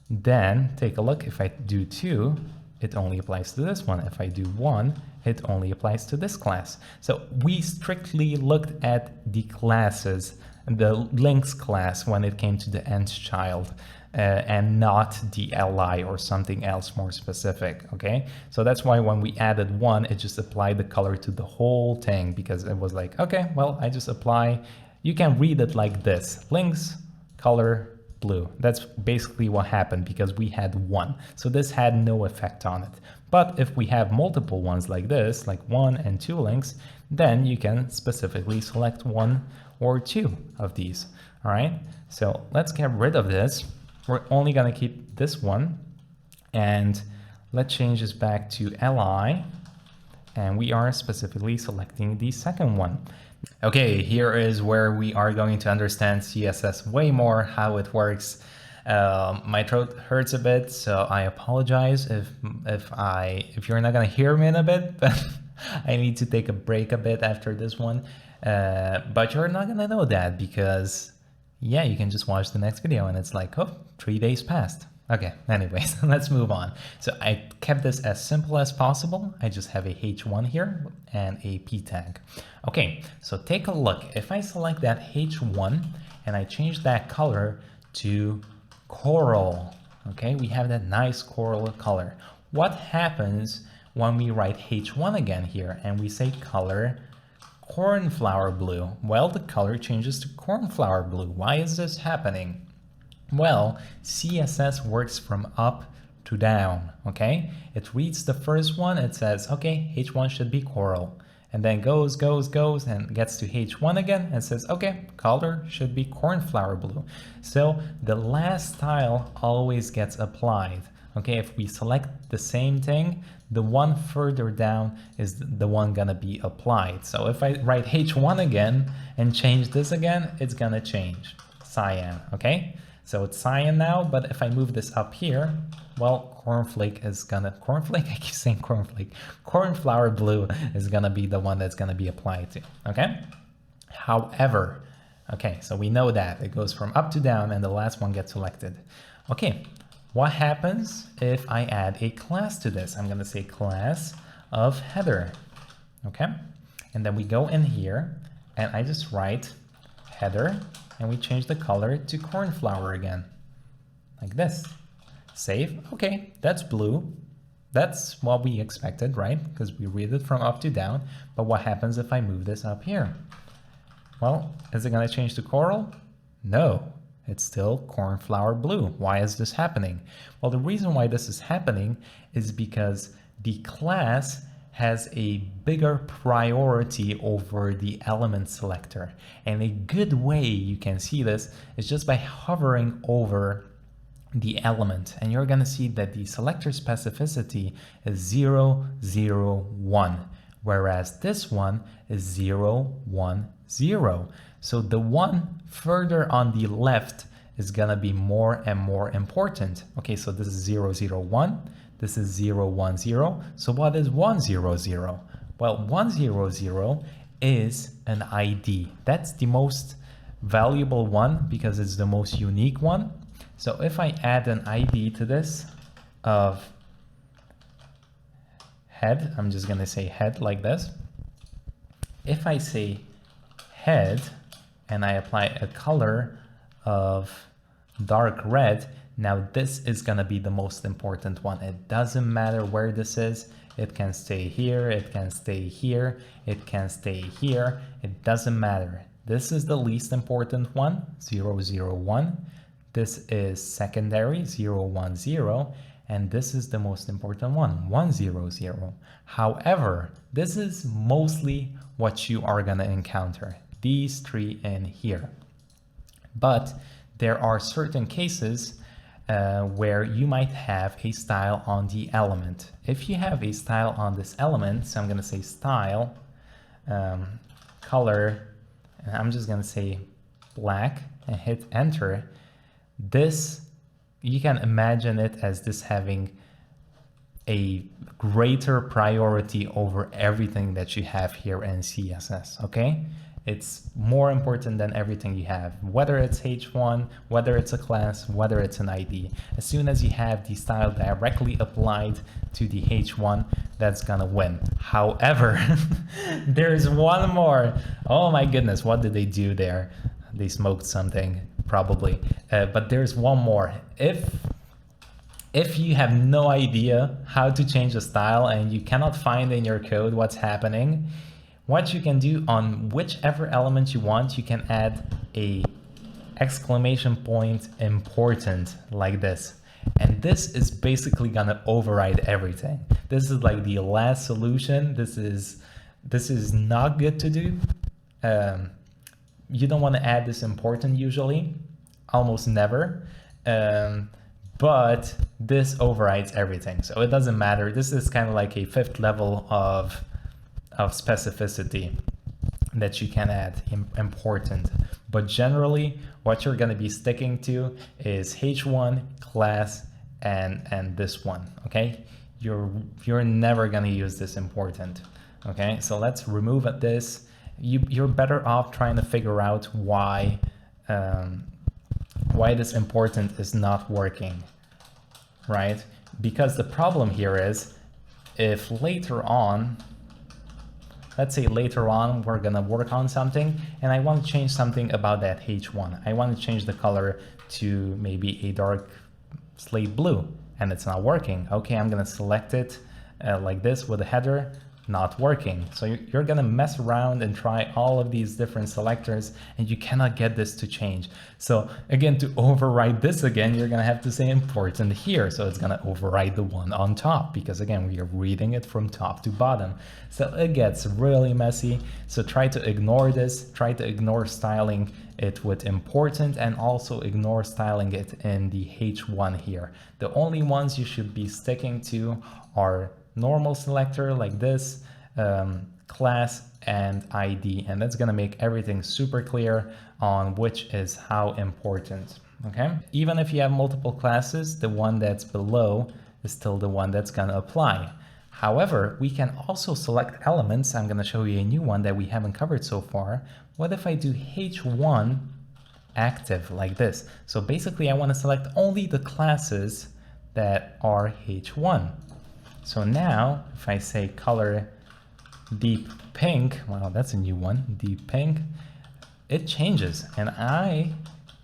then take a look. If I do 2, it only applies to this one. If I do 1, it only applies to this class. So we strictly looked at the classes, the links class, when it came to the ends child. And not the li or something else more specific, okay? So that's why when we added 1, it just applied the color to the whole thing, because it was like, okay, well, I just apply. You can read it like this: links, color, blue. That's basically what happened because we had one. So this had no effect on it. But if we have multiple ones like this, like 1 and 2 links, then you can specifically select 1 or 2 of these. All right, so let's get rid of this. We're only going to keep this one, and let's change this back to li, and we are specifically selecting the second one. Okay, here is where we are going to understand CSS way more, how it works. My throat hurts a bit, so I apologize if you're not gonna hear me in a bit, but I need to take a break a bit after this one. But you're not gonna know that because, yeah, you can just watch the next video and it's like, oh, 3 days passed. Okay, anyways, let's move on. So I kept this as simple as possible. I just have a H1 here and a P tag. Okay, so take a look. If I select that H1 and I change that color to coral, okay, we have that nice coral color. What happens when we write H1 again here and we say color cornflower blue? Well, the color changes to cornflower blue. Why is this happening? Well, CSS works from up to down, okay? It reads the first one, it says, okay, H1 should be coral. And then goes, and gets to H1 again and says, okay, color should be cornflower blue. So the last style always gets applied. Okay, if we select the same thing, the one further down is the one gonna be applied. So if I write H1 again and change this again, it's gonna change. Cyan, okay? So it's cyan now, but if I move this up here, well, cornflake is gonna, cornflake? I keep saying cornflake. Cornflower blue is gonna be the one that's gonna be applied to, okay? However, okay, so we know that it goes from up to down and the last one gets selected. Okay, what happens if I add a class to this? I'm gonna say class of header, okay? And then we go in here and I just write header and we change the color to cornflower again, like this. Save, okay, that's blue. That's what we expected, right? Because we read it from up to down. But what happens if I move this up here? Well, is it gonna change to coral? No, it's still cornflower blue. Why is this happening? Well, the reason why this is happening is because the class has a bigger priority over the element selector. And a good way you can see this is just by hovering over the element, and you're gonna see that the selector specificity is 0, 0, 1, whereas this one is 0, 1, 0. So the one further on the left is gonna be more and more important. Okay, so this is 0, 0, 1, this is 0, 1, 0. So what is 1, 0, 0? Well, 1, 0, 0 is an ID. That's the most valuable one because it's the most unique one. So if I add an ID to this of head, I'm just gonna say head like this. If I say head and I apply a color of dark red, now this is gonna be the most important one. It doesn't matter where this is. It can stay here, it can stay here, it can stay here. It doesn't matter. This is the least important one, 0, 0, 1. This is secondary, 0, 1, 0, and this is the most important one, 1, 0, 0. However, this is mostly what you are gonna encounter, these three in here. But there are certain cases where you might have a style on the element. If you have a style on this element, so I'm gonna say style, color, and I'm just gonna say black and hit enter. This, you can imagine it as this having a greater priority over everything that you have here in CSS, okay? It's more important than everything you have, whether it's H1, whether it's a class, whether it's an ID. As soon as you have the style directly applied to the H1, that's gonna win. However, there's one more. Oh my goodness, what did they do there? They smoked something, probably. But there's one more. If you have no idea how to change a style and you cannot find in your code what's happening, what you can do on whichever element you want, you can add a exclamation point important like this. And this is basically gonna override everything. This is like the last solution. This is not good to do. You don't want to add this important usually, almost never. But this overrides everything. So it doesn't matter. This is kind of like a fifth level of specificity that you can add, important. But generally, what you're going to be sticking to is H1, class, and this one, okay? You're never going to use this important, okay? So let's remove this. You're better off trying to figure out why this important is not working, right? Because the problem here is if later on, let's say later on we're gonna work on something and I want to change something about that H1. I want to change the color to maybe a dark slate blue and it's not working. Okay, I'm gonna select it like this with a header, not working. So you're gonna mess around and try all of these different selectors and you cannot get this to change. So again, to override this again, you're gonna have to say important here. So it's gonna override the one on top because again, we are reading it from top to bottom. So it gets really messy. So try to ignore this, try to ignore styling it with important and also ignore styling it in the H1 here. The only ones you should be sticking to are normal selector like this, class and ID, and that's gonna make everything super clear on which is how important, okay? Even if you have multiple classes, the one that's below is still the one that's gonna apply. However, we can also select elements. I'm gonna show you a new one that we haven't covered so far. What if I do H1 active like this? So basically I wanna select only the classes that are H1. So now if I say color deep pink, wow, that's a new one, deep pink, it changes and I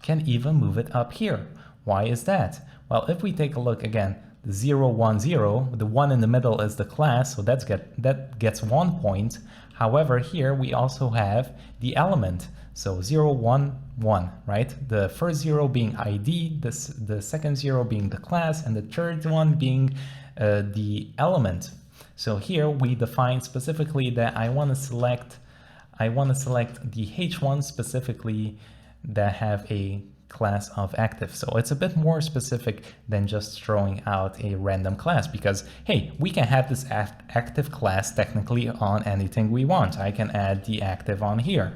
can even move it up here. Why is that? Well, if we take a look again, 0, 1, 0, the one in the middle is the class, so that gets 1 point. However, here we also have the element. So 0, 1, 1, right? The first 0 being ID, the second 0 being the class, and the third one being the element. So here we define specifically that I want to select the H1 specifically that have a class of active. So it's a bit more specific than just throwing out a random class because, hey, we can have this active class technically on anything we want. I can add the active on here.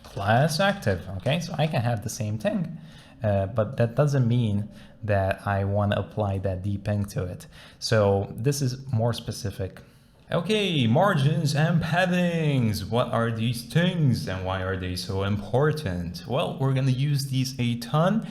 Class active, okay? So I can have the same thing. But that doesn't mean that I want to apply that deep pink to it. So this is more specific. Okay, margins and paddings. What are these things and why are they so important? Well, we're going to use these a ton.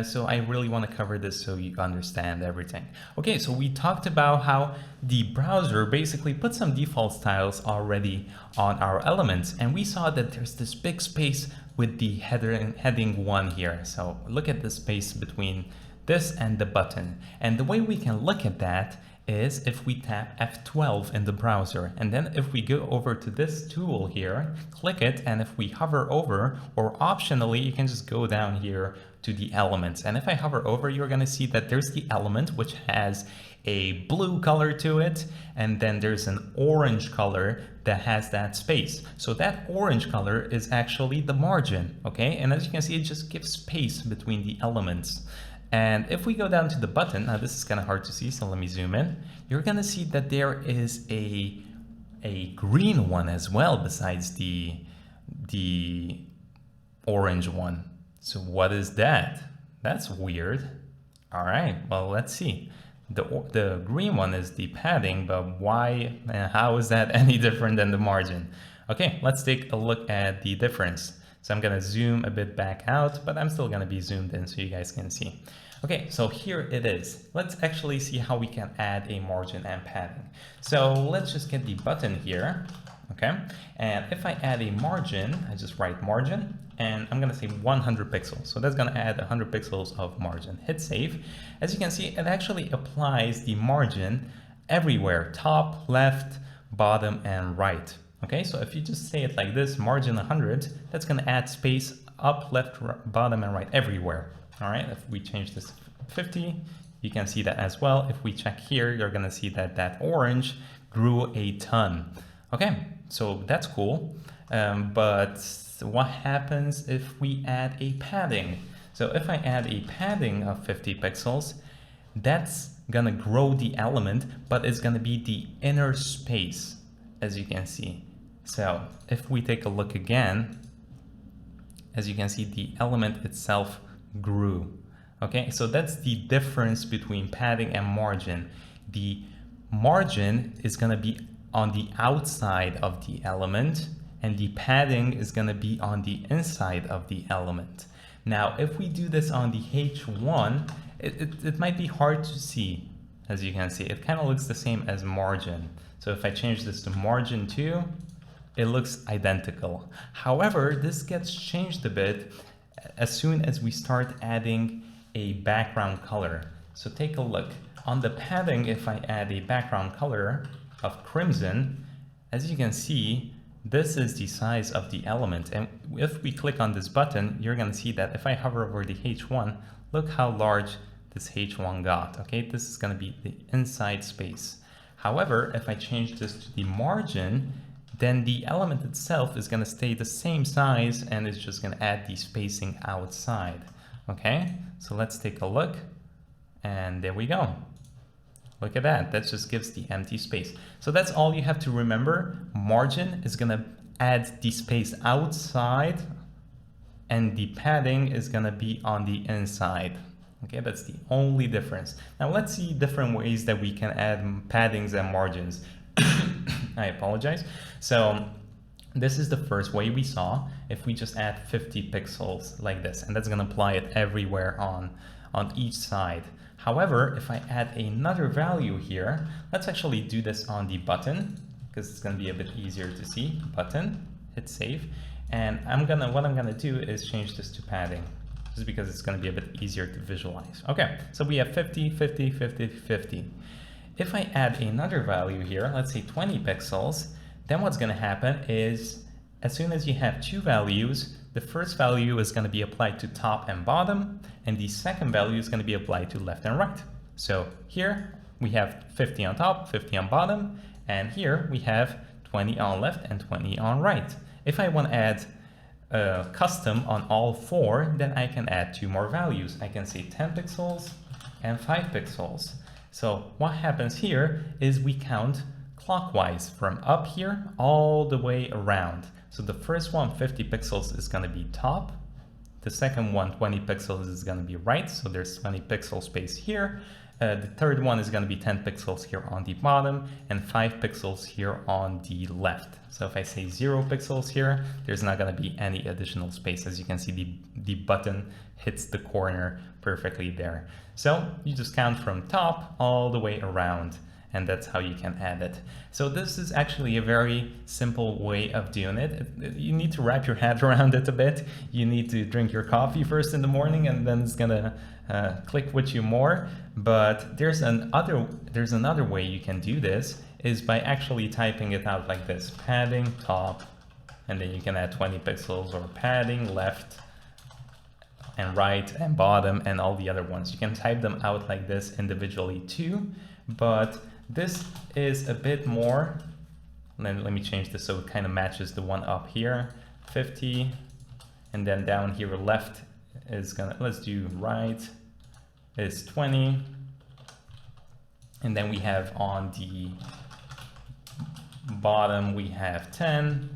So I really want to cover this so you understand everything. Okay, so we talked about how the browser basically put some default styles already on our elements. And we saw that there's this big space with the heading 1 here. So look at the space between this and the button. And the way we can look at that is if we tap F12 in the browser, and then if we go over to this tool here, click it, and if we hover over, or optionally you can just go down here to the elements, and if I hover over, you're going to see that there's the element which has a blue color to it, and then there's an orange color that has that space. So that orange color is actually the margin, okay? And as you can see, it just gives space between the elements. And if we go down to the button, now this is kind of hard to see, so let me zoom in. You're going to see that there is a green one as well besides the orange one. So what is that? That's weird. All right, well, let's see. The green one is the padding, but why and how is that any different than the margin? Okay, let's take a look at the difference. So I'm going to zoom a bit back out, but I'm still going to be zoomed in so you guys can see. Okay, so here it is. Let's actually see how we can add a margin and padding. So let's just get the button here, okay? And if I add a margin, I just write margin, and I'm gonna say 100 pixels. So that's gonna add 100 pixels of margin. Hit save. As you can see, it actually applies the margin everywhere, top, left, bottom, and right. Okay, so if you just say it like this, margin 100, that's going to add space up, left, bottom, and right, everywhere. All right, if we change this to 50, you can see that as well. If we check here, you're gonna see that that orange grew a ton. Okay, so that's cool. But what happens if we add a padding? So if I add a padding of 50 pixels, that's gonna grow the element, but it's gonna be the inner space, as you can see. So if we take a look again, as you can see, the element itself grew. Okay, so that's the difference between padding and margin. The margin is gonna be on the outside of the element, and the padding is gonna be on the inside of the element. Now, if we do this on the H1, it might be hard to see. As you can see, it kind of looks the same as margin. So if I change this to margin 2, it looks identical. However, this gets changed a bit as soon as we start adding a background color. So take a look. On the padding, if I add a background color of crimson, as you can see, this is the size of the element. And if we click on this button, you're gonna see that if I hover over the H1, look how large this H1 got. Okay, this is gonna be the inside space. However, if I change this to the margin, then the element itself is gonna stay the same size and it's just gonna add the spacing outside. Okay, so let's take a look, and there we go. Look at that, that just gives the empty space. So that's all you have to remember. Margin is gonna add the space outside, and the padding is gonna be on the inside. Okay, that's the only difference. Now let's see different ways that we can add paddings and margins. I apologize. So this is the first way we saw. If we just add 50 pixels like this, and that's gonna apply it everywhere on each side. However, if I add another value here, let's actually do this on the button, because it's gonna be a bit easier to see. Button, hit save. And what I'm gonna do is change this to padding, just because it's gonna be a bit easier to visualize. Okay, so we have 50, 50, 50, 50. If I add another value here, let's say 20 pixels, then what's gonna happen is, as soon as you have two values, the first value is gonna be applied to top and bottom, and the second value is gonna be applied to left and right. So here we have 50 on top, 50 on bottom, and here we have 20 on left and 20 on right. If I wanna add custom on all four, then I can add two more values. I can say 10 pixels and 5 pixels. So what happens here is we count clockwise from up here all the way around. So the first one, 50 pixels, is gonna be top. The second one, 20 pixels, is gonna be right. So there's 20 pixel space here. The third one is gonna be 10 pixels here on the bottom and 5 pixels here on the left. So if I say 0 pixels here, there's not gonna be any additional space. As you can see, the button hits the corner perfectly there. So you just count from top all the way around, and that's how you can add it. So this is actually a very simple way of doing it. You need to wrap your head around it a bit. You need to drink your coffee first in the morning, and then it's gonna click with you more. But there's another way you can do this, is by actually typing it out like this: padding top, and then you can add 20 pixels, or padding left and right and bottom and all the other ones. You can type them out like this individually too, but this is a bit more. Let me change this so it kind of matches the one up here. 50, and then down here left is gonna, let's do right, is 20, and then we have on the bottom we have 10,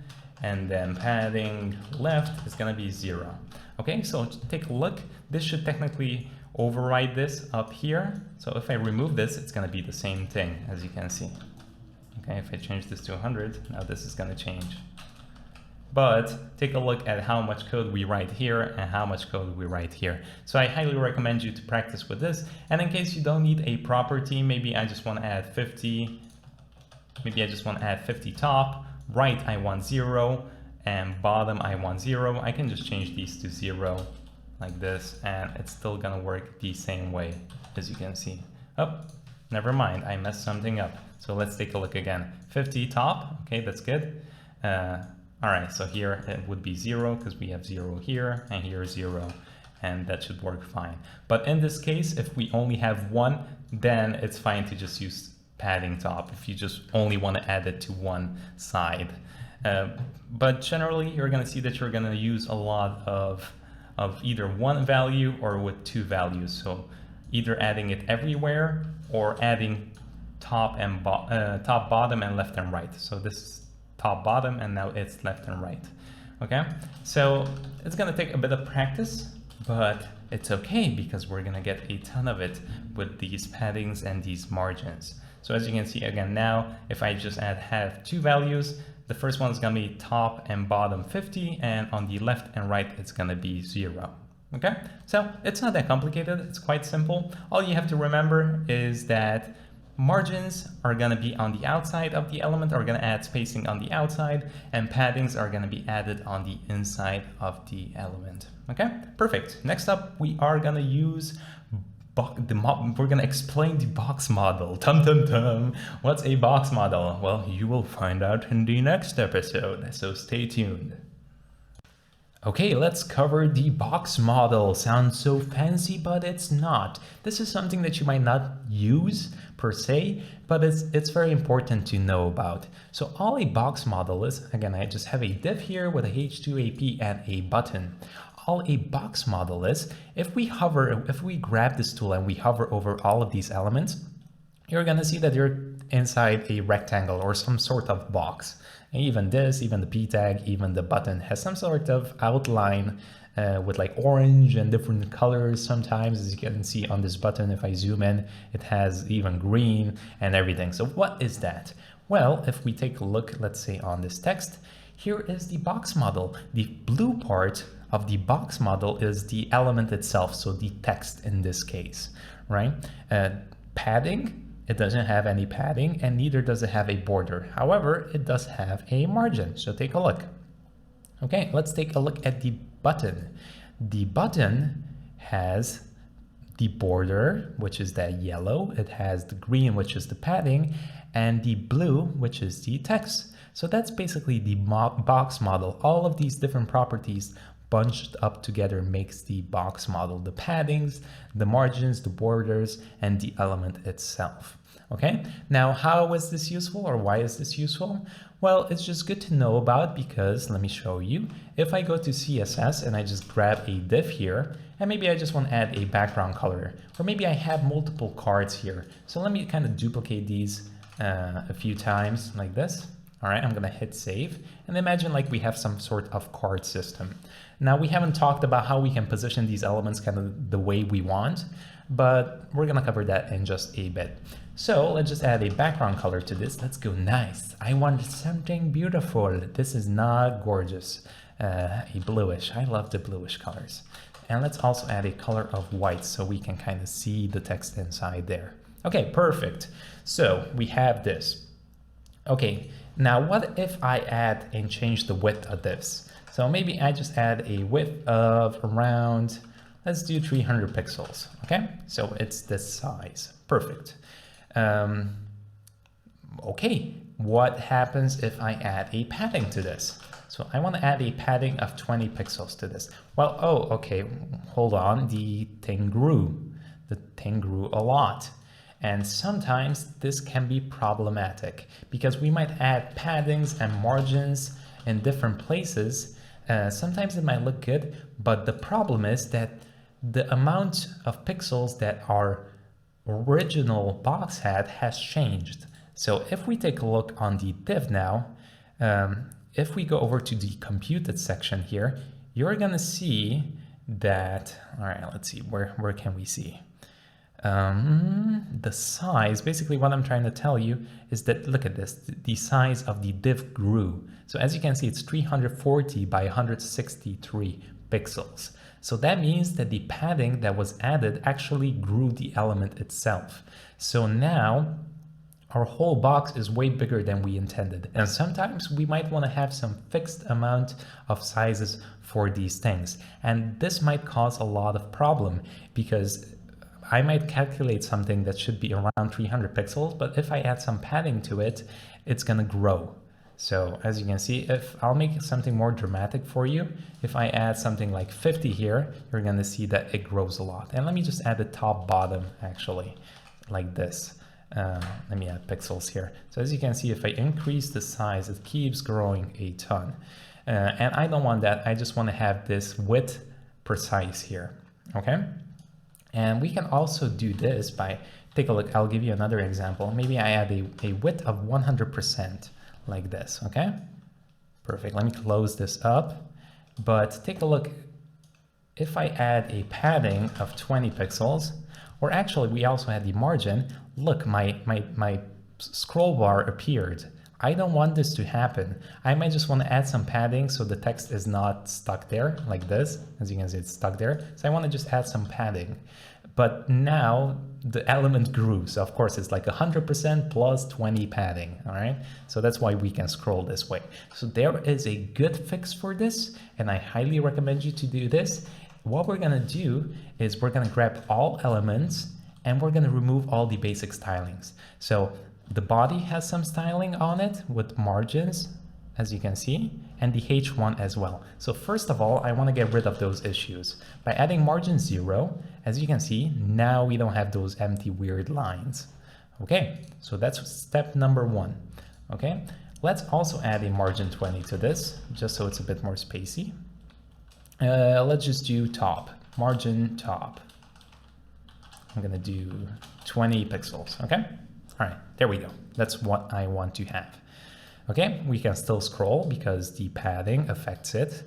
and then padding left is gonna be 0. Okay, so take a look. This should technically override this up here. So if I remove this, it's gonna be the same thing, as you can see. Okay, if I change this to 100, now this is gonna change. But take a look at how much code we write here and how much code we write here. So I highly recommend you to practice with this. And in case you don't need a property, maybe I just wanna add 50, maybe I just wanna add 50 top, right I want 0, and bottom I want 0, I can just change these to 0 like this, and it's still gonna work the same way, as you can see. Oh, never mind, I messed something up. So let's take a look again. 50 top, okay, that's good. All right, so here it would be 0 because we have 0 here and here 0, and that should work fine. But in this case, if we only have 1, then it's fine to just use padding top if you just only want to add it to one side. But generally, you're going to see that you're going to use a lot of either one value or with two values. So either adding it everywhere or adding top, bottom, and left and right. So this is top, bottom, and now it's left and right. Okay, so it's going to take a bit of practice, but it's okay because we're going to get a ton of it with these paddings and these margins. So as you can see again now, if I just have two values, the first one is going to be top and bottom 50, and on the left and right it's going to be 0. Okay, so it's not that complicated, it's quite simple. All you have to remember is that margins are going to be on the outside of the element, are going to add spacing on the outside, and paddings are going to be added on the inside of the element. Okay, perfect. Next up, we are going to use we're going to explain the box model. Tum tum tum. What's a box model? Well, you will find out in the next episode, so stay tuned. Okay, let's cover the box model. Sounds so fancy, but it's not. This is something that you might not use per se, but it's very important to know about. So all a box model is, again, I just have a div here with a h2ap and a button. All a box model is, if we grab this tool and we hover over all of these elements, you're gonna see that you're inside a rectangle or some sort of box. And even this, even the p tag, even the button has some sort of outline with like orange and different colors sometimes. As you can see on this button, if I zoom in, it has even green and everything. So what is that? Well, if we take a look, let's say on this text, here is the box model. The blue part of the box model is the element itself, so the text in this case, right? Padding, it doesn't have any padding, and neither does it have a border. However, it does have a margin, so take a look. Okay, let's take a look at the button. The button has the border, which is that yellow, it has the green, which is the padding, and the blue, which is the text. So that's basically the box model. All of these different properties bunched up together makes the box model. The paddings, the margins, the borders, and the element itself. Okay, now how is this useful, or why is this useful? Well, it's just good to know about because, let me show you. If I go to CSS and I just grab a div here, and maybe I just want to add a background color, or maybe I have multiple cards here. So let me kind of duplicate these a few times like this. All right, I'm gonna hit save, and imagine like we have some sort of card system. Now we haven't talked about how we can position these elements kind of the way we want, but we're gonna cover that in just a bit. So let's just add a background color to this. Let's go nice. I want something beautiful. This is not gorgeous. A bluish, I love the bluish colors. And let's also add a color of white so we can kind of see the text inside there. Okay, perfect. So we have this. Okay, now what if I add and change the width of this? So maybe I just add a width of around, let's do 300 pixels, okay? So it's this size, perfect. Okay, what happens if I add a padding to this? So I want to add a padding of 20 pixels to this. Well, oh, okay, hold on, the thing grew. The thing grew a lot. And sometimes this can be problematic because we might add paddings and margins in different places. Sometimes it might look good, but the problem is that the amount of pixels that our original box had has changed. So if we take a look on the div now, if we go over to the computed section here, you're gonna see that, all right, let's see, where can we see? The size, basically what I'm trying to tell you is that, look at this, the size of the div grew. So as you can see, it's 340 by 163 pixels. So that means that the padding that was added actually grew the element itself. So now our whole box is way bigger than we intended. And sometimes we might want to have some fixed amount of sizes for these things. And this might cause a lot of problem because I might calculate something that should be around 300 pixels, but if I add some padding to it, it's going to grow. So as you can see, if I'll make something more dramatic for you, if I add something like 50 here, you're going to see that it grows a lot. And let me just add the top bottom actually like this. Let me add pixels here. So as you can see, if I increase the size, it keeps growing a ton. And I don't want that. I just want to have this width precise here. Okay. And we can also do this by, take a look. I'll give you another example. Maybe I add a width of 100%. Like this, okay? Perfect. Let me close this up. But take a look. If I add a padding of 20 pixels, or actually we also had the margin, look, my scroll bar appeared. I don't want this to happen. I might just want to add some padding so the text is not stuck there like this. As you can see, it's stuck there. So I want to just add some padding. But now the element grew. So of course it's like 100% plus 20 padding. All right. So that's why we can scroll this way. So there is a good fix for this. And I highly recommend you to do this. What we're going to do is we're going to grab all elements and we're going to remove all the basic stylings. So the body has some styling on it with margins, as you can see, and the H1 as well. So first of all, I want to get rid of those issues. By adding margin 0, as you can see, now we don't have those empty weird lines. Okay, so that's step number 1. Okay, let's also add a margin 20 to this, just so it's a bit more spacey. Let's just do top, margin top. I'm gonna do 20 pixels, okay? All right, there we go. That's what I want to have. Okay, we can still scroll because the padding affects it.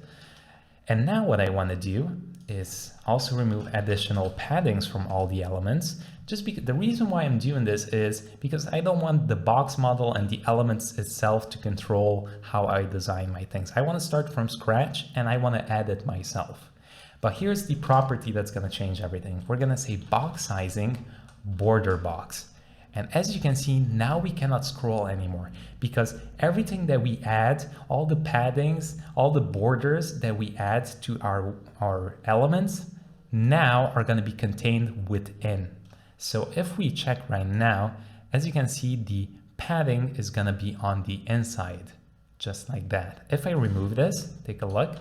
And now what I want to do is also remove additional paddings from all the elements. Just because the reason why I'm doing this is because I don't want the box model and the elements itself to control how I design my things. I want to start from scratch and I want to add it myself. But here's the property that's going to change everything. We're going to say box sizing border box. And as you can see, now we cannot scroll anymore because everything that we add, all the paddings, all the borders that we add to our elements now are going to be contained within. So if we check right now, as you can see, the padding is going to be on the inside, just like that. If I remove this, take a look.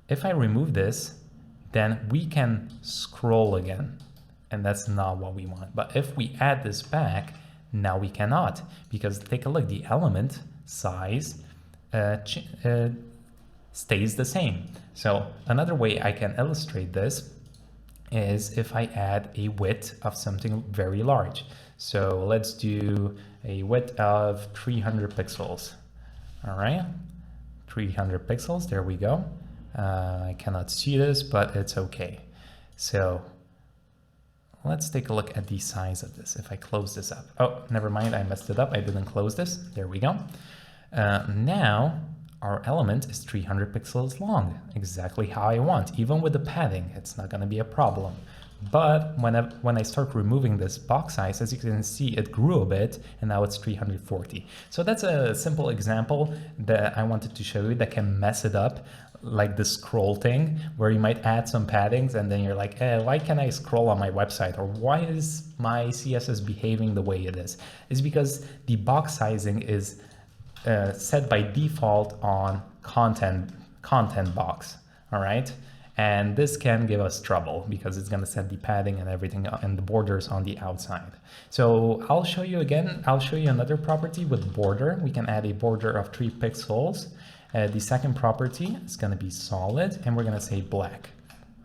If I remove this, then we can scroll again. And that's not what we want. But if we add this back, now we cannot, because take a look, the element size stays the same. So another way I can illustrate this is if I add a width of something very large. So let's do a width of 300 pixels. All right, 300 pixels, there we go. I cannot see this, but it's okay. So let's take a look at the size of this. If I close this up, oh, never mind, I messed it up. I didn't close this. There we go. Now our element is 300 pixels long, exactly how I want. Even with the padding, it's not going to be a problem. But when I start removing this box size, as you can see, it grew a bit and now it's 340. So that's a simple example that I wanted to show you that can mess it up, like the scroll thing, where you might add some paddings and then you're like, why can't I scroll on my website? Or why is my CSS behaving the way it is? It's because the box sizing is set by default on content box, all right? And this can give us trouble because it's going to set the padding and everything and the borders on the outside. So I'll show you again. I'll show you another property with border. We can add a border of 3 pixels. The second property is going to be solid and we're going to say black.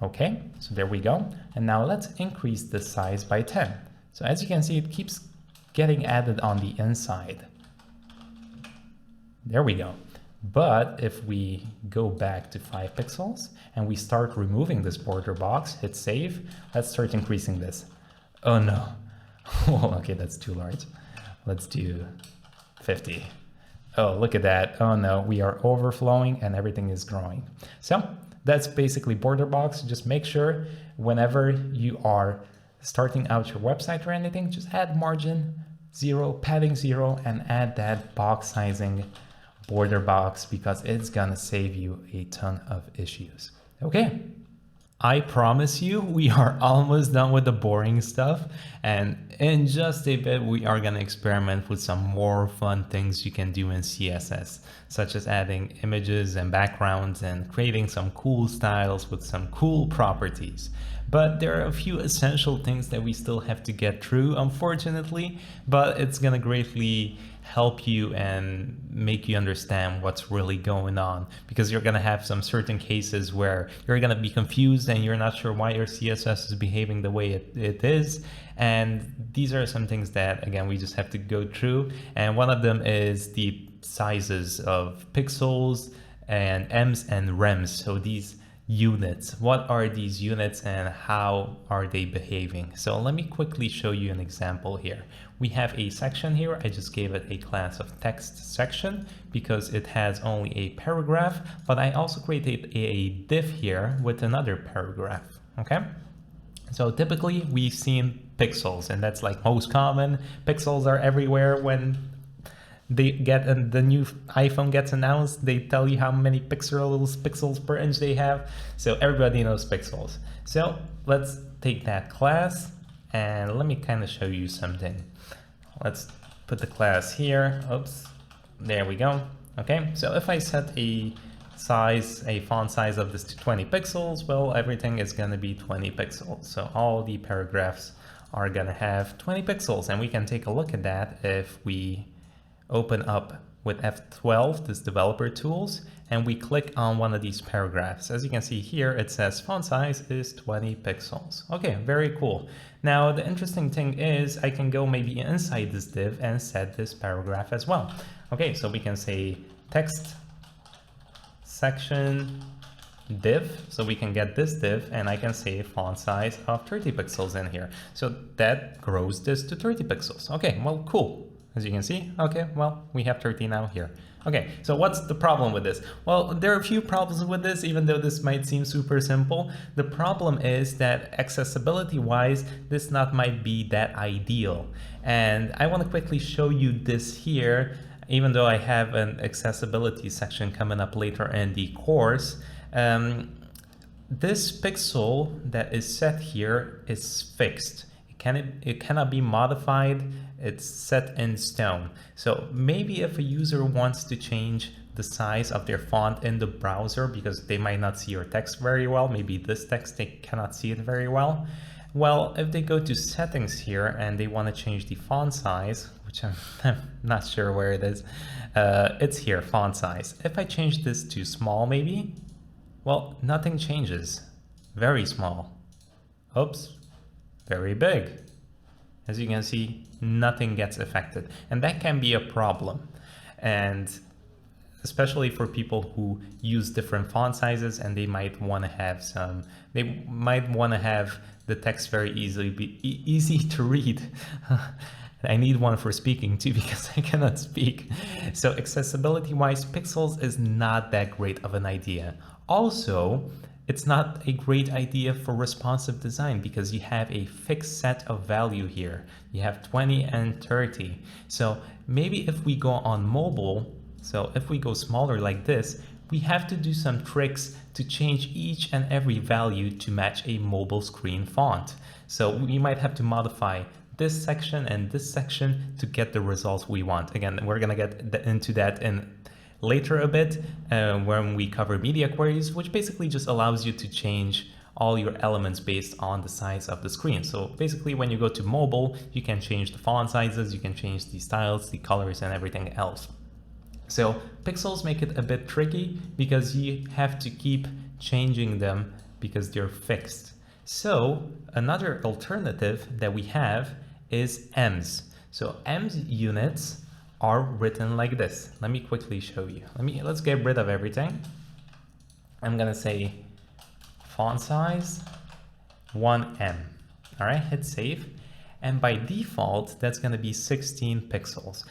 Okay, so there we go. And now let's increase the size by 10. So as you can see, it keeps getting added on the inside. There we go. But if we go back to 5 pixels and we start removing this border box, hit save, let's start increasing this. Oh no. Okay, that's too large. Let's do 50. Oh, look at that. Oh no, we are overflowing and everything is growing. So that's basically border box. Just make sure whenever you are starting out your website or anything, just add margin 0, padding 0, and add that box sizing border box because it's gonna save you a ton of issues. Okay, I promise you, we are almost done with the boring stuff. And in just a bit, we are going to experiment with some more fun things you can do in CSS, such as adding images and backgrounds and creating some cool styles with some cool properties. But there are a few essential things that we still have to get through, unfortunately, but it's going to greatly help you and make you understand what's really going on, because you're going to have some certain cases where you're going to be confused and you're not sure why your CSS is behaving the way it is. And these are some things that, again, we just have to go through. And one of them is the sizes of pixels and ems and rems. So these units, what are these units and how are they behaving? So let me quickly show you an example here. We have a section here. I just gave it a class of text section because it has only a paragraph, but I also created a div here with another paragraph. Okay, so typically we've seen pixels, and that's like most common. Pixels are everywhere. When they get the new iPhone gets announced, they tell you how many pixels per inch they have. So everybody knows pixels. So let's take that class and let me kind of show you something. Let's put the class here. Oops, there we go. Okay, so if I set a font size of this to 20 pixels, well, everything is going to be 20 pixels. So all the paragraphs are going to have 20 pixels, and we can take a look at that if we open up with F12, this developer tools, and we click on one of these paragraphs. As you can see here, it says font size is 20 pixels. Okay, very cool. Now, the interesting thing is I can go maybe inside this div and set this paragraph as well. Okay, so we can say text section div, so we can get this div and I can say font size of 30 pixels in here. So that grows this to 30 pixels. Okay, well, cool. As you can see, okay, well, we have 30 now here. Okay, so what's the problem with this? Well, there are a few problems with this, even though this might seem super simple. The problem is that accessibility-wise, this not might be that ideal. And I want to quickly show you this here, even though I have an accessibility section coming up later in the course. This pixel that is set here is fixed. It cannot be modified. It's set in stone. So maybe if a user wants to change the size of their font in the browser because they might not see your text very well, maybe this text, they cannot see it very well. Well, if they go to settings here and they want to change the font size, which I'm not sure where it is, it's here, font size. If I change this to small maybe, well, nothing changes. Very small. Oops, very big. As you can see, nothing gets affected, and that can be a problem. And especially for people who use different font sizes and they might want to have the text very easy to read. I need one for speaking too because I cannot speak. So accessibility wise, pixels is not that great of an idea. Also, it's not a great idea for responsive design because you have a fixed set of value here. You have 20 and 30. So maybe if we go on mobile, so if we go smaller like this, we have to do some tricks to change each and every value to match a mobile screen font. So we might have to modify this section and this section to get the results we want. Again, we're gonna get into that in later a bit when we cover media queries, which basically just allows you to change all your elements based on the size of the screen. So basically when you go to mobile, you can change the font sizes, you can change the styles, the colors, and everything else. So pixels make it a bit tricky because you have to keep changing them because they're fixed. So another alternative that we have is ems. So ems units are written like this. Let me quickly show you. Let's get rid of everything. I'm gonna say font size 1em. All right, hit save. And by default, that's gonna be 16 pixels.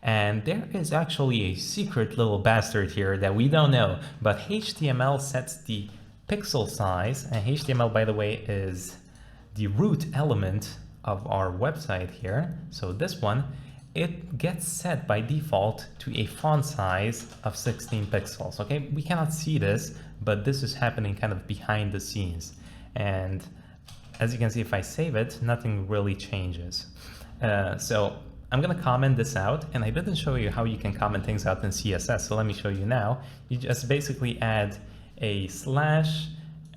And there is actually a secret little bastard here that we don't know, but HTML sets the pixel size, and HTML, by the way, is the root element of our website here. So this one, it gets set by default to a font size of 16 pixels. Okay, we cannot see this, but this is happening kind of behind the scenes. And as you can see, if I save it, nothing really changes. So I'm going to comment this out, and I didn't show you how you can comment things out in CSS, so let me show you now. You just basically add a slash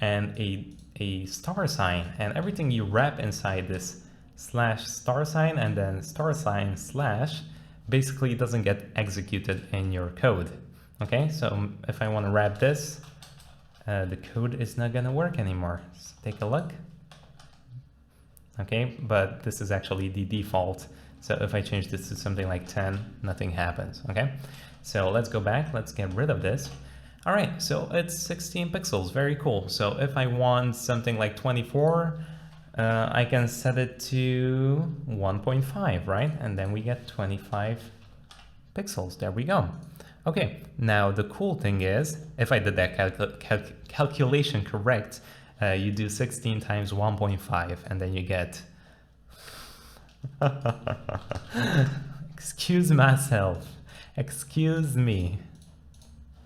and a star sign, and everything you wrap inside this slash star sign and then star sign slash basically doesn't get executed in your code. Okay, so if I want to wrap this, the code is not going to work anymore. So take a look. Okay, but this is actually the default. So if I change this to something like 10, nothing happens. Okay, so let's go back. Let's get rid of this. All right, so it's 16 pixels. Very cool. So if I want something like 24, I can set it to 1.5, right? And then we get 25 pixels. There we go. Okay, now the cool thing is, if I did that calculation correct, you do 16 times 1.5 and then you get... Excuse myself. Excuse me.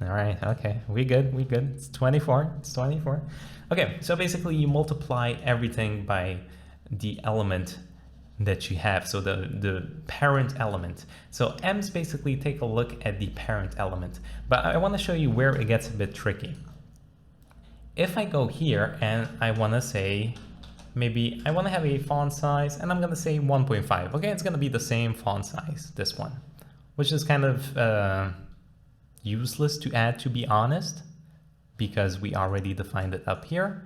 All right, okay, we good. It's 24, it's 24. Okay, so basically you multiply everything by the element that you have, so the parent element. So M's basically take a look at the parent element, but I want to show you where it gets a bit tricky. If I go here and I want to say, maybe I want to have a font size, and I'm going to say 1.5. Okay, it's going to be the same font size, this one, which is kind of useless to add, to be honest, because we already defined it up here,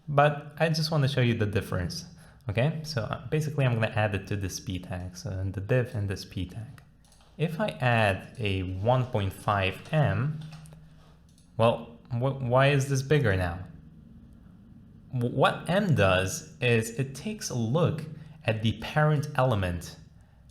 but I just want to show you the difference. Okay, so basically I'm going to add it to this p tag, so in the div and this p tag. If I add a 1.5 m, well, why is this bigger now? What m does is it takes a look at the parent element.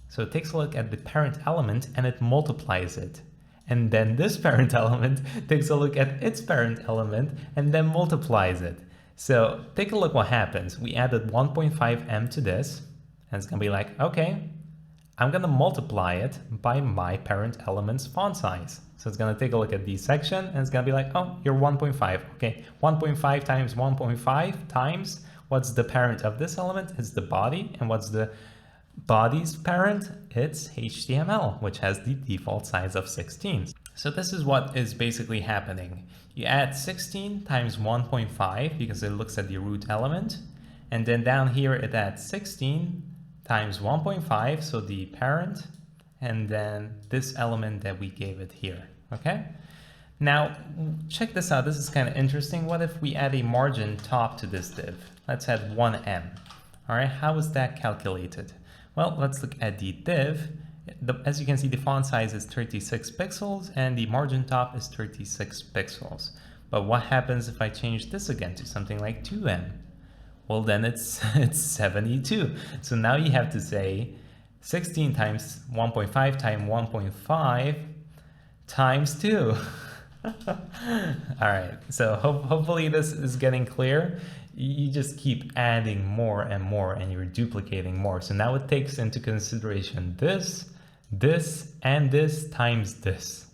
So it takes a look at the parent element and it multiplies it. And then this parent element takes a look at its parent element and then multiplies it. So take a look what happens. We added 1.5 m to this, and it's going to be like, okay, I'm going to multiply it by my parent element's font size. So it's going to take a look at the section, and it's going to be like, oh, you're 1.5. Okay, 1.5 times 1.5 times, what's the parent of this element? It's the body. And what's the body's parent? It's HTML, which has the default size of 16. So this is what is basically happening. You add 16 times 1.5 because it looks at the root element. And then down here it adds 16 times 1.5, so the parent, and then this element that we gave it here, okay? Now, check this out. This is kind of interesting. What if we add a margin top to this div? Let's add 1m. All right, how is that calculated? Well, let's look at the div. As you can see, the font size is 36 pixels and the margin top is 36 pixels. But what happens if I change this again to something like 2m? Well, then it's 72. So now you have to say 16 times 1.5 times 1.5 times 2. All right, so hopefully this is getting clear. You just keep adding more and more and you're duplicating more. So now it takes into consideration this, and this times this.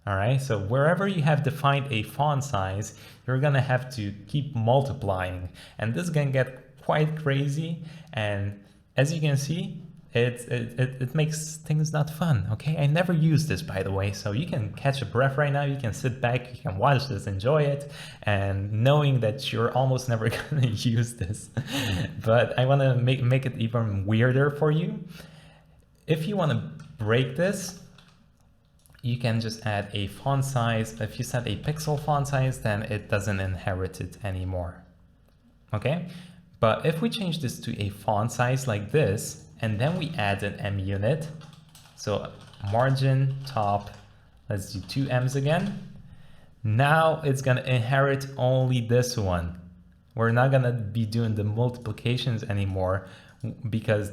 All right, so wherever you have defined a font size, you're gonna have to keep multiplying, and this is gonna get quite crazy. And as you can see, it makes things not fun. Okay, I never use this, by the way, so you can catch a breath right now. You can sit back, you can watch this, enjoy it, and knowing that you're almost never gonna use this. But I want to make it even weirder for you. If you want to break this, you can just add a font size. If you set a pixel font size, then it doesn't inherit it anymore. Okay, but if we change this to a font size like this, and then we add an m unit, so margin top, let's do 2 m's again. Now it's gonna inherit only this one. We're not gonna be doing the multiplications anymore, because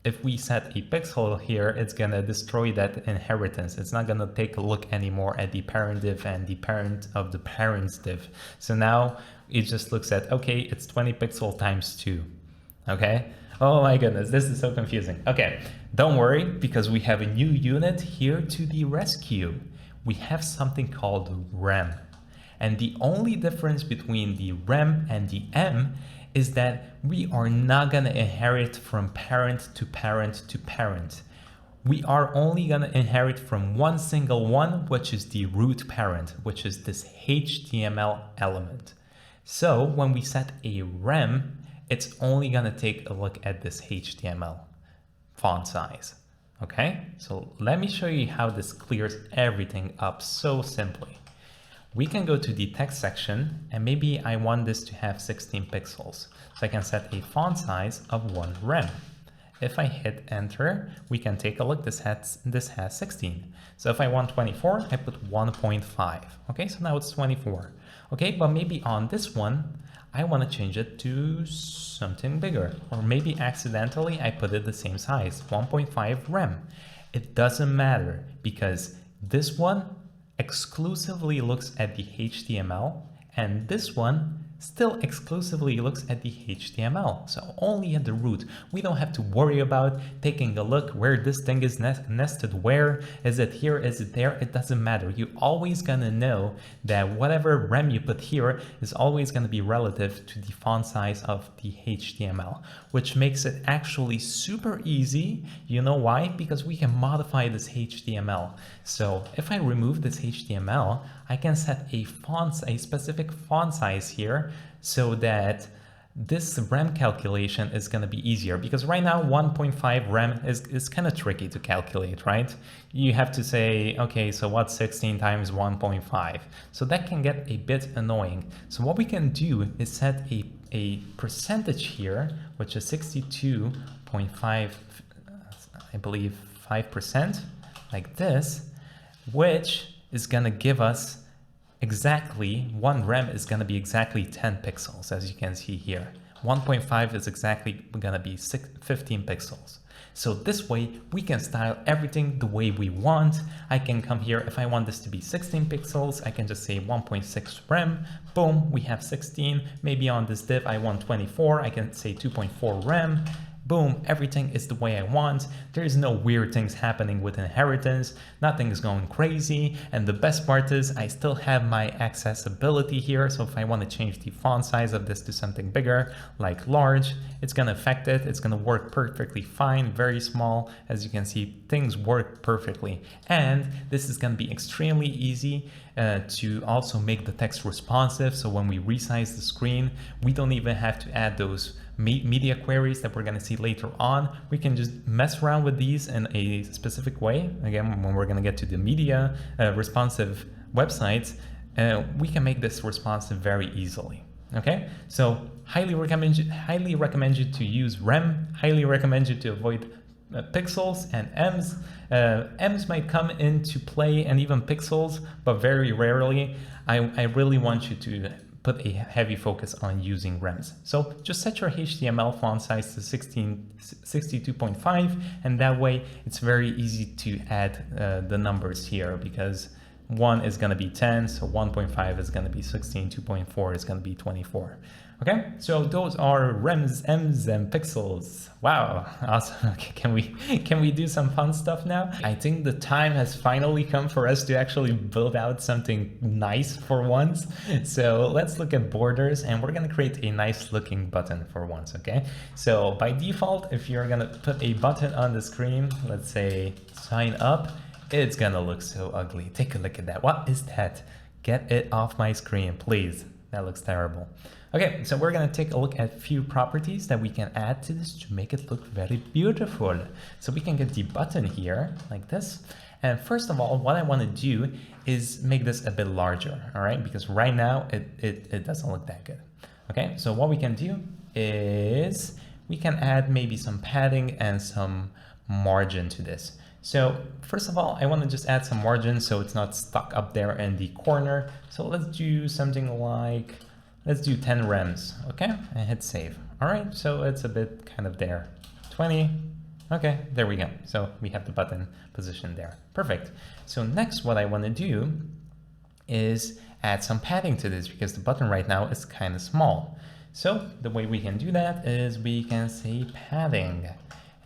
if we set a pixel here, it's gonna destroy that inheritance. It's not gonna take a look anymore at the parent div and the parent of the parents div. So now it just looks at, okay, it's 20 pixel times 2, okay? Oh my goodness, this is so confusing. Okay, don't worry, because we have a new unit here to the rescue. We have something called rem. And the only difference between the rem and the m is that we are not going to inherit from parent to parent to parent. We are only going to inherit from one single one, which is the root parent, which is this HTML element. So when we set a rem, it's only going to take a look at this HTML font size. Okay, so let me show you how this clears everything up so simply. We can go to the text section, and maybe I want this to have 16 pixels. So I can set a font size of 1 rem. If I hit enter, we can take a look. This has 16. So if I want 24, I put 1.5. Okay, so now it's 24. Okay, but maybe on this one, I want to change it to something bigger, or maybe accidentally I put it the same size, 1.5 rem. It doesn't matter because this one exclusively looks at the HTML and this one still exclusively looks at the HTML, so only at the root. We don't have to worry about taking a look where this thing is nested, where is it here, is it there, it doesn't matter. You're always gonna know that whatever rem you put here is always gonna be relative to the font size of the HTML, which makes it actually super easy. You know why? Because we can modify this HTML. So if I remove this HTML, I can set a specific font size here so that this rem calculation is going to be easier, because right now 1.5 rem is kind of tricky to calculate, right? You have to say, okay, so what's 16 times 1.5? So that can get a bit annoying. So what we can do is set a percentage here, which is 62.5, I believe 5%, like this, which is going to give us exactly, 1 rem is going to be exactly 10 pixels, as you can see here. 1.5 is exactly going to be 15 pixels. So this way we can style everything the way we want. I can come here, if I want this to be 16 pixels, I can just say 1.6 rem, boom, we have 16. Maybe on this div I want 24, I can say 2.4 rem. Boom, everything is the way I want. There is no weird things happening with inheritance. Nothing is going crazy. And the best part is I still have my accessibility here. So if I want to change the font size of this to something bigger, like large, it's going to affect it. It's going to work perfectly fine, very small. As you can see, things work perfectly. And this is going to be extremely easy to also make the text responsive. So when we resize the screen, we don't even have to add those media queries that we're going to see later on. We can just mess around with these in a specific way. Again, when we're going to get to the media responsive websites, we can make this responsive very easily. Okay, so highly recommend you to use rem. Highly recommend you to avoid pixels and ems. Ems might come into play, and even pixels, but very rarely. I really want you to put a heavy focus on using rems. So just set your HTML font size to 62.5, and that way it's very easy to add the numbers here, because 1 is going to be 10, so 1.5 is going to be 16, 2.4 is going to be 24. Okay, so those are rems, ems, and pixels. Wow, awesome. Okay, can we do some fun stuff now? I think the time has finally come for us to actually build out something nice for once. So let's look at borders, and we're gonna create a nice looking button for once, okay? So by default, if you're gonna put a button on the screen, let's say sign up, it's gonna look so ugly. Take a look at that. What is that? Get it off my screen, please. That looks terrible. Okay, so we're going to take a look at a few properties that we can add to this to make it look very beautiful. So we can get the button here like this. And first of all, what I want to do is make this a bit larger, all right? Because right now it doesn't look that good. Okay, so what we can do is we can add maybe some padding and some margin to this. So first of all, I want to just add some margin so it's not stuck up there in the corner. So let's do something like, let's do 10 rems, okay? And hit save. All right, so it's a bit kind of there. 20, okay, there we go. So we have the button positioned there. Perfect. So next, what I want to do is add some padding to this, because the button right now is kind of small. So the way we can do that is we can say padding.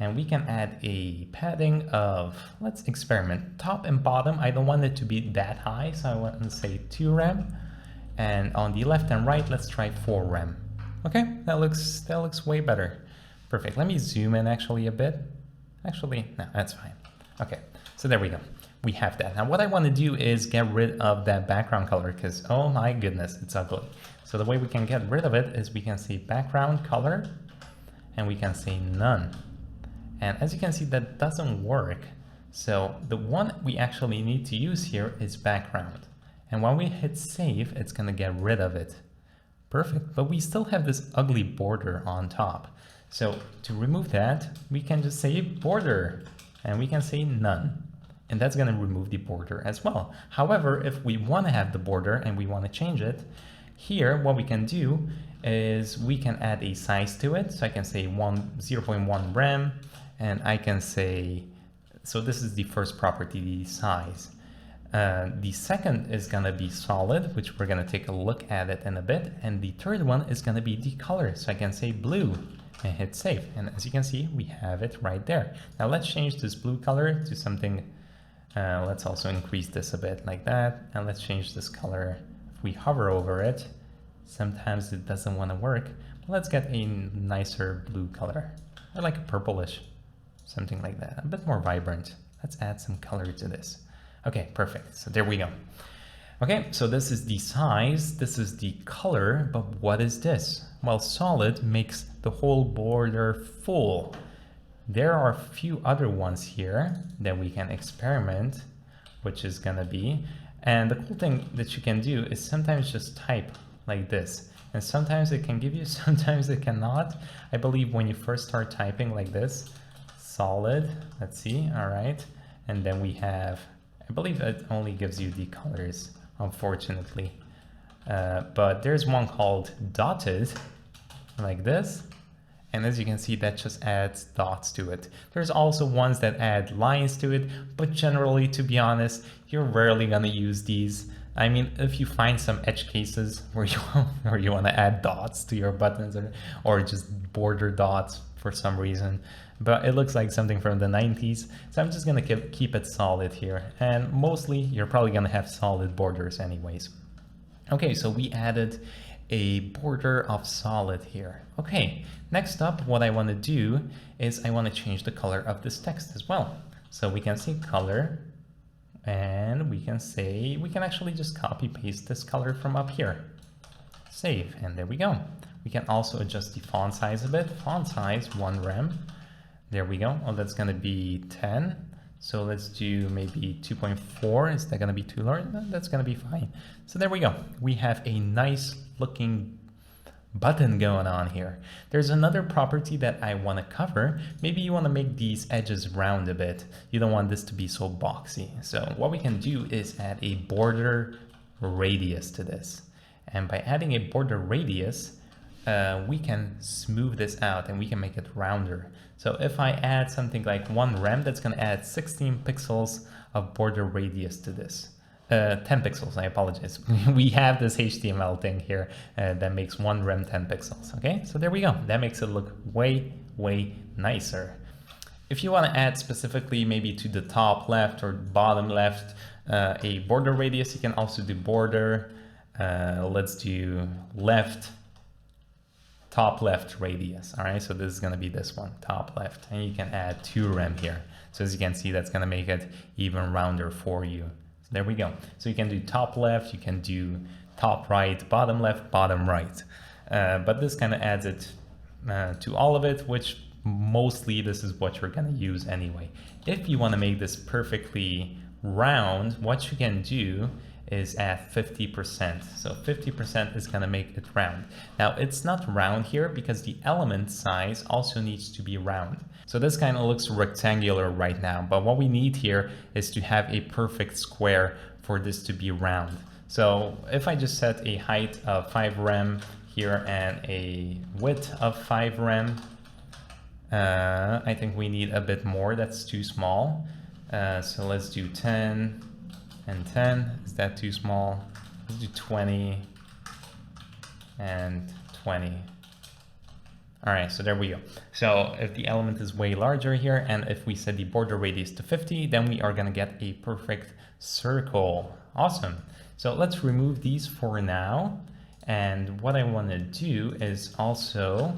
And we can add a padding of, let's experiment, top and bottom. I don't want it to be that high, so I want to say 2 rem. And on the left and right, let's try 4 rem. Okay, that looks way better. Perfect. Let me zoom in actually a bit. Actually, no, that's fine. Okay, so there we go. We have that. Now what I want to do is get rid of that background color because, oh my goodness, it's ugly. So the way we can get rid of it is we can say background color and we can say none. And as you can see, that doesn't work. So the one we actually need to use here is background. And when we hit save, it's going to get rid of it. Perfect. But we still have this ugly border on top. So to remove that, we can just say border and we can say none. And that's going to remove the border as well. However, if we want to have the border and we want to change it, here what we can do is we can add a size to it. So I can say 0.1 rem, and I can say, so this is the first property, the size. The second is going to be solid, which we're going to take a look at it in a bit. And the third one is going to be the color. So I can say blue and hit save. And as you can see, we have it right there. Now let's change this blue color to something. Let's also increase this a bit like that. And let's change this color. If we hover over it, sometimes it doesn't want to work. But let's get a nicer blue color. I like a purplish, something like that. A bit more vibrant. Let's add some color to this. Okay, perfect. So there we go. Okay, so this is the size, this is the color, but what is this? Well, solid makes the whole border full. There are a few other ones here that we can experiment, which is gonna be, and the cool thing that you can do is sometimes just type like this. And sometimes it can give you, sometimes it cannot. I believe when you first start typing like this, solid, let's see, all right. And then we have, I believe it only gives you the colors, unfortunately. But there's one called dotted, like this. And as you can see, that just adds dots to it. There's also ones that add lines to it, but generally, to be honest, you're rarely gonna use these. I mean, if you find some edge cases where you want to add dots to your buttons or just border dots for some reason, but it looks like something from the 90s. So I'm just going to keep it solid here. And mostly you're probably going to have solid borders anyways. Okay, so we added a border of solid here. Okay, next up, what I want to do is I want to change the color of this text as well. So we can say color. And we can say, we can actually just copy paste this color from up here. Save, and there we go. We can also adjust the font size a bit. Font size, 1 rem. There we go. Oh, that's gonna be 10. So let's do maybe 2.4. Is that gonna be too large? No, that's gonna be fine. So there we go. We have a nice looking button going on here. There's another property that I want to cover. Maybe you want to make these edges round a bit. You don't want this to be so boxy. So what we can do is add a border radius to this. And by adding a border radius, we can smooth this out and we can make it rounder. So if I add something like 1 rem, that's going to add 16 pixels of border radius to this. 10 pixels, I apologize. We have this HTML thing here that makes 1 rem 10 pixels, okay? So there we go. That makes it look way, way nicer. If you want to add specifically maybe to the top left or bottom left a border radius, you can also do border. Let's do left, top left radius, all right? So this is going to be this one, top left, and you can add 2 rem here. So as you can see, that's going to make it even rounder for you. There we go. So you can do top left, you can do top right, bottom left, bottom right. But this kind of adds it to all of it, which mostly this is what you're going to use anyway. If you want to make this perfectly round, what you can do is add 50%. So 50% is going to make it round. Now it's not round here because the element size also needs to be round. So this kind of looks rectangular right now, but what we need here is to have a perfect square for this to be round. So if I just set a height of 5 rem here and a width of 5 rem, I think we need a bit more. That's too small. So let's do 10 and 10. Is that too small? Let's do 20 and 20. All right, so there we go. So if the element is way larger here, and if we set the border radius to 50, then we are gonna get a perfect circle. Awesome. So let's remove these for now. And what I want to do is also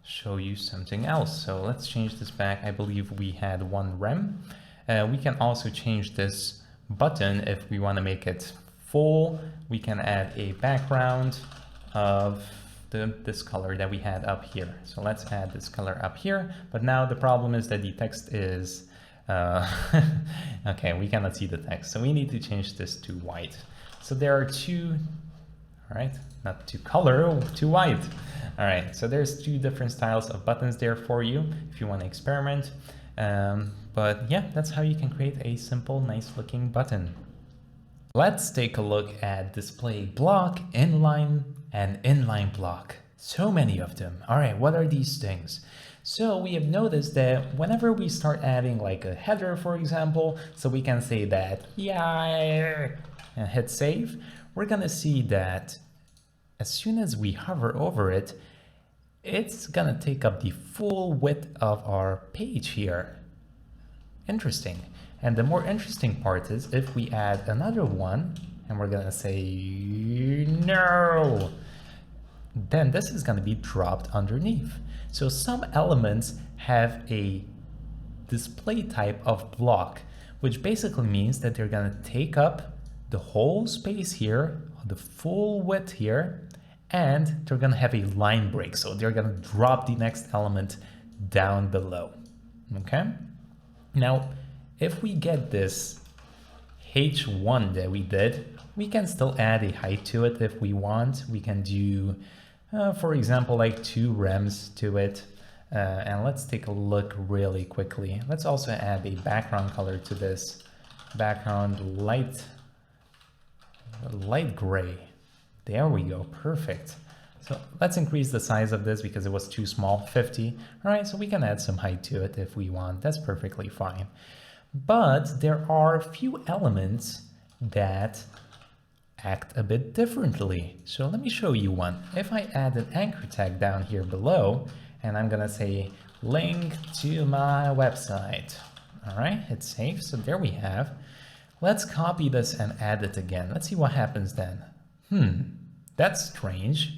show you something else. So let's change this back. I believe we had one rem. We can also change this button if we want to make it full. We can add a background of this color that we had up here. So let's add this color up here. But now the problem is that the text is, okay, we cannot see the text. So we need to change this to white. So there are two, all right, not to color, to white. All right, so there's two different styles of buttons there for you if you want to experiment. But yeah, that's how you can create a simple, nice looking button. Let's take a look at display block, inline, and inline block. So many of them. All right, what are these things? So we have noticed that whenever we start adding like a header, for example, so we can say that, yeah, and hit save, we're gonna see that as soon as we hover over it, it's gonna take up the full width of our page here. Interesting. And the more interesting part is if we add another one and we're gonna say no, then this is gonna be dropped underneath. So some elements have a display type of block, which basically means that they're gonna take up the whole space here, the full width here, and they're gonna have a line break. So they're gonna drop the next element down below, okay? Now, if we get this H1 that we did, we can still add a height to it if we want. We can do, for example, like 2 rems to it. And let's take a look really quickly. Let's also add a background color to this. Background light gray. There we go, perfect. So let's increase the size of this because it was too small, 50. All right, so we can add some height to it if we want. That's perfectly fine. But there are a few elements that act a bit differently. So let me show you one. If I add an anchor tag down here below, and I'm gonna say link to my website. All right, hit save. So there we have. Let's copy this and add it again. Let's see what happens then. That's strange.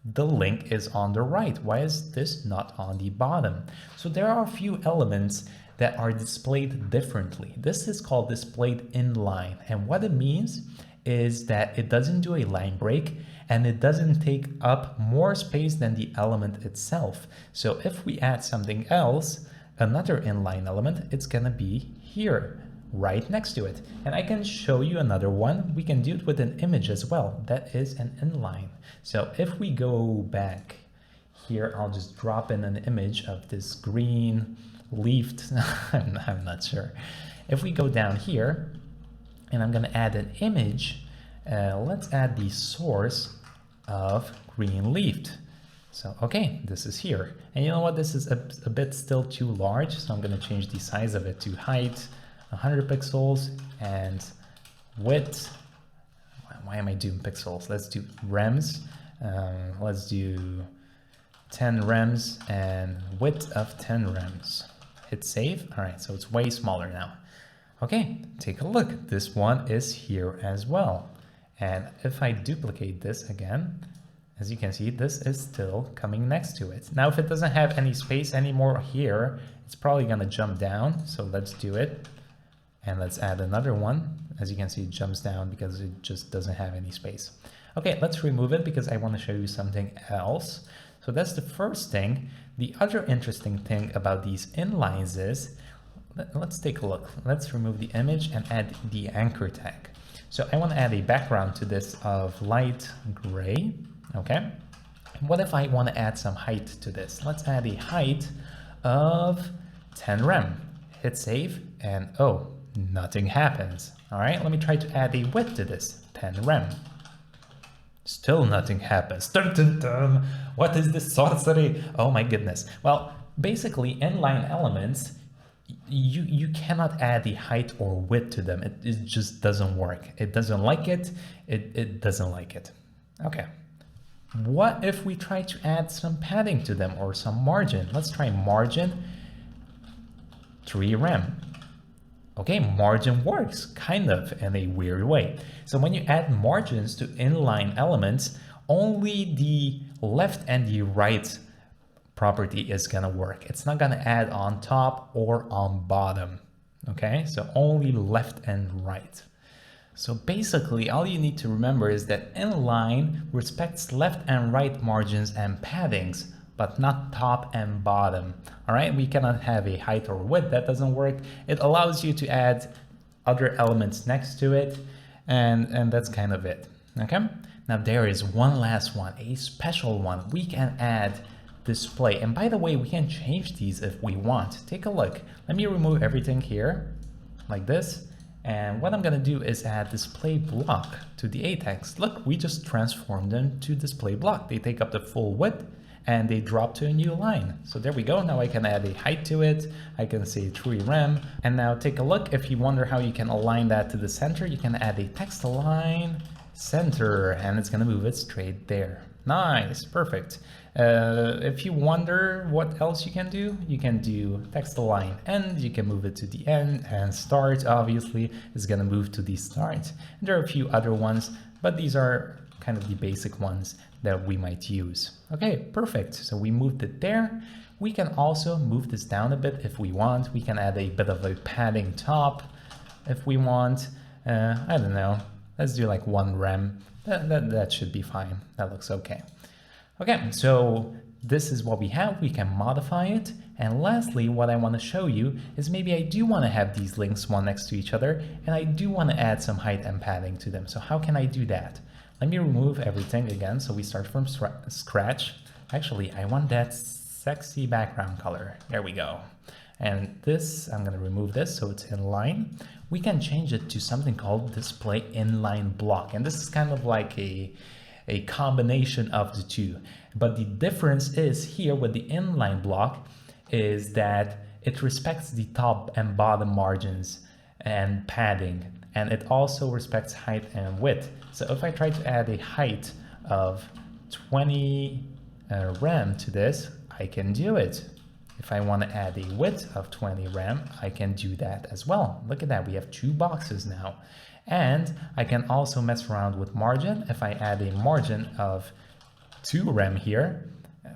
The link is on the right. Why is this not on the bottom? So there are a few elements that are displayed differently. This is called displayed inline. And what it means is that it doesn't do a line break and it doesn't take up more space than the element itself. So if we add something else, another inline element, it's gonna be here, right next to it. And I can show you another one. We can do it with an image as well. That is an inline. So if we go back here, I'll just drop in an image of this green leafed, I'm not sure. If we go down here, and I'm gonna add an image, let's add the source of green leafed. So, okay, this is here. And you know what, this is a bit still too large, so I'm gonna change the size of it to height, 100 pixels, and width, why am I doing pixels? Let's do rems, let's do 10 rems and width of 10 rems. Hit save. All right, so it's way smaller now. Okay, take a look. This one is here as well. And if I duplicate this again, as you can see, this is still coming next to it. Now, if it doesn't have any space anymore here, it's probably gonna jump down. So let's do it. And let's add another one. As you can see, it jumps down because it just doesn't have any space. Okay, let's remove it because I want to show you something else. So that's the first thing. The other interesting thing about these inlines is, let's take a look. Let's remove the image and add the anchor tag. So I want to add a background to this of light gray, okay? What if I want to add some height to this? Let's add a height of 10 rem. Hit save and oh, nothing happens. All right, let me try to add a width to this, 10 rem. Still nothing happens. Dun, dun, dun. What is this sorcery? Oh my goodness. Well, basically inline elements, you cannot add the height or width to them. It just doesn't work. It doesn't like it. It doesn't like it. Okay. What if we try to add some padding to them or some margin? Let's try margin 3 rem. Okay, margin works kind of in a weird way. So when you add margins to inline elements, only the left and the right property is gonna work. It's not gonna add on top or on bottom. Okay, so only left and right. So basically, all you need to remember is that inline respects left and right margins and paddings, but not top and bottom. All right, we cannot have a height or width. That doesn't work. It allows you to add other elements next to it, and that's kind of it. Okay, now there is one last one, a special one. We can add display, and by the way, we can change these if we want. Take a look. Let me remove everything here like this. And what I'm gonna do is add display block to the A tags. Look, we just transformed them to display block. They take up the full width and they drop to a new line. So there we go. Now I can add a height to it. I can say 3 rem. And now take a look. If you wonder how you can align that to the center, you can add a text align center and it's gonna move it straight there. Nice, perfect. If you wonder what else you can do text align end, you can move it to the end, and start obviously is gonna move to the start. And there are a few other ones, but these are kind of the basic ones that we might use. Okay, perfect. So we moved it there. We can also move this down a bit if we want. We can add a bit of a padding top if we want. I don't know. Let's do like 1 rem. That should be fine. That looks okay. Okay, so this is what we have. We can modify it. And lastly, what I want to show you is maybe I do want to have these links one next to each other, and I do want to add some height and padding to them. So how can I do that? Let me remove everything again. So we start from scratch. Actually, I want that sexy background color. There we go. And this, I'm going to remove this so it's in line. We can change it to something called display inline block. And this is kind of like a combination of the two. But the difference is here with the inline block is that it respects the top and bottom margins and padding. And it also respects height and width. So if I try to add a height of 20 rem to this, I can do it. If I want to add a width of 20 rem, I can do that as well. Look at that, we have 2 boxes now. And I can also mess around with margin. If I add a margin of 2 rem here,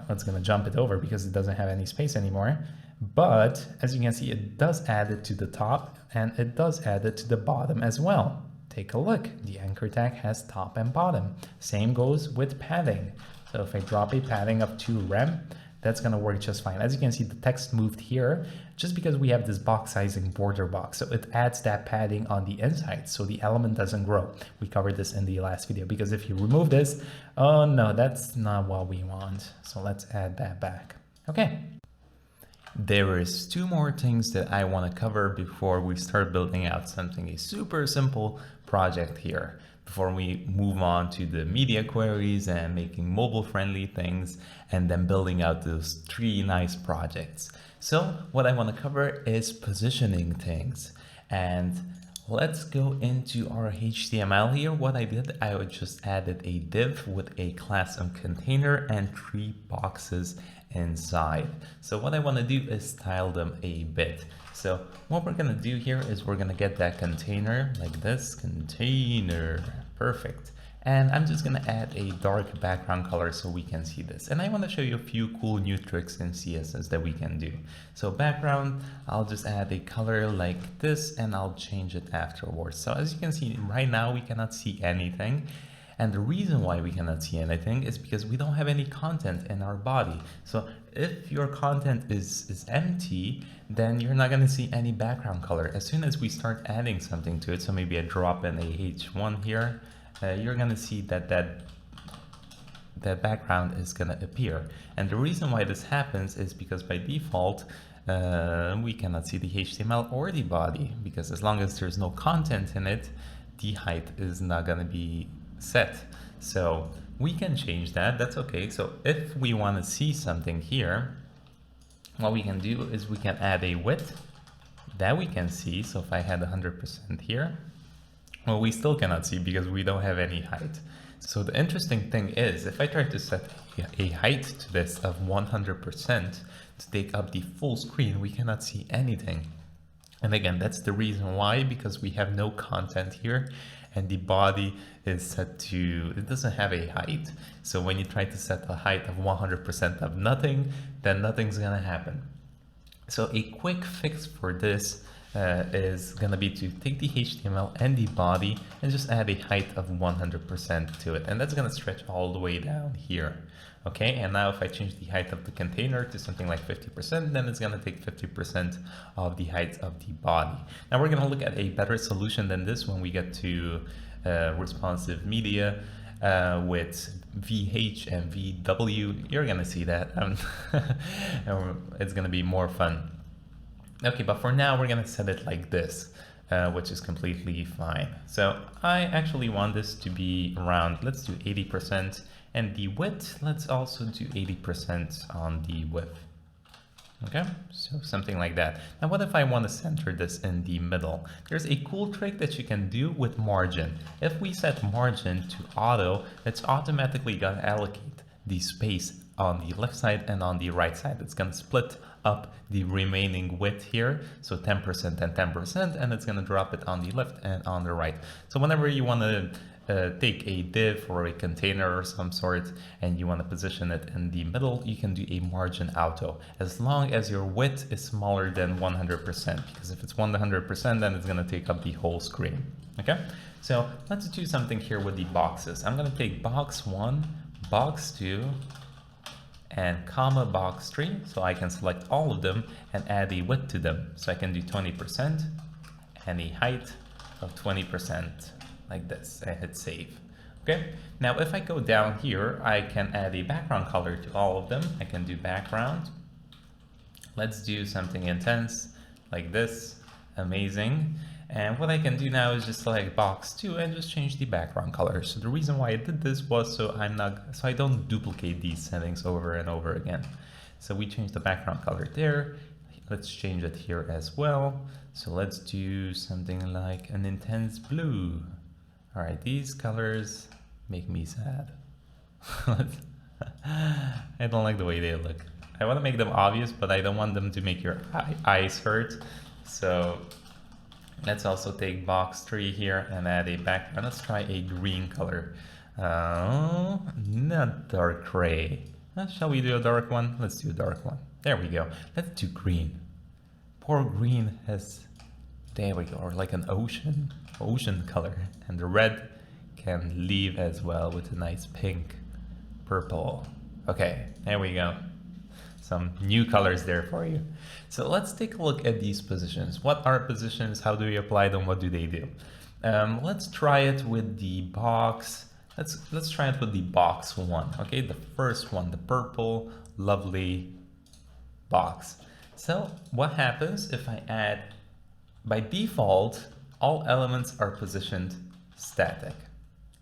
it's going to jump it over because it doesn't have any space anymore. But as you can see, it does add it to the top and it does add it to the bottom as well. Take a look, the anchor tag has top and bottom. Same goes with padding. So if I drop a padding of 2 rem, that's going to work just fine. As you can see, the text moved here just because we have this box sizing border box. So it adds that padding on the inside so the element doesn't grow. We covered this in the last video because if you remove this, oh no, that's not what we want. So let's add that back. Okay. There is 2 more things that I want to cover before we start building out something, a super simple project here. Before we move on to the media queries and making mobile friendly things and then building out those 3 nice projects. So what I want to cover is positioning things. And let's go into our HTML here. What I did, I just added a div with a class and container and 3 boxes inside. So what I want to do is style them a bit. So what we're going to do here is we're going to get that container like this, container, perfect. And I'm just going to add a dark background color so we can see this. And I want to show you a few cool new tricks in CSS that we can do. So background, I'll just add a color like this and I'll change it afterwards. So as you can see right now, we cannot see anything. And the reason why we cannot see anything is because we don't have any content in our body. So if your content is empty, then you're not going to see any background color. As soon as we start adding something to it, so maybe I drop in a H1 here, you're going to see that background is going to appear. And the reason why this happens is because by default, we cannot see the HTML or the body, because as long as there's no content in it, the height is not going to be set. So we can change that. That's okay. So if we want to see something here, what we can do is we can add a width that we can see. So if I had 100% here, well, we still cannot see because we don't have any height. So the interesting thing is if I try to set a height to this of 100% to take up the full screen, we cannot see anything. And again, that's the reason why, because we have no content here and the body is set to, it doesn't have a height. So when you try to set a height of 100% of nothing, then nothing's gonna happen. So a quick fix for this is gonna be to take the HTML and the body and just add a height of 100% to it. And that's gonna stretch all the way down here. Okay, and now if I change the height of the container to something like 50%, then it's gonna take 50% of the height of the body. Now we're gonna look at a better solution than this when we get to responsive media with VH and VW. You're gonna see that. It's gonna be more fun. Okay, but for now we're gonna set it like this, which is completely fine. So I actually want this to be around, let's do 80%, and the width, let's also do 80% on the width. Okay, so something like that. Now what if I want to center this in the middle? There's a cool trick that you can do with margin. If we set margin to auto, it's automatically gonna allocate the space on the left side and on the right side. It's gonna split up the remaining width here, so 10% and 10%, and it's gonna drop it on the left and on the right. So whenever you want to take a div or a container or some sort and you want to position it in the middle, you can do a margin auto as long as your width is smaller than 100%, because if it's 100%, then it's going to take up the whole screen. Okay, so let's do something here with the boxes. I'm going to take box 1, box 2, and comma box 3, so I can select all of them and add a width to them. So I can do 20% and a height of 20%. Like this, and hit save. Okay, now if I go down here, I can add a background color to all of them. I can do background. Let's do something intense like this. Amazing. And what I can do now is just select box 2 and just change the background color. So the reason why I did this was so I don't duplicate these settings over and over again. So we change the background color there. Let's change it here as well. So let's do something like an intense blue. All right, these colors make me sad. I don't like the way they look. I want to make them obvious, but I don't want them to make your eyes hurt. So let's also take box 3 here and add a background. Let's try a green color. Not dark gray. Shall we do a dark one? Let's do a dark one. There we go. Let's do green. Poor green has, there we go, or like an ocean color, and the red can leave as well with a nice pink, purple. Okay, there we go. Some new colors there for you. So let's take a look at these positions. What are positions? How do we apply them? What do they do? Let's try it with the box. Let's try it with the box 1. Okay, the first one, the purple, lovely box. So what happens if I add, by default, all elements are positioned static,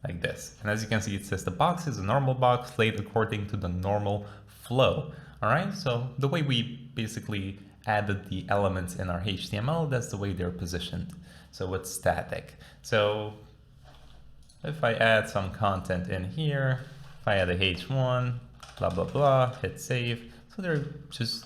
like this. And as you can see, it says the box is a normal box laid according to the normal flow. All right, so the way we basically added the elements in our HTML, that's the way they're positioned. So it's static. So if I add some content in here, if I add a H1, blah, blah, blah, hit save. So they're just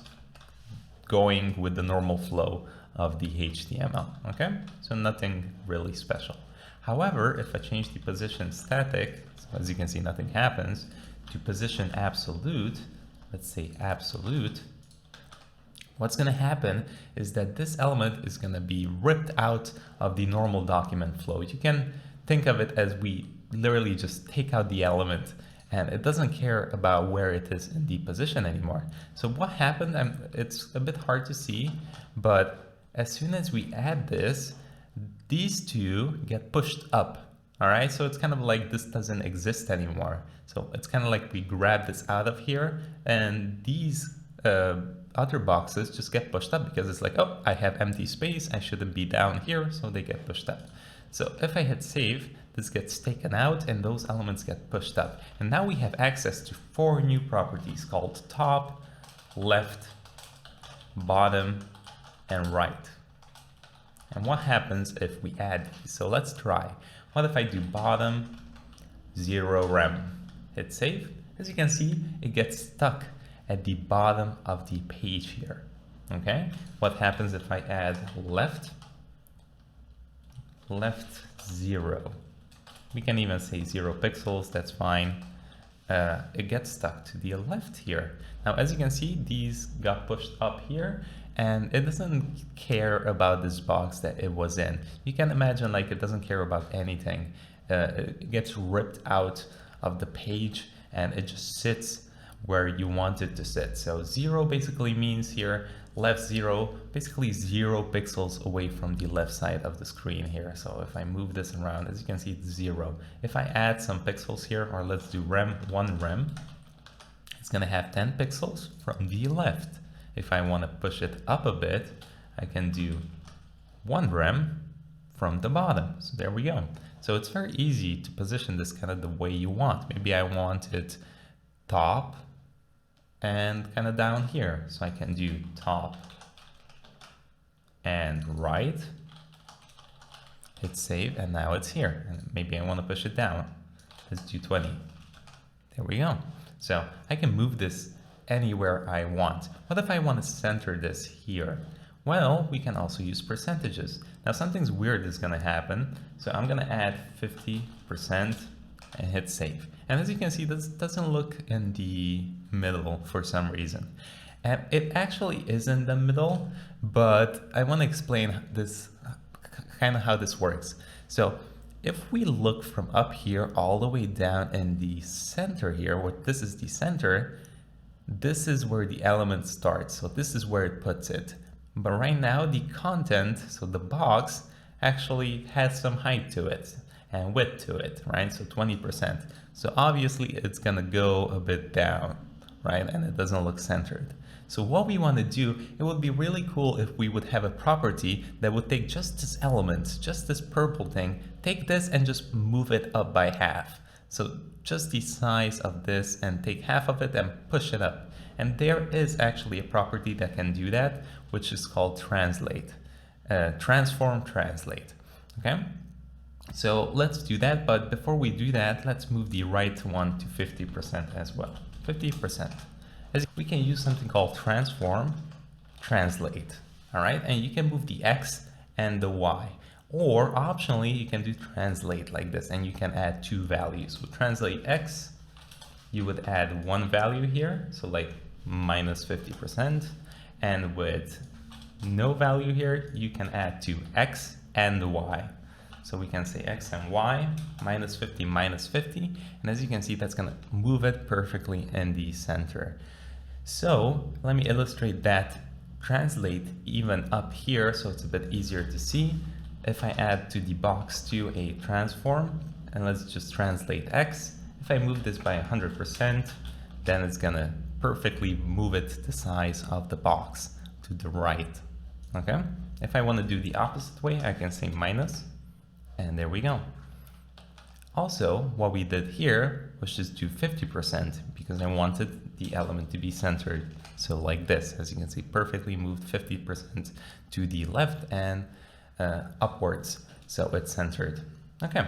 going with the normal flow of the HTML, okay? So nothing really special. However, if I change the position static, so as you can see, nothing happens, to position absolute, let's say absolute, what's gonna happen is that this element is gonna be ripped out of the normal document flow. You can think of it as we literally just take out the element and it doesn't care about where it is in the position anymore. So what happened, it's a bit hard to see, but as soon as we add this, these two get pushed up. All right, so it's kind of like this doesn't exist anymore. So it's kind of like we grab this out of here and these other boxes just get pushed up because it's like, oh, I have empty space. I shouldn't be down here. So they get pushed up. So if I hit save, this gets taken out and those elements get pushed up. And now we have access to 4 new properties called top, left, bottom, and right. And what happens if we add these? So let's try. What if I do bottom, 0 rem, hit save? As you can see, it gets stuck at the bottom of the page here. Okay, what happens if I add left 0? We can even say 0 pixels, that's fine. It gets stuck to the left here. Now, as you can see, these got pushed up here, and it doesn't care about this box that it was in. You can imagine like it doesn't care about anything. It gets ripped out of the page and it just sits where you want it to sit. So 0 basically means here left 0, basically 0 pixels away from the left side of the screen here. So if I move this around, as you can see, it's 0. If I add some pixels here, or let's do rem, 1 rem, it's gonna have 10 pixels from the left. If I want to push it up a bit, I can do 1 rem from the bottom. So there we go. So it's very easy to position this kind of the way you want. Maybe I want it top and kind of down here. So I can do top and right, hit save, and now it's here. And maybe I want to push it down. Let's do 20. There we go. So I can move this anywhere I want. What if I want to center this here? Well, we can also use percentages. Now something's weird is going to happen. So I'm going to add 50% and hit save. And as you can see, this doesn't look in the middle for some reason. And it actually is in the middle, but I want to explain this kind of how this works. So if we look from up here all the way down in the center here, what this is the center, this is where the element starts. So this is where it puts it. But right now the content, so the box, actually has some height to it and width to it, right? So 20%. So obviously it's gonna go a bit down, right? And it doesn't look centered. So what we want to do, it would be really cool if we would have a property that would take just this element, just this purple thing, take this and just move it up by half. So just the size of this, and take half of it and push it up. And there is actually a property that can do that, which is called translate, transform translate, okay? So let's do that, but before we do that, let's move the right one to 50% as well, 50%. As we can use something called transform translate, all right? And you can move the X and the Y. Or optionally, you can do translate like this, and you can add 2 values. With translate X, you would add 1 value here, so like minus 50%. And with no value here, you can add 2 X and Y. So we can say X and Y, minus 50, minus 50. And as you can see, that's gonna move it perfectly in the center. So let me illustrate that translate even up here so it's a bit easier to see. If I add to the box to a transform, and let's just translate X, if I move this by 100%, then it's gonna perfectly move it the size of the box to the right, okay? If I wanna do the opposite way, I can say minus, and there we go. Also, what we did here was just do 50% because I wanted the element to be centered. So like this, as you can see, perfectly moved 50% to the left and upwards, so it's centered. Okay,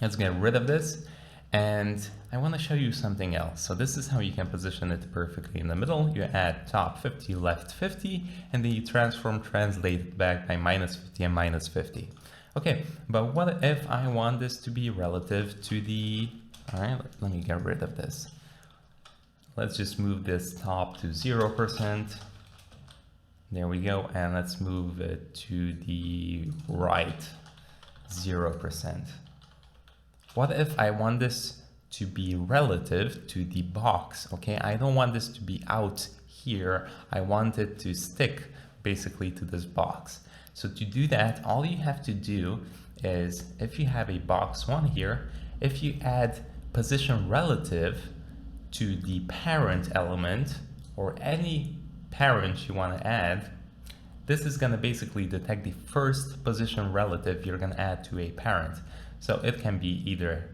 let's get rid of this, and I want to show you something else. So this is how you can position it perfectly in the middle. You add top 50, left 50, and then you transform translate back by minus 50 and minus 50. Okay, but what if I want this to be relative to the, all right, let me get rid of this. Let's just move this top to 0%. There we go, and let's move it to the right, 0%. What if I want this to be relative to the box, okay? I don't want this to be out here. I want it to stick basically to this box. So to do that, all you have to do is, if you have a box 1 here, if you add position relative to the parent element or any parent you want to add, this is going to basically detect the first position relative you're going to add to a parent. So it can be either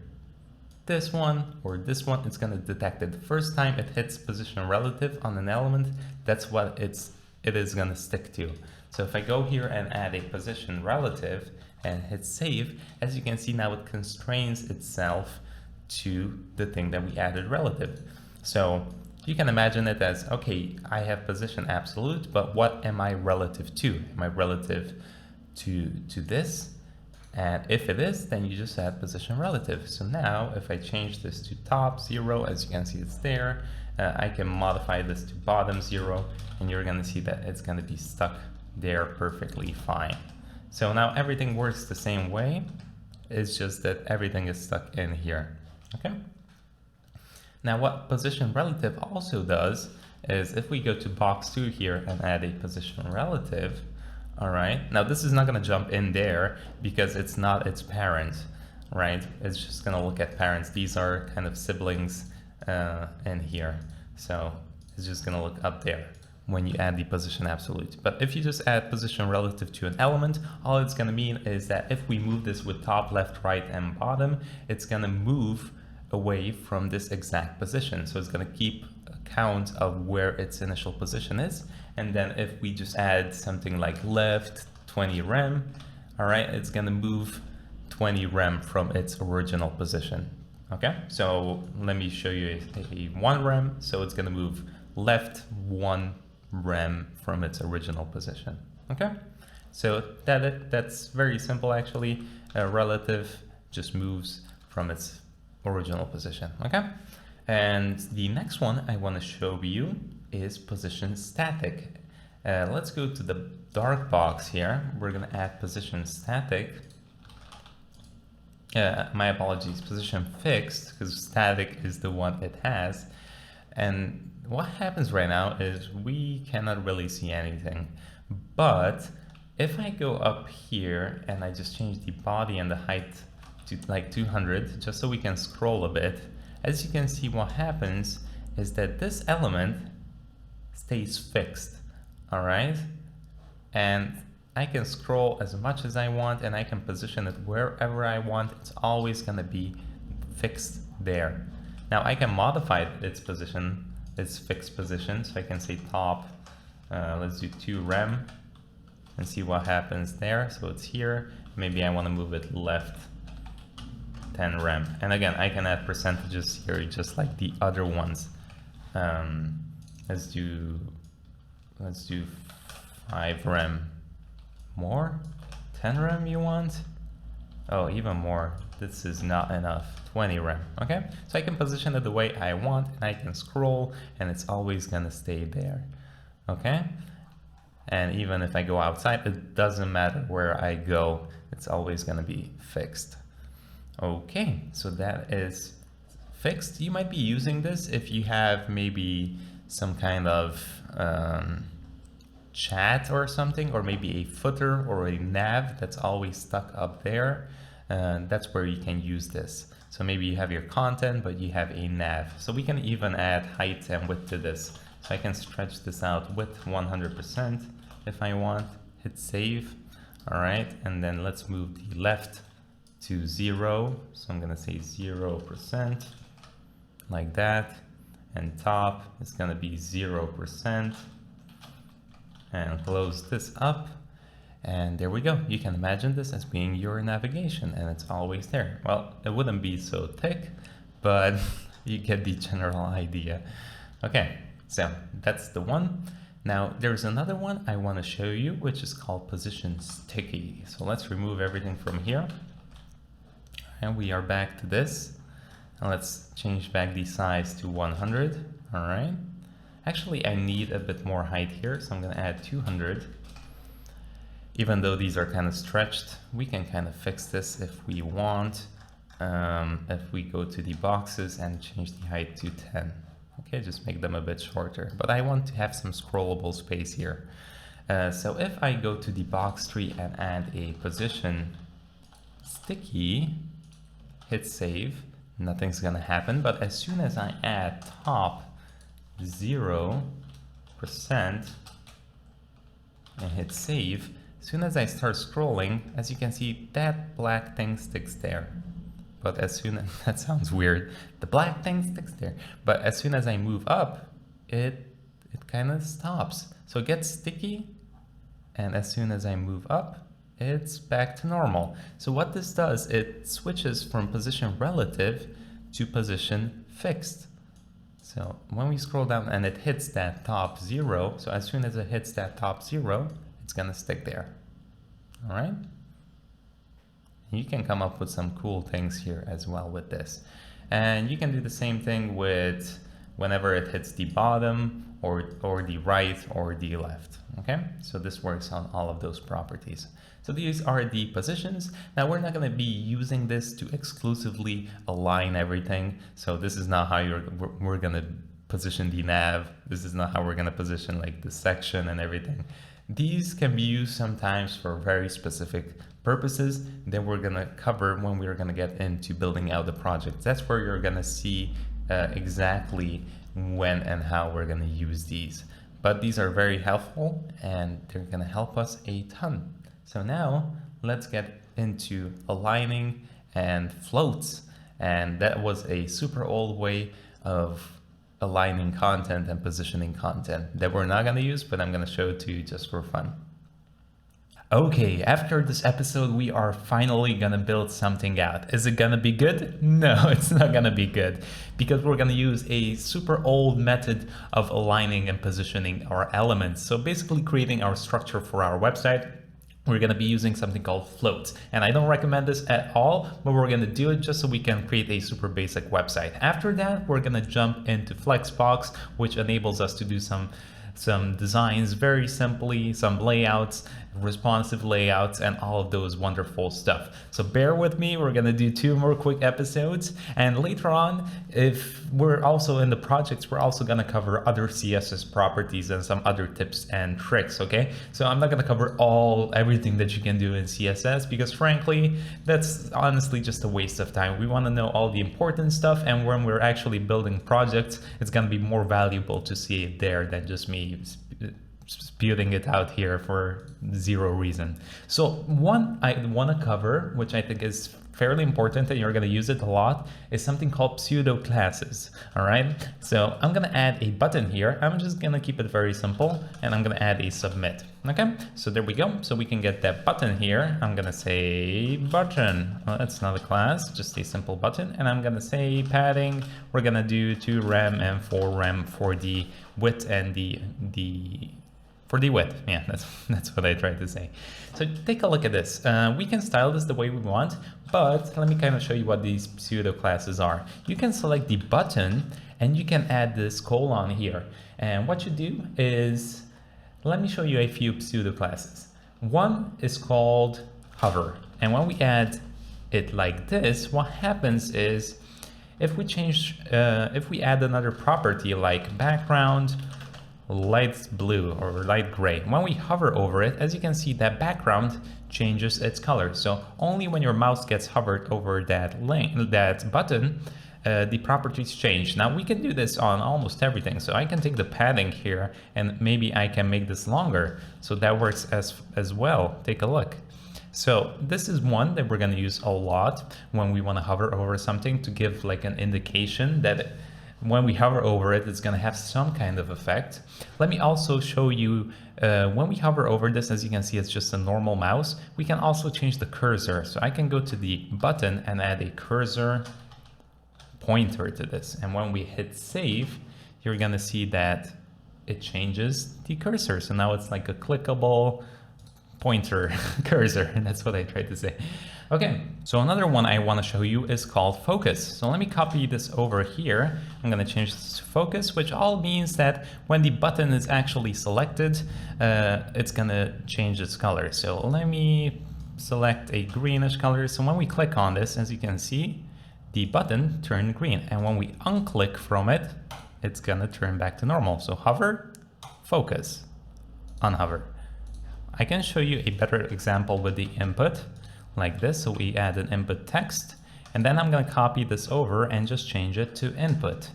this one or this one. It's going to detect it the first time it hits position relative on an element. That's what it is going to stick to. So if I go here and add a position relative and hit save, as you can see now it constrains itself to the thing that we added relative. So You can imagine it as, okay, I have position absolute, but what am I relative to? Am I relative to this? And if it is, then you just add position relative. So now if I change this to top 0, as you can see it's there, I can modify this to bottom 0, and you're going to see that it's going to be stuck there perfectly fine. So now everything works the same way. It's just that everything is stuck in here. Okay. Now what position relative also does is if we go to box 2 here and add a position relative, all right, now this is not going to jump in there because it's not its parent, right? It's just going to look at parents. These are kind of siblings in here. So it's just going to look up there when you add the position absolute. But if you just add position relative to an element, all it's going to mean is that if we move this with top, left, right, and bottom, it's going to move away from this exact position. So it's going to keep count of where its initial position is. And then if we just add something like left 20 rem, all right, it's going to move 20 rem from its original position. Okay, so let me show you a 1 rem. So it's going to move left 1 rem from its original position. Okay, so that's very simple actually. A relative just moves from its original position. Okay, and the next one I want to show you is position static. Let's go to the dark box here. We're going to add position static. My apologies, position fixed, because static is the one it has. And what happens right now is we cannot really see anything. But if I go up here and I just change the body and the height to like 200, just so we can scroll a bit, as you can see, what happens is that this element stays fixed, all right? And I can scroll as much as I want and I can position it wherever I want. It's always going to be fixed there. Now I can modify its position, its fixed position. So I can say top, let's do 2 rem and see what happens there. So it's here. Maybe I want to move it left 10 rem. And again, I can add percentages here just like the other ones. Let's do 5 rem. More? 10 rem you want? Oh, even more. This is not enough. 20 rem. Okay, so I can position it the way I want and I can scroll and it's always gonna stay there. Okay, and even if I go outside, it doesn't matter where I go, it's always gonna be fixed. Okay, so that is fixed. You might be using this if you have maybe some kind of chat or something, or maybe a footer or a nav that's always stuck up there. That's where you can use this. So maybe you have your content, but you have a nav. So we can even add height and width to this. So I can stretch this out with 100% if I want. Hit save. All right, and then let's move the left to 0. So I'm gonna say 0%, like that. And top is gonna be 0%. And close this up. And there we go. You can imagine this as being your navigation and it's always there. Well, it wouldn't be so thick, but you get the general idea. Okay, so that's the one. Now there's another one I want to show you, which is called position sticky. So let's remove everything from here. And we are back to this. And let's change back the size to 100. All right. Actually, I need a bit more height here, so I'm going to add 200. Even though these are kind of stretched, we can kind of fix this if we want. If we go to the boxes and change the height to 10. Okay, just make them a bit shorter. But I want to have some scrollable space here. So if I go to the box tree and add a position sticky, hit save, nothing's going to happen. But as soon as I add top 0% and hit save, as soon as I start scrolling, as you can see, that black thing sticks there. But as soon as, that sounds weird, the black thing sticks there. But as soon as I move up, it kind of stops. So it gets sticky, and as soon as I move up, it's back to normal. So what this does, it switches from position relative to position fixed. So when we scroll down and it hits that top 0, so as soon as it hits that top 0, it's gonna stick there. All right. You can come up with some cool things here as well with this. And you can do the same thing with whenever it hits the bottom or the right or the left. Okay, so this works on all of those properties. So these are the positions. Now we're not going to be using this to exclusively align everything. So this is not how we're going to position the nav. This is not how we're going to position like the section and everything. These can be used sometimes for very specific purposes that we're going to cover when we're going to get into building out the project. That's where you're going to see exactly when and how we're going to use these. But these are very helpful and they're going to help us a ton. So now let's get into aligning and floats. And that was a super old way of aligning content and positioning content that we're not going to use, but I'm going to show it to you just for fun. Okay, after this episode, we are finally gonna build something out. Is it gonna be good? No, it's not gonna be good because we're gonna use a super old method of aligning and positioning our elements. So basically creating our structure for our website. We're going to be using something called floats. And I don't recommend this at all, but we're going to do it just so we can create a super basic website. After that, we're going to jump into flexbox, which enables us to do some designs very simply, some layouts, responsive layouts, and all of those wonderful stuff. So bear with me, we're gonna do 2 more quick episodes, and later on, if we're also in the projects, we're also gonna cover other CSS properties and some other tips and tricks, okay? So I'm not gonna cover everything that you can do in CSS because frankly, that's honestly just a waste of time. We wanna know all the important stuff, and when we're actually building projects, it's gonna be more valuable to see it there than just me spewing it out here for zero reason. So one I want to cover, which I think is fairly important and you're going to use it a lot, is something called pseudo classes. All right, so I'm going to add a button here. I'm just going to keep it very simple and I'm going to add a submit. Okay, so there we go. So we can get that button here. I'm going to say button. Well, that's not a class, just a simple button. And I'm going to say padding. We're going to do 2 rem and 4 rem for the width and for the width. Yeah, that's what I tried to say. So take a look at this. We can style this the way we want, but let me kind of show you what these pseudo classes are. You can select the button and you can add this colon here. And what you do is, let me show you a few pseudo classes. One is called hover. And when we add it like this, what happens is if we add another property like background, light blue or light gray. When we hover over it, as you can see, that background changes its color. So only when your mouse gets hovered over that button, the properties change. Now we can do this on almost everything. So I can take the padding here and maybe I can make this longer. So that works as well. Take a look. So this is one that we're going to use a lot when we want to hover over something to give like an indication that when we hover over it, it's going to have some kind of effect. Let me also show you when we hover over this, as you can see, it's just a normal mouse. We can also change the cursor. So I can go to the button and add a cursor pointer to this. And when we hit save, you're going to see that it changes the cursor. So now it's like a clickable pointer cursor. And that's what I tried to say. Okay, so another one I want to show you is called focus. So let me copy this over here. I'm going to change this to focus, which all means that when the button is actually selected, it's going to change its color. So let me select a greenish color. So when we click on this, as you can see, the button turned green. And when we unclick from it, it's going to turn back to normal. So hover, focus, unhover. I can show you a better example with the input like this. So we add an input text and then I'm going to copy this over and just change it to input.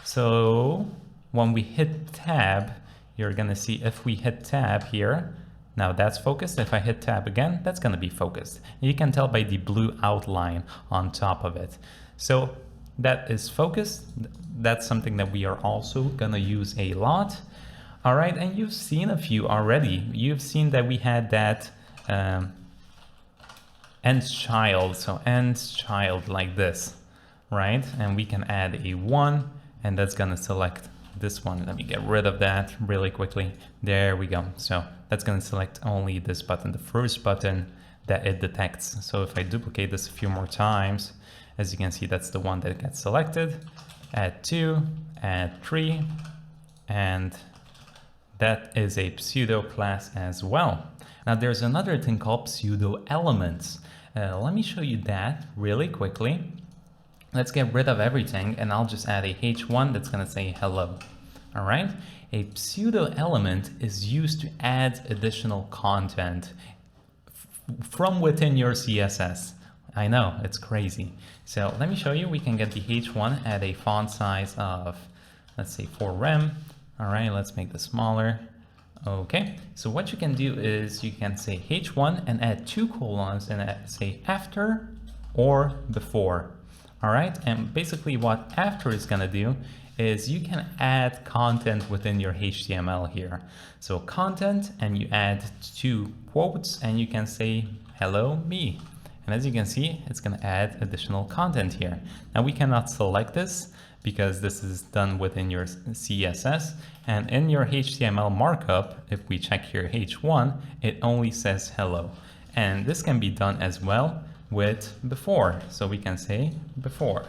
So when we hit tab, you're going to see if we hit tab here, now that's focused. If I hit tab again, that's going to be focused. You can tell by the blue outline on top of it. So that is focused. That's something that we are also going to use a lot. All right, and you've seen a few already. You've seen that we had that ends child, so ends child like this, right? And we can add a 1 and that's gonna select this one. Let me get rid of that really quickly. There we go. So that's gonna select only this button, the first button that it detects. So if I duplicate this a few more times, as you can see, that's the one that gets selected. Add 2, add 3, and that is a pseudo class as well. Now there's another thing called pseudo elements. Let me show you that really quickly. Let's get rid of everything and I'll just add a h1 that's gonna say hello. All right, a pseudo element is used to add additional content from within your CSS. I know, it's crazy. So let me show you. We can get the h1 at a font size of, let's say 4 rem. All right, let's make this smaller. Okay, so what you can do is you can say h1 and add 2 colons and say after or before. All right, and basically what after is gonna do is you can add content within your HTML here. So content, and you add 2 quotes and you can say hello me. And as you can see, it's gonna add additional content here. Now we cannot select this because this is done within your CSS, and in your HTML markup, if we check here h1, it only says hello. And this can be done as well with before. So we can say before,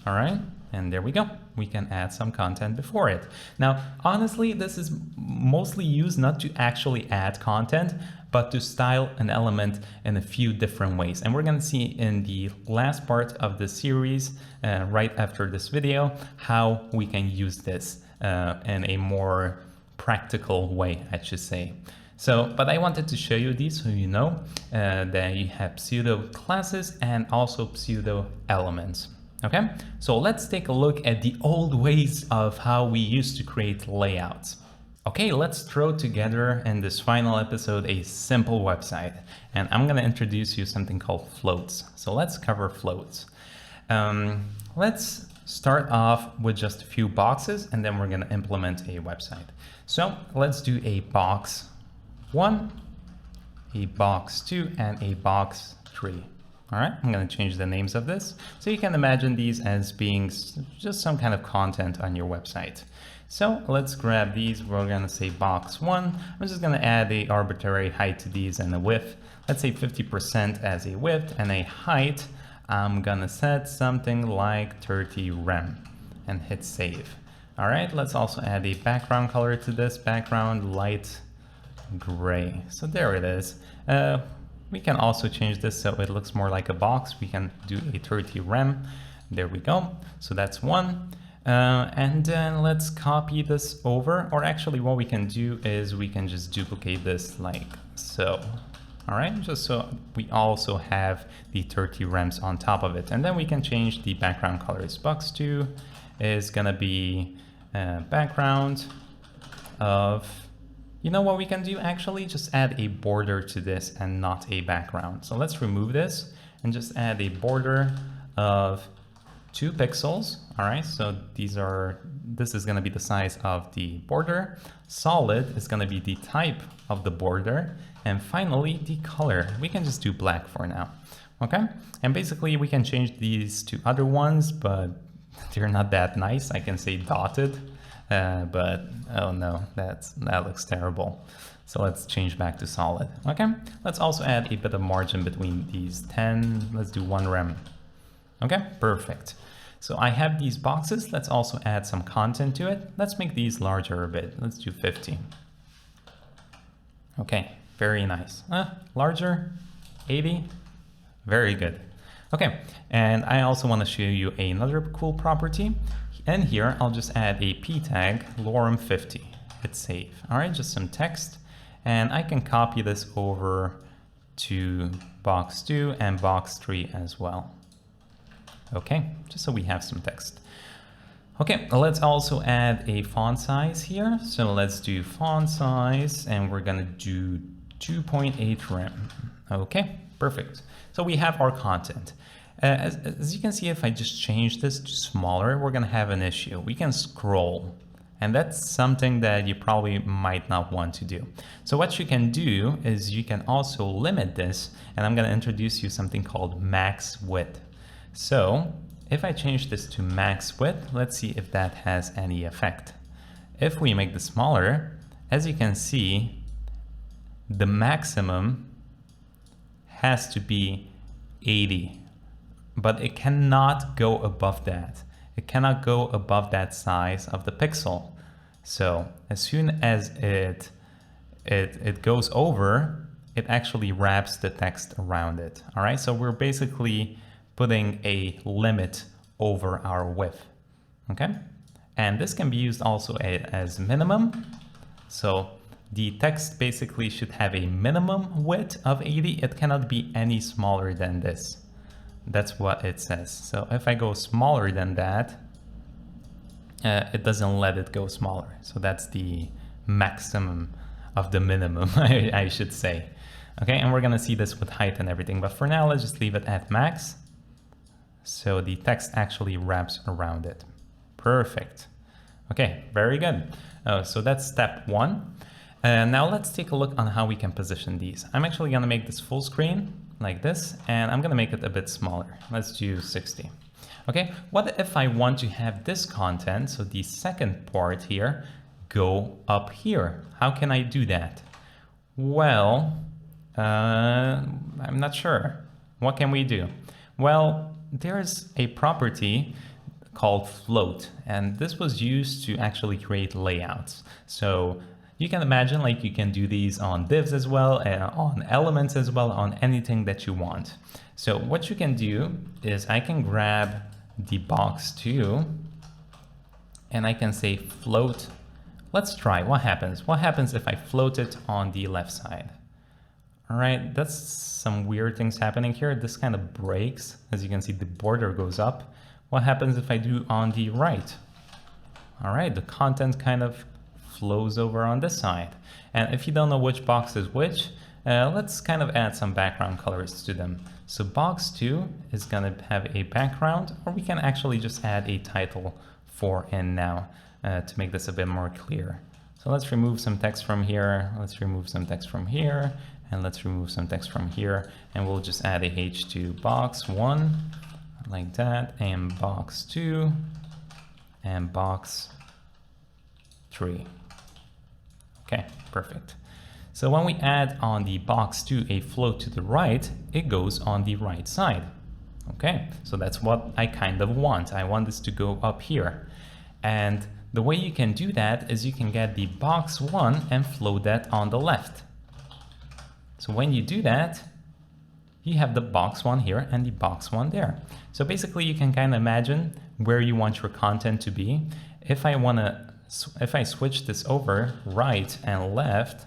all right? And there we go. We can add some content before it. Now, honestly, this is mostly used not to actually add content, but to style an element in a few different ways. And we're gonna see in the last part of the series, right after this video, how we can use this in a more practical way, I should say. So, but I wanted to show you these so you know that you have pseudo classes and also pseudo elements. Okay, so let's take a look at the old ways of how we used to create layouts. Okay, let's throw together in this final episode a simple website, and I'm gonna introduce you something called floats. So let's cover floats. Let's start off with just a few boxes and then we're gonna implement a website. So let's do a box 1, a box 2, and a box 3. All right, I'm going to change the names of this. So you can imagine these as being just some kind of content on your website. So let's grab these. We're going to say box 1. I'm just going to add a arbitrary height to these and a width. Let's say 50% as a width, and a height. I'm going to set something like 30 rem and hit save. All right, let's also add a background color to this. Background light gray. So there it is. We can also change this so it looks more like a box. We can do a 30 rem. There we go. So that's 1. And then let's copy this over. Or actually what we can do is we can just duplicate this like so. All right, just so we also have the 30 rems on top of it. And then we can change the background colors. Box 2 is gonna be background of, you know what we can do actually? Just add a border to this and not a background. So let's remove this and just add a border of 2 pixels. All right, so this is gonna be the size of the border. Solid is gonna be the type of the border. And finally, the color. We can just do black for now, okay? And basically we can change these to other ones, but they're not that nice. I can say dotted. But oh no, that looks terrible. So let's change back to solid. Okay, let's also add a bit of margin between these 10. Let's do 1 rem. Okay, perfect. So I have these boxes. Let's also add some content to it. Let's make these larger a bit. Let's do 50. Okay, very nice. Larger, 80. Very good. Okay, and I also want to show you another cool property. And here I'll just add a p tag, lorem50, hit save. All right, just some text. And I can copy this over to box 2 and box 3 as well. Okay, just so we have some text. Okay, let's also add a font size here. So let's do font size and we're gonna do 2.8 rem. Okay, perfect. So we have our content. As you can see, if I just change this to smaller, we're gonna have an issue. We can scroll, and that's something that you probably might not want to do. So what you can do is you can also limit this, and I'm gonna introduce you something called max width. So if I change this to max width, let's see if that has any effect. If we make this smaller, as you can see, the maximum has to be 80, but it cannot go above that. It cannot go above that size of the pixel. So as soon as it goes over, it actually wraps the text around it. All right, so we're basically putting a limit over our width. Okay, and this can be used also as minimum. So the text basically should have a minimum width of 80. It cannot be any smaller than this. That's what it says. So if I go smaller than that, it doesn't let it go smaller. So that's the maximum of the minimum, I should say. Okay, and we're gonna see this with height and everything, but for now, let's just leave it at max. So the text actually wraps around it. Perfect. Okay, very good. So that's step one. Now let's take a look on how we can position these. I'm actually gonna make this full screen like this, and I'm gonna make it a bit smaller. Let's do 60. Okay, what if I want to have this content, so the second part here, go up here? How can I do that? Well, I'm not sure. What can we do? Well, there's a property called float, and this was used to actually create layouts. So you can imagine like you can do these on divs as well, and on elements as well, on anything that you want. So what you can do is I can grab the box 2 and I can say float. Let's try what happens. What happens if I float it on the left side? All right, that's some weird things happening here. This kind of breaks. As you can see, the border goes up. What happens if I do on the right? All right, the content kind of flows over on this side. And if you don't know which box is which, let's kind of add some background colors to them. So box 2 is gonna have a background, or we can actually just add a title for in now to make this a bit more clear. So let's remove some text from here. Let's remove some text from here, and let's remove some text from here. And we'll just add a H to box 1 like that, and box 2 and box 3. Okay, perfect. So when we add on the box 2 a float to the right, it goes on the right side. Okay, so that's what I kind of want. I want this to go up here. And the way you can do that is you can get the box 1 and float that on the left. So when you do that, you have the box 1 here and the box 1 there. So basically you can kind of imagine where you want your content to be. If I switch this over right and left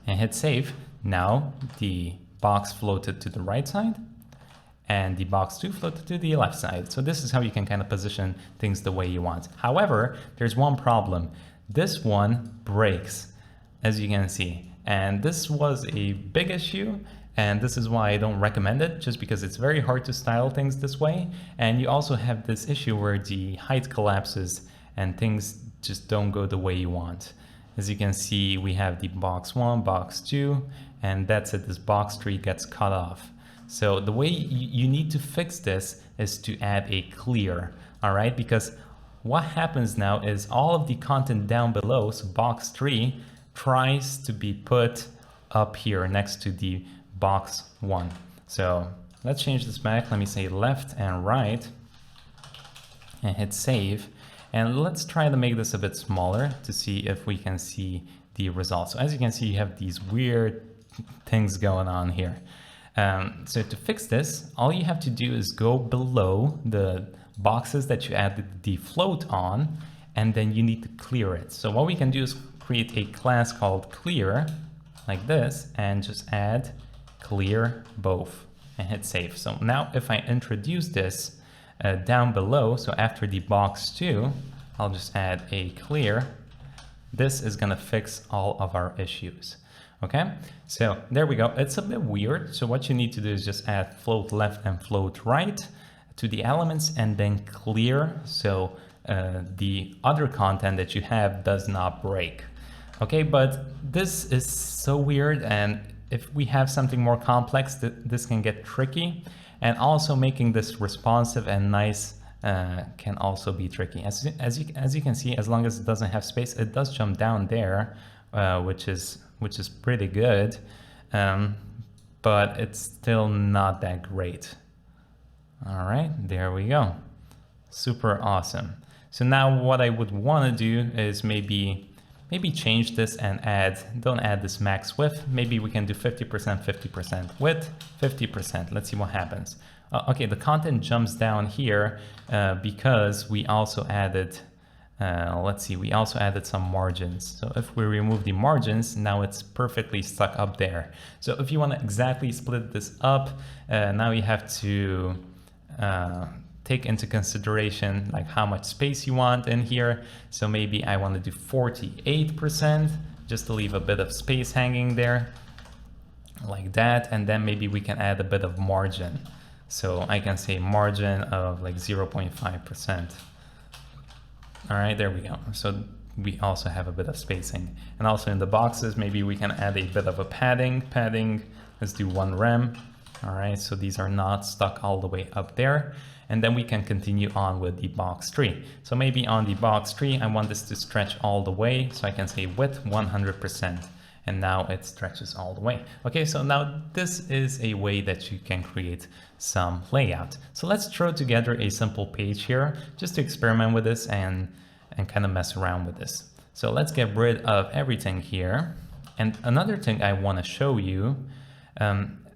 and hit save, now the box floated to the right side and the box 2 floated to the left side. So this is how you can kind of position things the way you want. However, there's one problem. This one breaks, as you can see. And this was a big issue, and this is why I don't recommend it, just because it's very hard to style things this way. And you also have this issue where the height collapses and things just don't go the way you want. As you can see, we have the box 1, box 2, and that's it. This box 3 gets cut off. So the way you need to fix this is to add a clear, all right? Because what happens now is all of the content down below, so box 3, tries to be put up here next to the box 1. So let's change this back. Let me say left and right and hit save. And let's try to make this a bit smaller to see if we can see the results. So as you can see, you have these weird things going on here. So to fix this, all you have to do is go below the boxes that you added the float on, and then you need to clear it. So what we can do is create a class called clear like this and just add clear both and hit save. So now if I introduce this down below, so after the box 2, I'll just add a clear. This is gonna fix all of our issues. Okay, so there we go. It's a bit weird. So what you need to do is just add float left and float right to the elements and then clear. So the other content that you have does not break. Okay, but this is so weird, and if we have something more complex, this can get tricky. And also making this responsive and nice can also be tricky. As you can see, as long as it doesn't have space, it does jump down there, which is pretty good, but it's still not that great. All right, there we go. Super awesome. So now what I would want to do is maybe change this and don't add this max width. Maybe we can do 50%, 50% width, 50%. Let's see what happens. Okay, the content jumps down here because we also added, let's see, we also added some margins. So if we remove the margins, now it's perfectly stuck up there. So if you want to exactly split this up, now you have to take into consideration like how much space you want in here. So maybe I want to do 48% just to leave a bit of space hanging there like that. And then maybe we can add a bit of margin. So I can say margin of like 0.5%. All right, there we go. So we also have a bit of spacing. And also in the boxes, maybe we can add a bit of a padding. Let's do 1 rem. All right, so these are not stuck all the way up there. And then we can continue on with the box tree. So maybe on the box tree, I want this to stretch all the way. So I can say width 100%. And now it stretches all the way. Okay, so now this is a way that you can create some layout. So let's throw together a simple page here just to experiment with this and kind of mess around with this. So let's get rid of everything here. And another thing I want to show you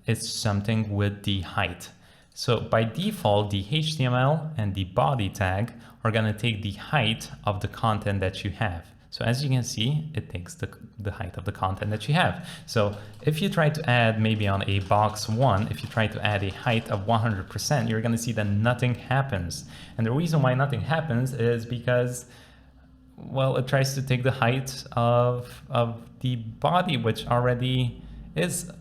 is something with the height. So by default, the HTML and the body tag are going to take the height of the content that you have. So as you can see, it takes the height of the content that you have. So if you try to add maybe on a box 1, if you try to add a height of 100%, you're going to see that nothing happens. And the reason why nothing happens is because, well, it tries to take the height of the body, which already is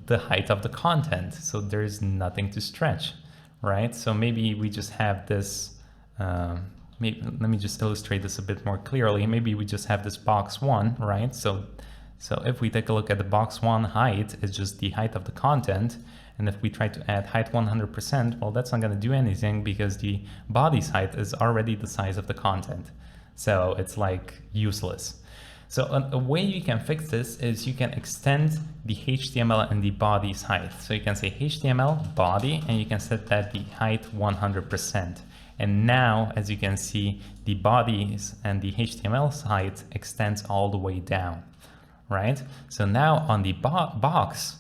the height of the content. So there's nothing to stretch, right? So maybe we just have this, let me just illustrate this a bit more clearly. Maybe we just have this box 1, right? So if we take a look at the box 1 height, it's just the height of the content. And if we try to add height 100%, well, that's not going to do anything because the body's height is already the size of the content. So it's like useless. So a way you can fix this is you can extend the HTML and the body's height. So you can say HTML body, and you can set that the height 100%. And now, as you can see, the bodies and the HTML's height extends all the way down, right? So now on the box,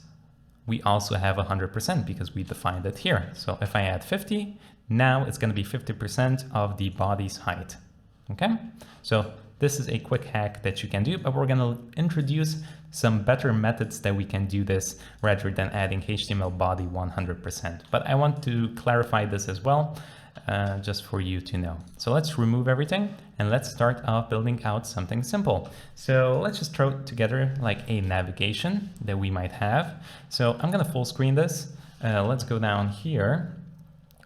we also have 100% because we defined it here. So if I add 50, now it's going to be 50% of the body's height, okay? So this is a quick hack that you can do, but we're going to introduce some better methods that we can do this rather than adding HTML body 100%. But I want to clarify this as well, just for you to know. So let's remove everything and let's start off building out something simple. So let's just throw together like a navigation that we might have. So I'm going to full screen this. Let's go down here.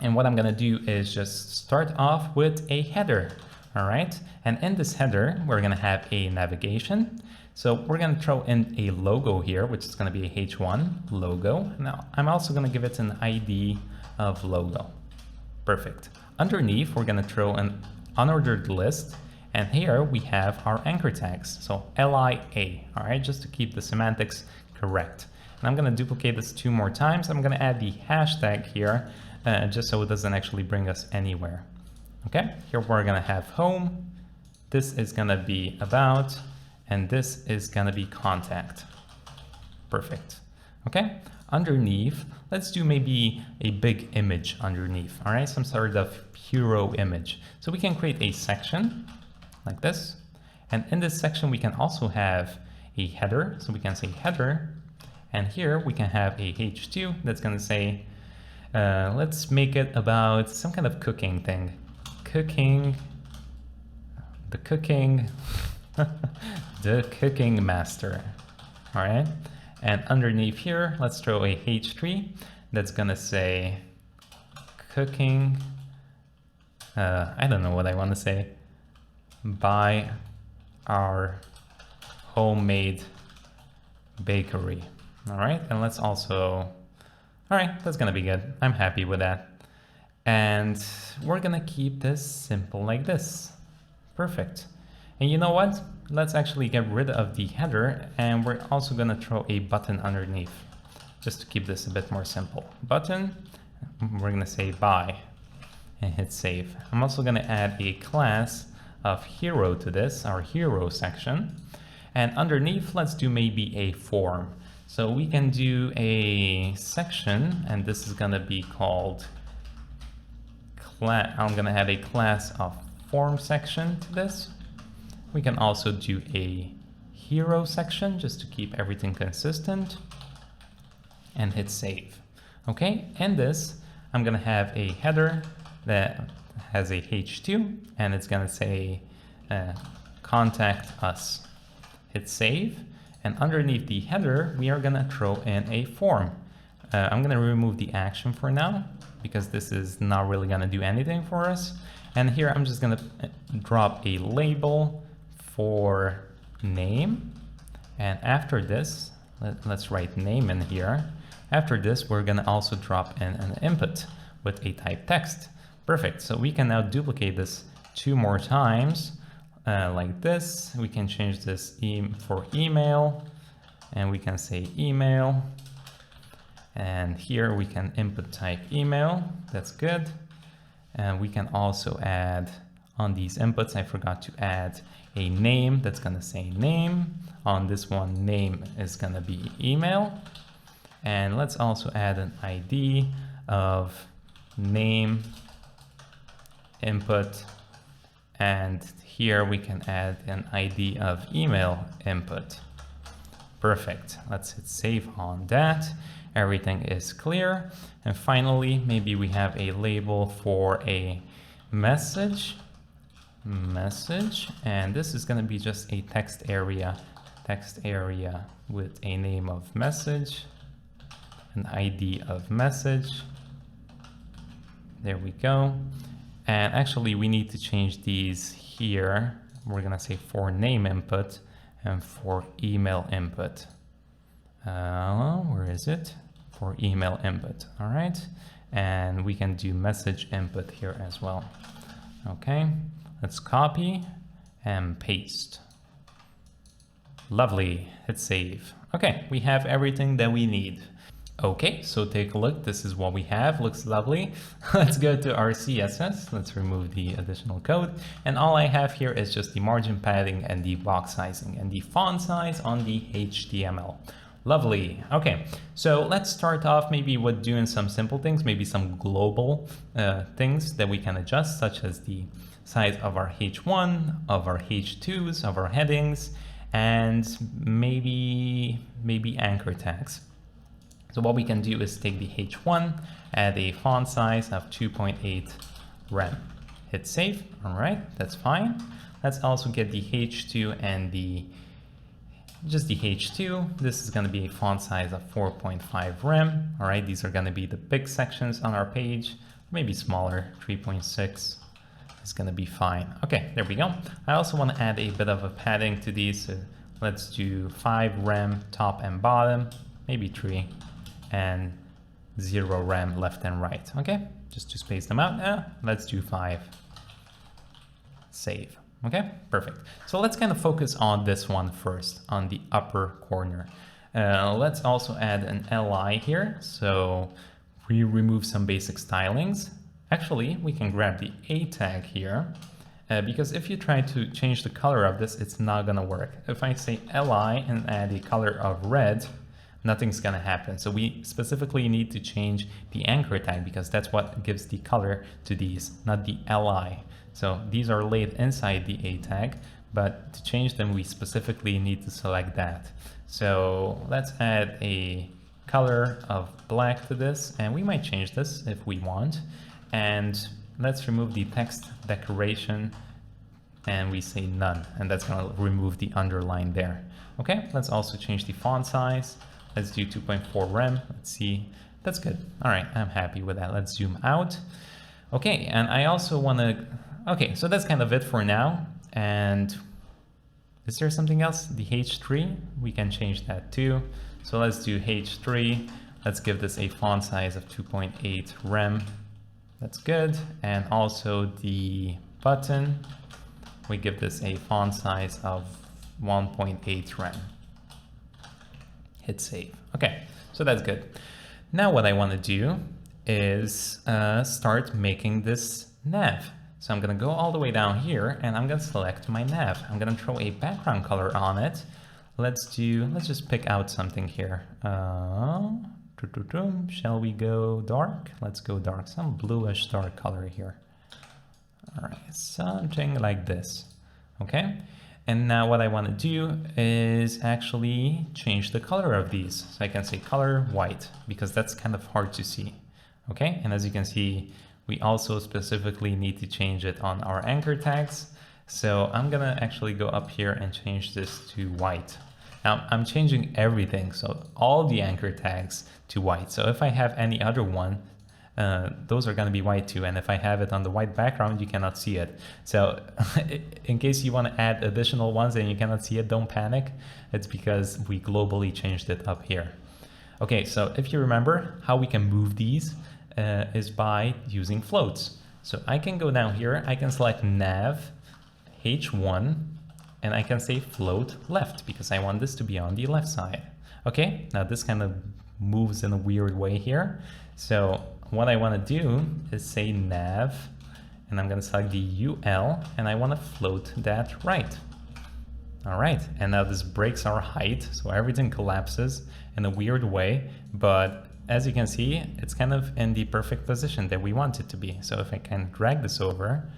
And what I'm going to do is just start off with a header. All right, and in this header, we're going to have a navigation. So we're going to throw in a logo here, which is going to be a H1 logo. Now, I'm also going to give it an ID of logo. Perfect. Underneath, we're going to throw an unordered list. And here we have our anchor tags. So LIA, all right, just to keep the semantics correct. And I'm going to duplicate this 2 more times. I'm going to add the hashtag here, just so it doesn't actually bring us anywhere. Okay, here we're going to have home, this is going to be about, and this is going to be contact. Perfect. Okay, underneath, let's do maybe a big image underneath, all right, some sort of hero image. So we can create a section like this, and in this section we can also have a header, so we can say header, and here we can have a H2 that's going to say, let's make it about some kind of cooking thing. The cooking master. All right. And underneath here, let's throw a H3 that's going to say cooking. I don't know what I want to say. By our homemade bakery. All right. And let's also, All right, that's gonna be good. I'm happy with that. And we're gonna keep this simple like this. Perfect. And you know what? Let's actually get rid of the header, and we're also gonna throw a button underneath, just to keep this a bit more simple. Button, we're gonna say bye, and hit save. I'm also gonna add a class of hero to this, our hero section. And underneath, let's do maybe a form. So we can do a section, and this is gonna be called I'm gonna add a class of form section to this. We can also do a hero section just to keep everything consistent, and hit save. Okay, and this, I'm gonna have a header that has a h2, and it's gonna say contact us. Hit save, and underneath the header, we are gonna throw in a form. I'm gonna remove the action for now, because this is not really gonna do anything for us. And here I'm just gonna drop a label for name. And after this, let's write name in here. After this, we're gonna also drop in an input with a type text. Perfect, so we can now duplicate this 2 more times like this. We can change this for email, and we can say email. And here we can input type email, that's good. And we can also add on these inputs, I forgot to add a name that's gonna say name. On this one, name is gonna be email. And let's also add an ID of name input. And here we can add an ID of email input. Perfect, let's hit save on that. Everything is clear. And finally, maybe we have a label for a message, and this is gonna be just a text area with a name of message, an ID of message. There we go. And actually we need to change these here. We're gonna say for name input and for email input. Where is it? For email input, all right? And we can do message input here as well. Okay, let's copy and paste. Lovely, hit save. Okay, we have everything that we need. Okay, so take a look, this is what we have, looks lovely. Let's go to our CSS, let's remove the additional code. And all I have here is just the margin padding and the box sizing and the font size on the HTML. Lovely. Okay, so let's start off maybe with doing some simple things, maybe some global things that we can adjust, such as the size of our H1, of our H2s, of our headings, and maybe anchor tags. So what we can do is take the H1, add a font size of 2.8 rem. Hit save. All right, that's fine. Let's also get the H2 and just the H2. This is going to be a font size of 4.5 rem. All right, these are going to be the big sections on our page. Maybe smaller, 3.6 is going to be fine. Okay, there we go. I also want to add a bit of a padding to these. So let's do 5 rem top and bottom, maybe 3, and 0 rem left and right. Okay, just to space them out. Let's do 5. Save. Okay, perfect. So let's kind of focus on this one first, on the upper corner. Let's also add an li here. So we remove some basic stylings. Actually, we can grab the a tag here, because if you try to change the color of this, it's not gonna work. If I say li and add a color of red, nothing's gonna happen. So we specifically need to change the anchor tag, because that's what gives the color to these, not the li. So these are laid inside the a tag, but to change them, we specifically need to select that. So let's add a color of black to this, and we might change this if we want. And let's remove the text decoration, and we say none, and that's gonna remove the underline there. Okay, let's also change the font size. Let's do 2.4 rem. Let's see, that's good. All right, I'm happy with that. Let's zoom out. Okay, and I also wanna, okay, so that's kind of it for now. And is there something else? The H3, we can change that too. So let's do H3. Let's give this a font size of 2.8 rem. That's good. And also the button, we give this a font size of 1.8 rem. Hit save. Okay, so that's good. Now what I want to do is start making this nav. So I'm going to go all the way down here and I'm going to select my nav. I'm going to throw a background color on it. Let's just pick out something here. Shall we go dark? Let's go dark, some bluish dark color here. All right, something like this. Okay. And now what I want to do is actually change the color of these. So I can say color white, because that's kind of hard to see. Okay. And as you can see, we also specifically need to change it on our anchor tags. So I'm going to actually go up here and change this to white. Now I'm changing everything. So all the anchor tags to white. So if I have any other one, those are going to be white too. And if I have it on the white background, you cannot see it. So in case you want to add additional ones and you cannot see it, don't panic. It's because we globally changed it up here. Okay, so if you remember how we can move these is by using floats. So I can go down here, I can select nav H1 and I can say float left because I want this to be on the left side. Okay, now this kind of moves in a weird way here. So what I want to do is say nav, and I'm going to select the UL, and I want to float that right. All right, and now this breaks our height, so everything collapses in a weird way, but as you can see, it's kind of in the perfect position that we want it to be. So if I can drag this over,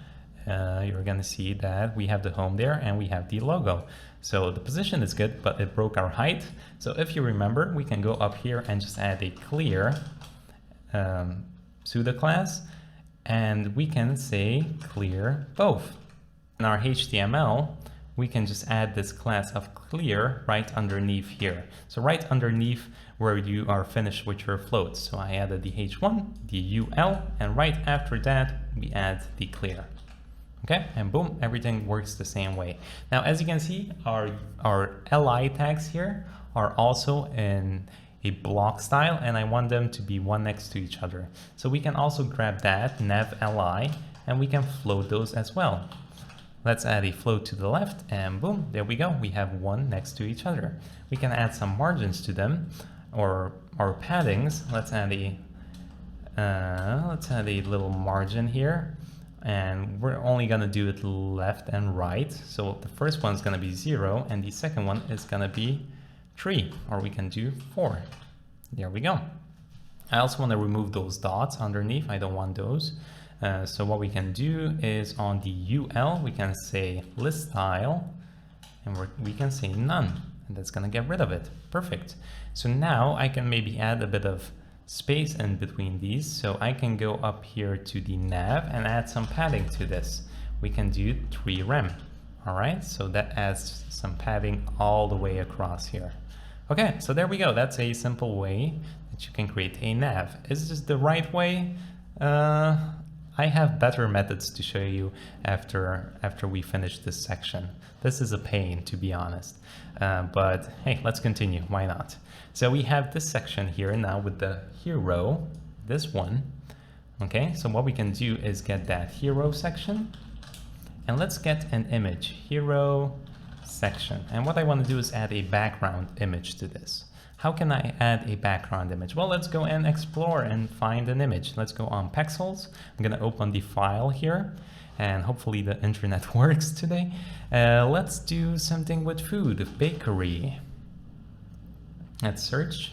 you're going to see that we have the home there and we have the logo. So the position is good, but it broke our height. So if you remember, we can go up here and just add a clear pseudo class, and we can say clear both. In our HTML, we can just add this class of clear right underneath here. So right underneath where you are finished with your floats. So I added the H1, the UL, and right after that, we add the clear. Okay, and boom, everything works the same way. Now, as you can see, our li tags here are also in a block style, and I want them to be one next to each other. So we can also grab that nav li and we can float those as well. Let's add a float to the left and boom, there we go. We have one next to each other. We can add some margins to them or paddings. Let's add a little margin here, and we're only gonna do it left and right. So the first one's gonna be 0 and the second one is gonna be 3, or we can do 4. There we go. I also want to remove those dots underneath. I don't want those. So what we can do is on the UL, we can say list style, and we can say none, and that's going to get rid of it. Perfect. So now I can maybe add a bit of space in between these. So I can go up here to the nav and add some padding to this. We can do 3 rem. All right, so that adds some padding all the way across here. Okay, so there we go. That's a simple way that you can create a nav. Is this the right way? I have better methods to show you after we finish this section. This is a pain, to be honest. But hey, let's continue. Why not? So we have this section here now with the hero, this one. Okay, so what we can do is get that hero section. And let's get an image, hero section. And what I want to do is add a background image to this. How can I add a background image? Well, let's go and explore and find an image. Let's go on Pexels. I'm going to open the file here, and hopefully the internet works today. Let's do something with food, bakery. Let's search.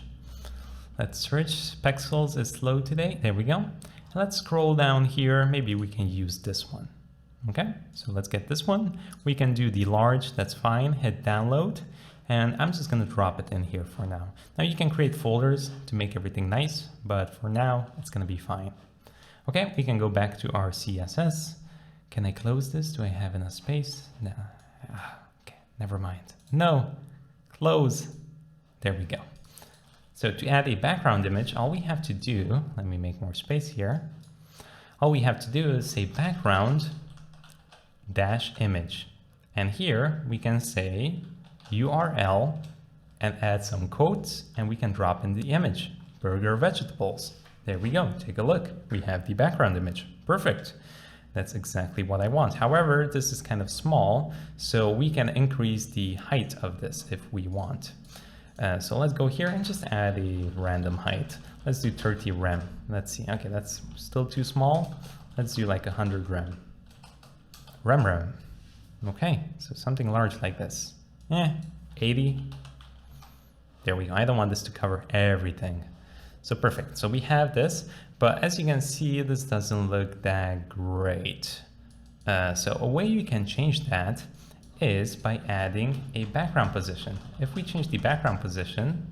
Pexels is slow today. There we go. Let's scroll down here. Maybe we can use this one. Okay, so let's get this one. We can do the large, that's fine. Hit download. And I'm just going to drop it in here for now. Now you can create folders to make everything nice, but for now it's going to be fine. Okay, we can go back to our CSS. Can I close this? Do I have enough space? No. Okay, never mind. No, close. There we go. So to add a background image, all we have to do, let me make more space here. All we have to do is say background dash image. And here we can say URL and add some quotes, and we can drop in the image. burger vegetables. There we go. Take a look. We have the background image. Perfect. That's exactly what I want. However, this is kind of small, so we can increase the height of this if we want. So let's go here and just add a random height. Let's do 30 rem. Let's see. Okay, that's still too small. Let's do like 100 rem. Rem. Okay, so something large like this. 80. There we go. I don't want this to cover everything. So perfect. So we have this, but as you can see, this doesn't look that great. So a way you can change that is by adding a background position. If we change the background position,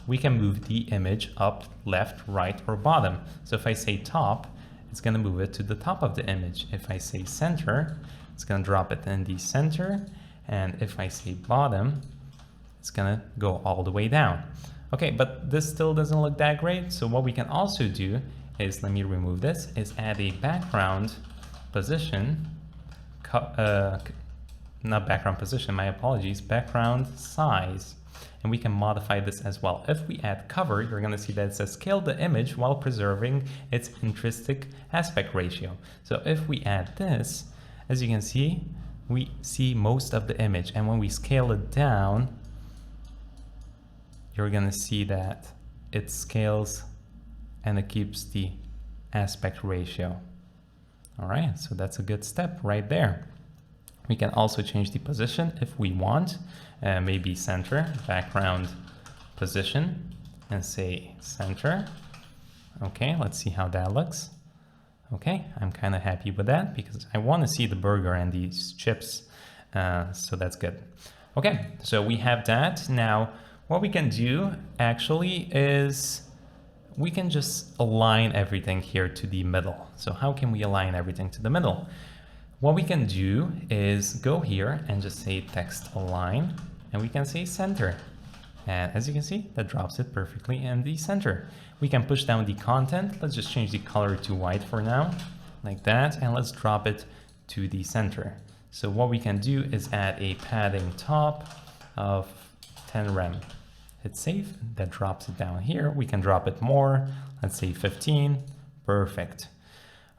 we can move the image up, left, right, or bottom. So if I say top, it's going to move it to the top of the image. If I say center, it's going to drop it in the center. And if I say bottom, it's going to go all the way down. Okay, but this still doesn't look that great. So what we can also do is, let me remove this, is add a background position, not background position, my apologies, background size. And we can modify this as well. If we add cover, you're gonna see that it says scale the image while preserving its intrinsic aspect ratio. So if we add this, as you can see, we see most of the image. And when we scale it down, you're gonna see that it scales and it keeps the aspect ratio. All right, so that's a good step right there. We can also change the position if we want, maybe center, background position, and say center. Okay, let's see how that looks. Okay, I'm kind of happy with that because I want to see the burger and these chips, so that's good. Okay, so we have that. Now, what we can do actually is we can just align everything here to the middle. So how can we align everything to the middle? What we can do is go here and just say text align, and we can say center. And as you can see, that drops it perfectly in the center. We can push down the content. Let's just change the color to white for now, like that, and let's drop it to the center. So what we can do is add a padding top of 10 rem. Hit save, that drops it down here. We can drop it more, let's say 15, perfect.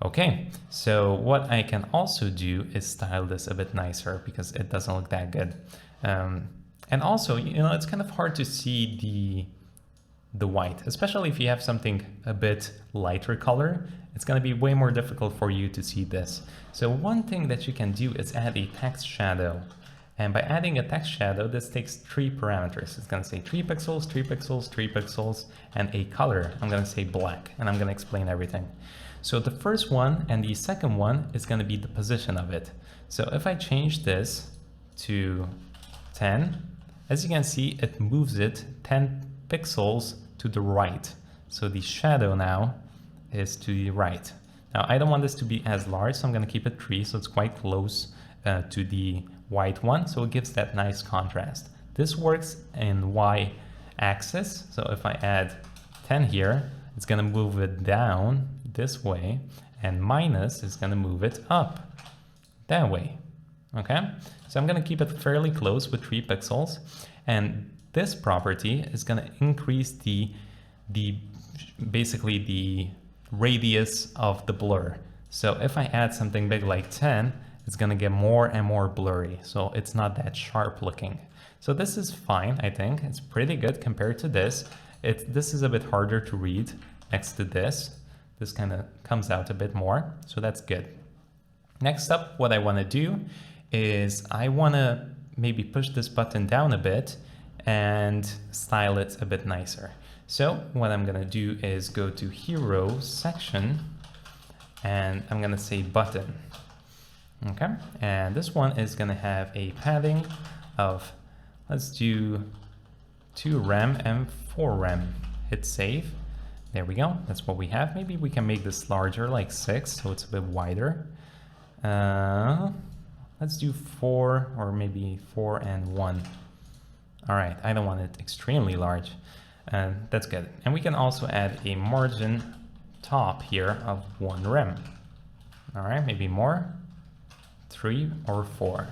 Okay, so what I can also do is style this a bit nicer because it doesn't look that good. And also, you know, it's kind of hard to see the white, especially if you have something a bit lighter color. It's going to be way more difficult for you to see this. So one thing that you can do is add a text shadow. And by adding a text shadow, this takes 3 parameters. It's going to say 3 pixels, 3 pixels, 3 pixels, and a color. I'm going to say black, and I'm going to explain everything. So the first one and the second one is going to be the position of it. So if I change this to 10, as you can see, it moves it 10 pixels to the right. So the shadow now is to the right. Now I don't want this to be as large, so I'm going to keep it 3, so it's quite close to the white one, so it gives that nice contrast. This works in y-axis, so if I add 10 here, it's going to move it down this way, and minus is going to move it up that way. Okay, so I'm going to keep it fairly close with 3 pixels, and this property is going to increase basically the radius of the blur. So if I add something big like 10, it's going to get more and more blurry, so it's not that sharp looking. So this is fine, I think. It's pretty good compared to this. This is a bit harder to read next to this. This kind of comes out a bit more, so that's good. Next up, what I want to do is I want to maybe push this button down a bit and style it a bit nicer. So what I'm going to do is go to Hero section, and I'm going to say button. Okay, and this one is going to have a padding of, let's do 2 rem and 4 rem. Hit save. There we go. That's what we have. Maybe we can make this larger, like 6, so it's a bit wider. Let's do 4, or maybe 4 and 1. All right, I don't want it extremely large. That's good. And we can also add a margin top here of 1 rem. All right, maybe more. 3 or 4.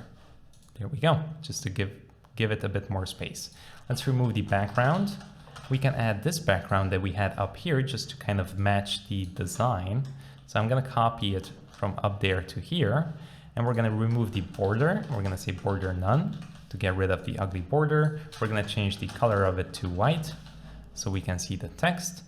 There we go, just to give it a bit more space. Let's remove the background we can add this background that we had up here just to kind of match the design. So I'm going to copy it from up there to here, and we're going to remove the border. We're going to say border none to get rid of the ugly border. We're going to change the color of it to white so we can see the text.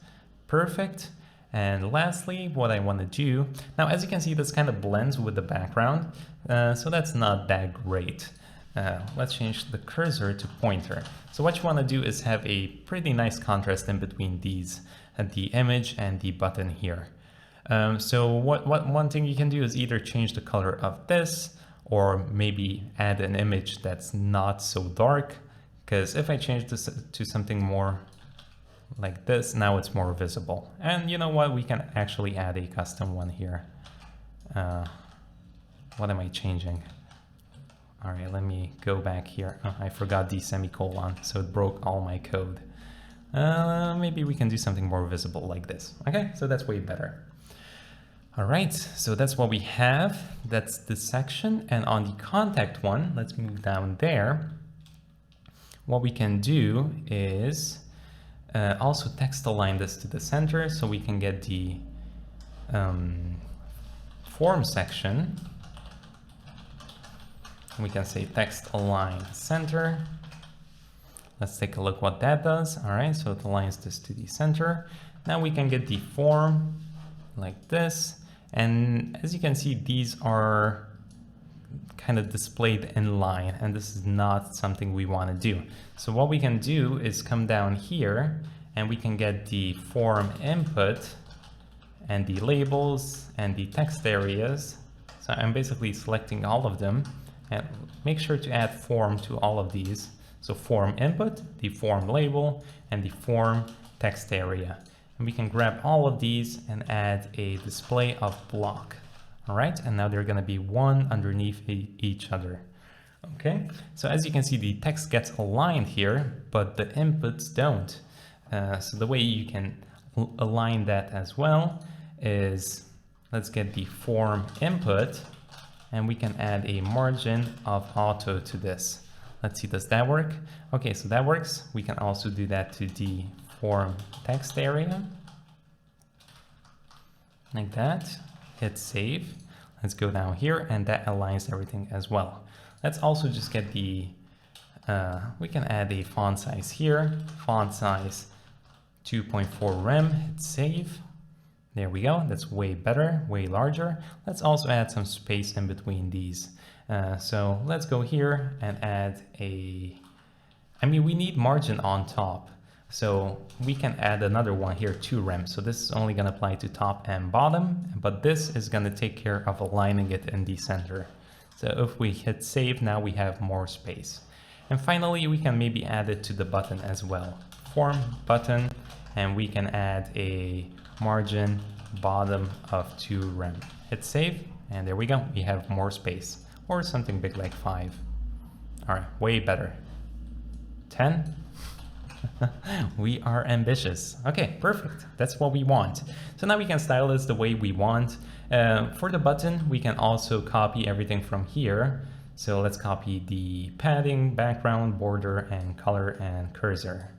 Perfect. And lastly, what I want to do, now as you can see, this kind of blends with the background, so that's not that great. Let's change the cursor to pointer. So what you want to do is have a pretty nice contrast in between these, the image and the button here. So one thing you can do is either change the color of this, or maybe add an image that's not so dark, because if I change this to something more like this, now it's more visible. And you know what, we can actually add a custom one here. What am I changing? All right, let me go back here. Oh, I forgot the semicolon, so it broke all my code. Maybe we can do something more visible like this. Okay, so that's way better. All right, so that's what we have. That's the section. And on the contact one, let's move down there. What we can do is also text align this to the center so we can get the form section. We can say text align center. Let's take a look what that does. All right, so it aligns this to the center. Now we can get the form like this. And as you can see, these are kind of displayed in line, and this is not something we want to do. So what we can do is come down here and we can get the form input and the labels and the text areas. So I'm basically selecting all of them, and make sure to add form to all of these. So form input, the form label, and the form text area. And we can grab all of these and add a display of block. All right, and now they're going to be one underneath each other. Okay, so as you can see, the text gets aligned here, but the inputs don't. So the way you can align that as well is, let's get the form input, and we can add a margin of auto to this. Let's see, does that work? Okay, so that works. We can also do that to the form text area. Like that. Hit save. Let's go down here, and that aligns everything as well. Let's also just get the, we can add a font size here. Font size 2.4 rem, hit save. There we go, that's way better, way larger. Let's also add some space in between these. So let's go here and add a, we need margin on top. So we can add another one here, 2 rem. So this is only gonna apply to top and bottom, but this is gonna take care of aligning it in the center. So if we hit save, now we have more space. And finally, we can maybe add it to the button as well. Form button, and we can add a margin bottom of 2 rem. Hit save, and there we go. We have more space, or something big like 5. All right, way better. 10. We are ambitious. Okay, perfect. That's what we want. So now we can style this the way we want. For the button, we can also copy everything from here. So let's copy the padding, background, border, and color and cursor.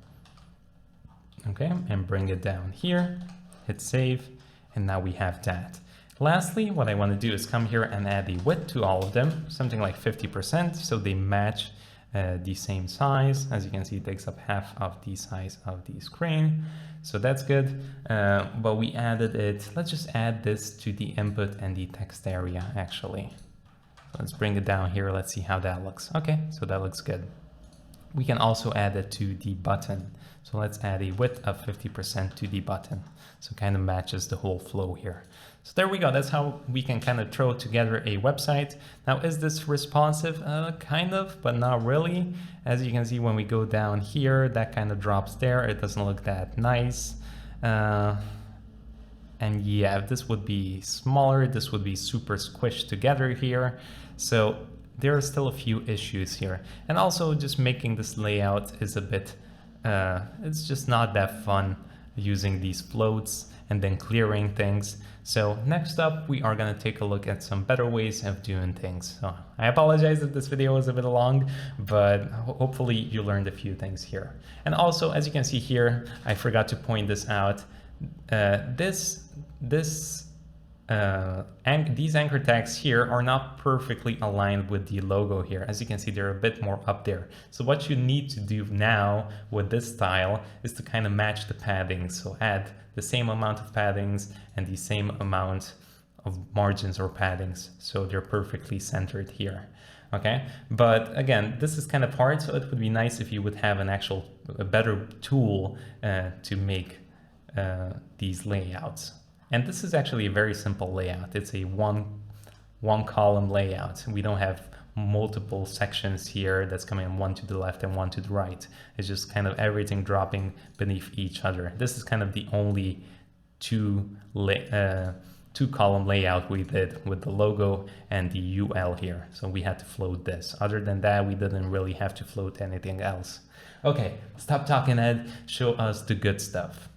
Okay, and bring it down here, hit save, and now we have that. Lastly, what I want to do is come here and add a width to all of them, something like 50%, so they match the same size. As you can see, it takes up half of the size of the screen, so that's good. But we added it. Let's just add this to the input and the text area, actually. So let's bring it down here. Let's see how that looks. Okay, so that looks good. We can also add it to the button. So let's add a width of 50% to the button. So kind of matches the whole flow here. So there we go. That's how we can kind of throw together a website. Now, is this responsive? Kind of, but not really. As you can see, when we go down here, that kind of drops there. It doesn't look that nice. And yeah, if this would be smaller, this would be super squished together here. So there are still a few issues here. And also just making this layout is a bit, it's just not that fun using these floats. and then clearing things. So next up, we are going to take a look at some better ways of doing things. So I apologize if this video was a bit long, but hopefully you learned a few things here. And also, as you can see here, I forgot to point this out. These anchor tags here are not perfectly aligned with the logo here. As you can see, they're a bit more up there. So what you need to do now with this style is to kind of match the padding. So add the same amount of paddings and the same amount of margins or paddings, so they're perfectly centered here. Okay, but again, this is kind of hard, so it would be nice if you would have a better tool to make these layouts. And this is actually a very simple layout. It's a one column layout. We don't have multiple sections here that's coming one to the left and one to the right. It's just kind of everything dropping beneath each other. This is kind of the only two column layout we did with the logo and the UL here. So we had to float this. Other than that, we didn't really have to float anything else. Okay, stop talking, Ed. Show us the good stuff.